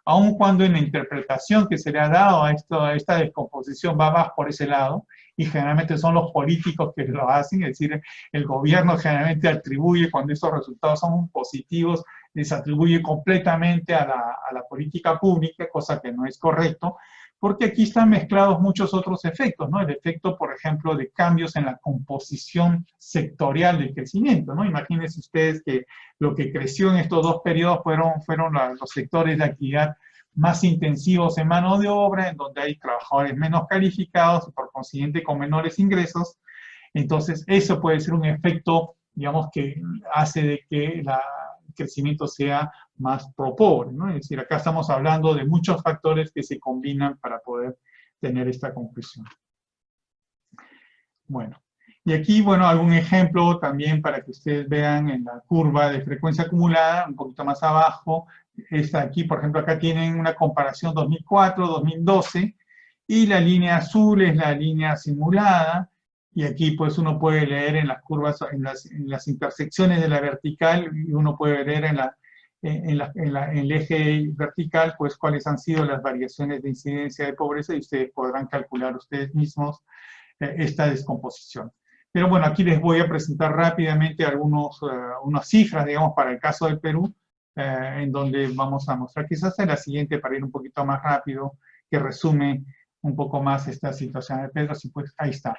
aun cuando en la interpretación que se le ha dado a esta descomposición va más por ese lado, y generalmente son los políticos que lo hacen, es decir, el gobierno generalmente atribuye, cuando estos resultados son positivos, les atribuye completamente a la política pública, cosa que no es correcto, porque aquí están mezclados muchos otros efectos, ¿no? El efecto, por ejemplo, de cambios en la composición sectorial del crecimiento, ¿no? Imagínense ustedes que lo que creció en estos dos periodos fueron los sectores de actividad más intensivos en mano de obra, en donde hay trabajadores menos calificados y por consiguiente con menores ingresos. Entonces, eso puede ser un efecto, digamos, que hace de que el crecimiento sea más pro-pobre, ¿no? Es decir, acá estamos hablando de muchos factores que se combinan para poder tener esta conclusión. Bueno, y aquí, bueno, algún ejemplo también para que ustedes vean en la curva de frecuencia acumulada, un poquito más abajo. Esta aquí, por ejemplo, acá tienen una comparación 2004-2012, y la línea azul es la línea simulada, y aquí pues uno puede leer en las curvas, en las intersecciones de la vertical, y uno puede leer en el eje vertical, pues cuáles han sido las variaciones de incidencia de pobreza, y ustedes podrán calcular ustedes mismos esta descomposición. Pero bueno, aquí les voy a presentar rápidamente unas cifras, digamos, para el caso del Perú, en donde vamos a mostrar, quizás en la siguiente para ir un poquito más rápido, que resume un poco más esta situación de Pedro, así pues ahí está.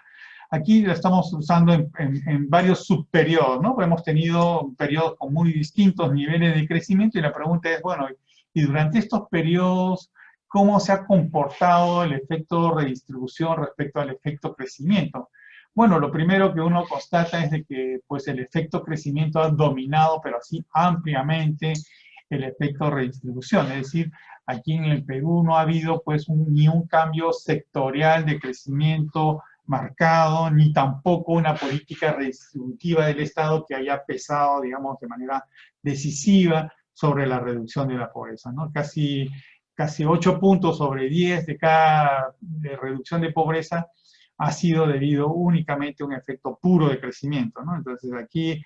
Aquí la estamos usando en varios subperiodos, ¿no? Hemos tenido periodos con muy distintos niveles de crecimiento, y la pregunta es, bueno, y durante estos periodos, ¿cómo se ha comportado el efecto redistribución respecto al efecto crecimiento? Bueno, lo primero que uno constata es de que pues, el efecto crecimiento ha dominado, pero así ampliamente, el efecto redistribución. Es decir, aquí en el Perú no ha habido pues, ni un cambio sectorial de crecimiento marcado, ni tampoco una política redistributiva del Estado que haya pesado, digamos, de manera decisiva sobre la reducción de la pobreza, ¿no? Casi 8 puntos sobre 10 de reducción de pobreza ha sido debido únicamente a un efecto puro de crecimiento, ¿no? Entonces aquí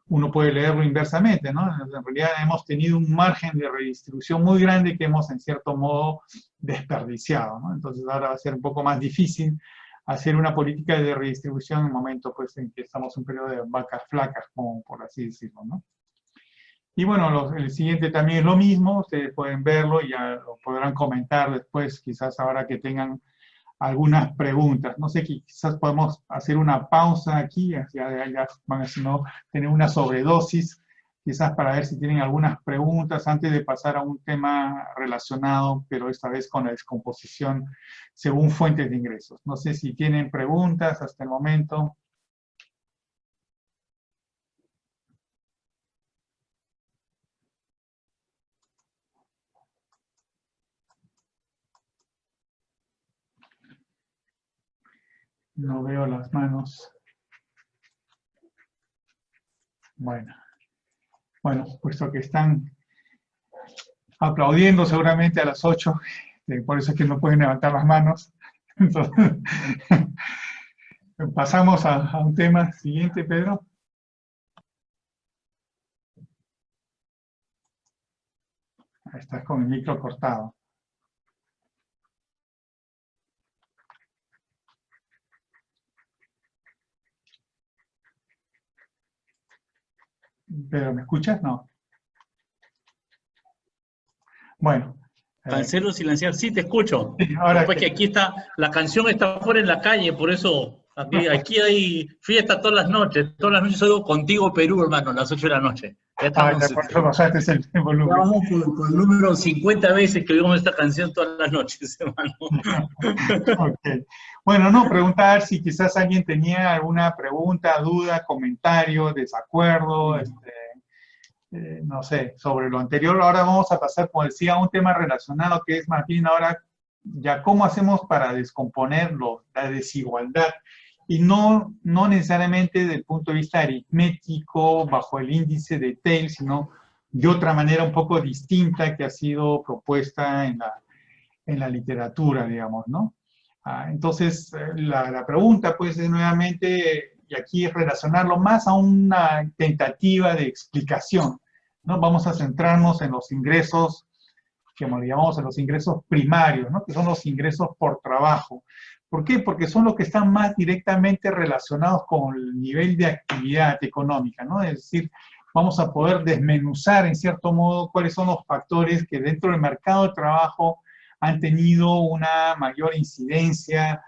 uno puede leerlo inversamente, ¿no? En realidad hemos tenido un margen de redistribución muy grande que hemos en cierto modo desperdiciado, ¿no? Entonces ahora va a ser un poco más difícil hacer una política de redistribución en el momento pues, en que estamos en un periodo de vacas flacas, como por así decirlo, ¿no? Y bueno, el siguiente también es lo mismo, ustedes pueden verlo y ya lo podrán comentar después, quizás ahora que tengan algunas preguntas. No sé, quizás podemos hacer una pausa aquí, ya van a si no, tener una sobredosis, quizás para ver si tienen algunas preguntas antes de pasar a un tema relacionado, pero esta vez con la descomposición según fuentes de ingresos. No sé si tienen preguntas hasta el momento. No veo las manos. Bueno, puesto que están aplaudiendo seguramente a las 8, por eso es que no pueden levantar las manos. Entonces, pasamos a un tema siguiente, Pedro. Ahí estás con el micro cortado. Pedro, ¿me escuchas? No. Bueno. Cancelo silenciar, sí te escucho. Ahora después que aquí está, la canción está fuera en la calle, por eso aquí hay fiesta todas las noches oigo Contigo Perú, hermano, a las 8 de la noche. Ya estamos, por eso bajaste el volumen. ya vamos por el número 50 veces que oímos esta canción todas las noches, hermano. Okay. Bueno, no, preguntar si quizás alguien tenía alguna pregunta, duda, comentario, desacuerdo, no sé, sobre lo anterior. Ahora vamos a pasar, como decía, a un tema relacionado que es más bien ahora ya cómo hacemos para descomponerlo, la desigualdad, y no necesariamente desde el punto de vista aritmético, bajo el índice de Taylor, sino de otra manera un poco distinta que ha sido propuesta en la literatura, digamos, ¿no? Entonces, la pregunta, pues, es nuevamente, y aquí es relacionarlo más a una tentativa de explicación, ¿no? Vamos a centrarnos en los ingresos, que llamamos en los ingresos primarios, ¿no? Que son los ingresos por trabajo. ¿Por qué? Porque son los que están más directamente relacionados con el nivel de actividad económica, ¿no? Es decir, vamos a poder desmenuzar, en cierto modo, cuáles son los factores que dentro del mercado de trabajo han tenido una mayor incidencia,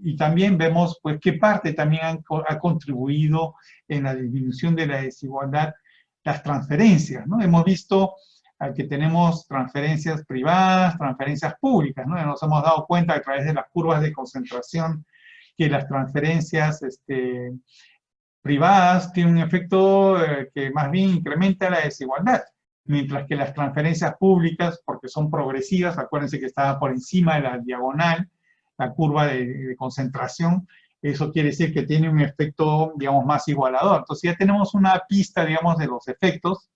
y también vemos pues qué parte también ha contribuido en la disminución de la desigualdad, las transferencias, ¿no? Hemos visto que tenemos transferencias privadas, transferencias públicas, ¿no? Nos hemos dado cuenta a través de las curvas de concentración que las transferencias privadas tienen un efecto que más bien incrementa la desigualdad, mientras que las transferencias públicas, porque son progresivas, acuérdense que estaba por encima de la diagonal, la curva de concentración, eso quiere decir que tiene un efecto, digamos, más igualador. Entonces ya tenemos una pista, digamos, de los efectos,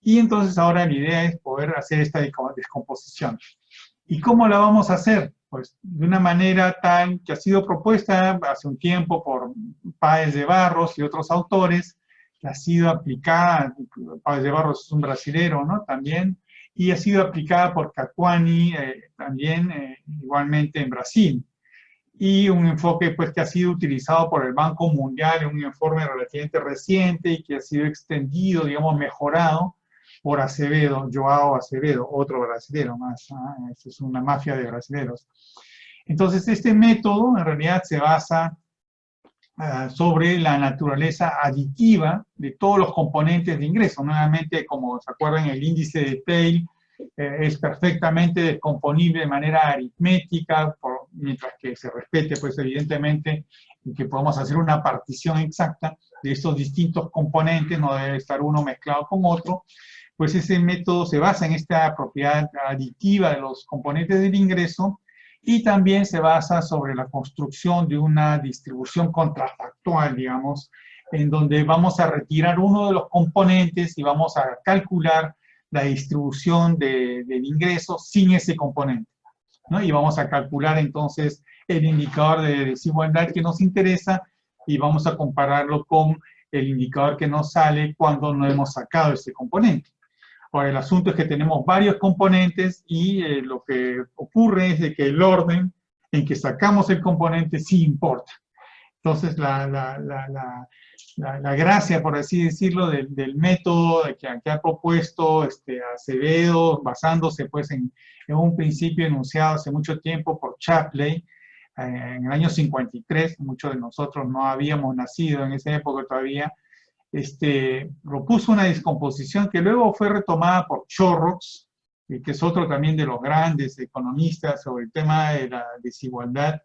y entonces ahora la idea es poder hacer esta descomposición. ¿Y cómo la vamos a hacer? Pues de una manera tal que ha sido propuesta hace un tiempo por Páez de Barros y otros autores, que ha sido aplicada, Páez de Barros es un brasilero, ¿no? También, y ha sido aplicada por Cacuani también, igualmente en Brasil. Y un enfoque pues que ha sido utilizado por el Banco Mundial en un informe relativamente reciente y que ha sido extendido, digamos, mejorado por Acevedo, Joao Acevedo, otro brasilero más, es una mafia de brasileros. Entonces, este método en realidad se basa sobre la naturaleza aditiva de todos los componentes de ingreso. Nuevamente, como se acuerdan, el índice de Taylor es perfectamente descomponible de manera aritmética, mientras que se respete, pues evidentemente, que podamos hacer una partición exacta de estos distintos componentes, no debe estar uno mezclado con otro. Pues ese método se basa en esta propiedad aditiva de los componentes del ingreso y también se basa sobre la construcción de una distribución contrafactual, digamos, en donde vamos a retirar uno de los componentes y vamos a calcular la distribución del ingreso sin ese componente, ¿no? Y vamos a calcular entonces el indicador de desigualdad que nos interesa y vamos a compararlo con el indicador que nos sale cuando no hemos sacado ese componente. Ahora, el asunto es que tenemos varios componentes y lo que ocurre es de que el orden en que sacamos el componente sí importa. Entonces, la gracia, por así decirlo, del método que ha propuesto Acevedo, basándose pues en un principio enunciado hace mucho tiempo por Shapley, en el año 53, muchos de nosotros no habíamos nacido en esa época todavía, propuso una descomposición que luego fue retomada por Chorrocks, que es otro también de los grandes economistas sobre el tema de la desigualdad,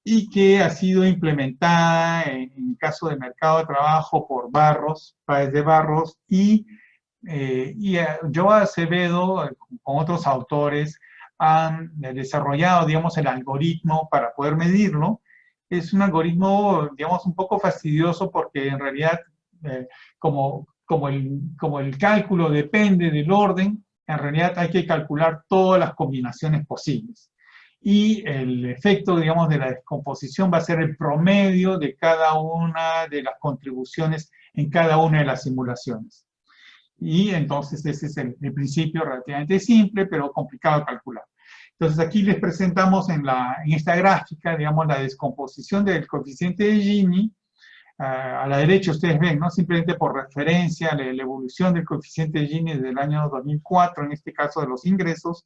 y que ha sido implementada en el caso del mercado de trabajo por Barros, Páez de Barros, y Joao Acevedo, con otros autores, han desarrollado, digamos, el algoritmo para poder medirlo. Es un algoritmo, digamos, un poco fastidioso porque en realidad como el cálculo depende del orden, en realidad hay que calcular todas las combinaciones posibles. Y el efecto, digamos, de la descomposición va a ser el promedio de cada una de las contribuciones en cada una de las simulaciones. Y entonces ese es el principio relativamente simple, pero complicado de calcular. Entonces aquí les presentamos en esta gráfica, digamos, la descomposición del coeficiente de Gini. A la derecha ustedes ven, ¿no? Simplemente por referencia, la evolución del coeficiente de Gini desde el año 2004, en este caso de los ingresos.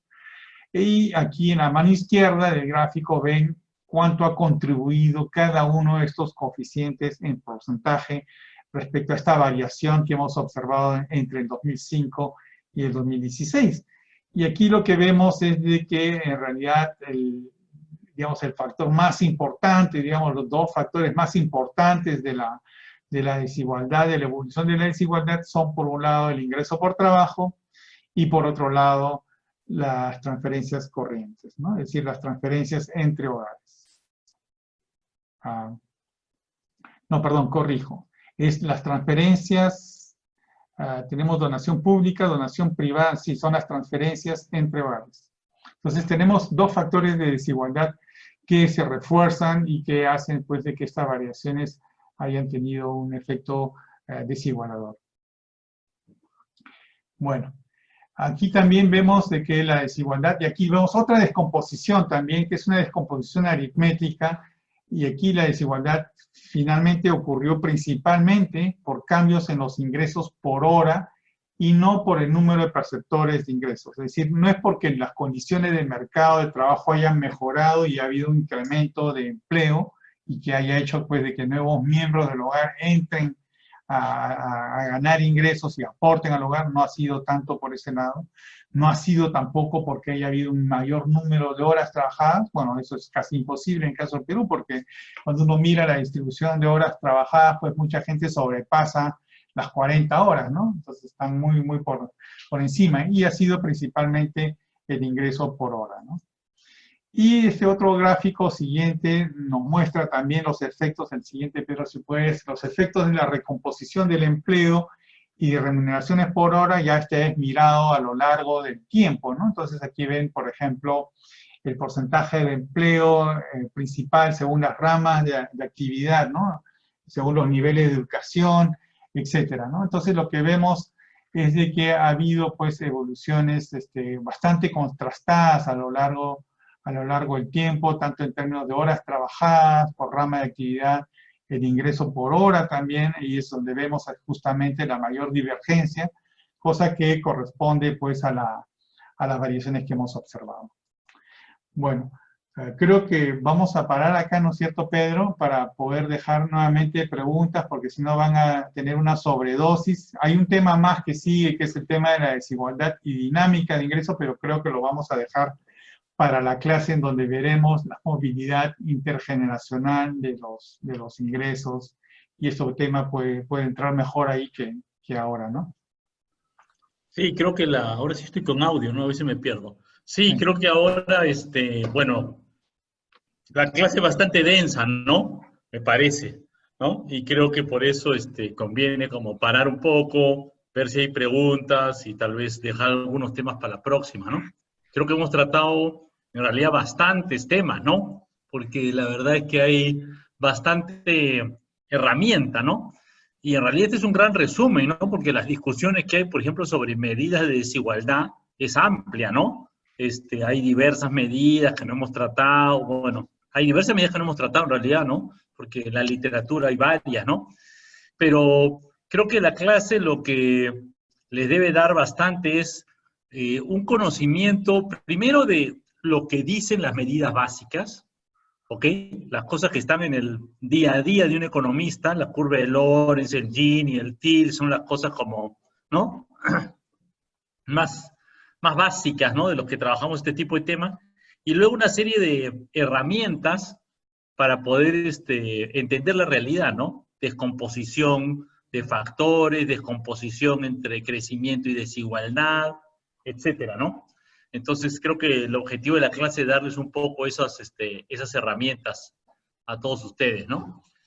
Y aquí en la mano izquierda del gráfico ven cuánto ha contribuido cada uno de estos coeficientes en porcentaje respecto a esta variación que hemos observado entre el 2005 y el 2016. Y aquí lo que vemos es de que en realidad digamos, el factor más importante, digamos, los dos factores más importantes de la desigualdad, de la evolución de la desigualdad, son por un lado el ingreso por trabajo y por otro lado las transferencias corrientes, ¿no? Es decir, las transferencias entre hogares. No, perdón, corrijo. Es las transferencias, tenemos donación pública, donación privada, sí, son las transferencias entre hogares. Entonces tenemos dos factores de desigualdad que se refuerzan y que hacen pues de que estas variaciones hayan tenido un efecto desigualador. Bueno, aquí también vemos de que la desigualdad, y aquí vemos otra descomposición también, que es una descomposición aritmética, y aquí la desigualdad finalmente ocurrió principalmente por cambios en los ingresos por hora y no por el número de perceptores de ingresos. Es decir, no es porque las condiciones del mercado de trabajo hayan mejorado y ha habido un incremento de empleo y que haya hecho pues de que nuevos miembros del hogar entren a ganar ingresos y aporten al hogar, no ha sido tanto por ese lado. No ha sido tampoco porque haya habido un mayor número de horas trabajadas. Bueno, eso es casi imposible en el caso del Perú, porque cuando uno mira la distribución de horas trabajadas, pues mucha gente sobrepasa las 40 horas, ¿no? Entonces están muy por encima. Y ha sido principalmente el ingreso por hora, ¿no? Y este otro gráfico siguiente nos muestra también los efectos, el siguiente, pero si puedes, los efectos de la recomposición del empleo y de remuneraciones por hora, ya este es mirado a lo largo del tiempo, ¿no? Entonces aquí ven, por ejemplo, el porcentaje de empleo principal según las ramas de actividad, ¿no? Según los niveles de educación, etcétera, ¿no? Entonces lo que vemos es de que ha habido pues evoluciones bastante contrastadas a lo largo del tiempo, tanto en términos de horas trabajadas, por rama de actividad, el ingreso por hora también, y es donde vemos justamente la mayor divergencia, cosa que corresponde pues a las variaciones que hemos observado. Bueno, creo que vamos a parar acá, ¿no es cierto, Pedro? Para poder dejar nuevamente preguntas, porque si no van a tener una sobredosis. Hay un tema más que sigue, que es el tema de la desigualdad y dinámica de ingresos, pero creo que lo vamos a dejar para la clase en donde veremos la movilidad intergeneracional de los ingresos, y este tema puede entrar mejor ahí que ahora, ¿no? Sí, creo que ahora sí estoy con audio, ¿no? A veces me pierdo. Sí, Sí. creo que ahora, bueno, la clase es bastante densa, ¿no? Me parece, ¿no? Y creo que por eso conviene como parar un poco, ver si hay preguntas y tal vez dejar algunos temas para la próxima, ¿no? Creo que hemos tratado en realidad bastantes temas, ¿no? Porque la verdad es que hay bastante herramienta, ¿no? Y en realidad este es un gran resumen, ¿no? Porque las discusiones que hay, por ejemplo, sobre medidas de desigualdad es amplia, ¿no? Hay diversas medidas que no hemos tratado, bueno, hay diversas medidas que no hemos tratado en realidad, ¿no? Porque en la literatura hay varias, ¿no? Pero creo que la clase lo que les debe dar bastante es un conocimiento, primero de lo que dicen las medidas básicas, ¿ok? Las cosas que están en el día a día de un economista, la curva de Lorenz, el Gini, el TIL, son las cosas como, ¿no? más básicas, ¿no? De los que trabajamos este tipo de temas. Y luego una serie de herramientas para poder entender la realidad, ¿no? Descomposición de factores, descomposición entre crecimiento y desigualdad, etcétera, ¿no? Entonces, creo que el objetivo de la clase es darles un poco esas herramientas a todos ustedes, ¿no?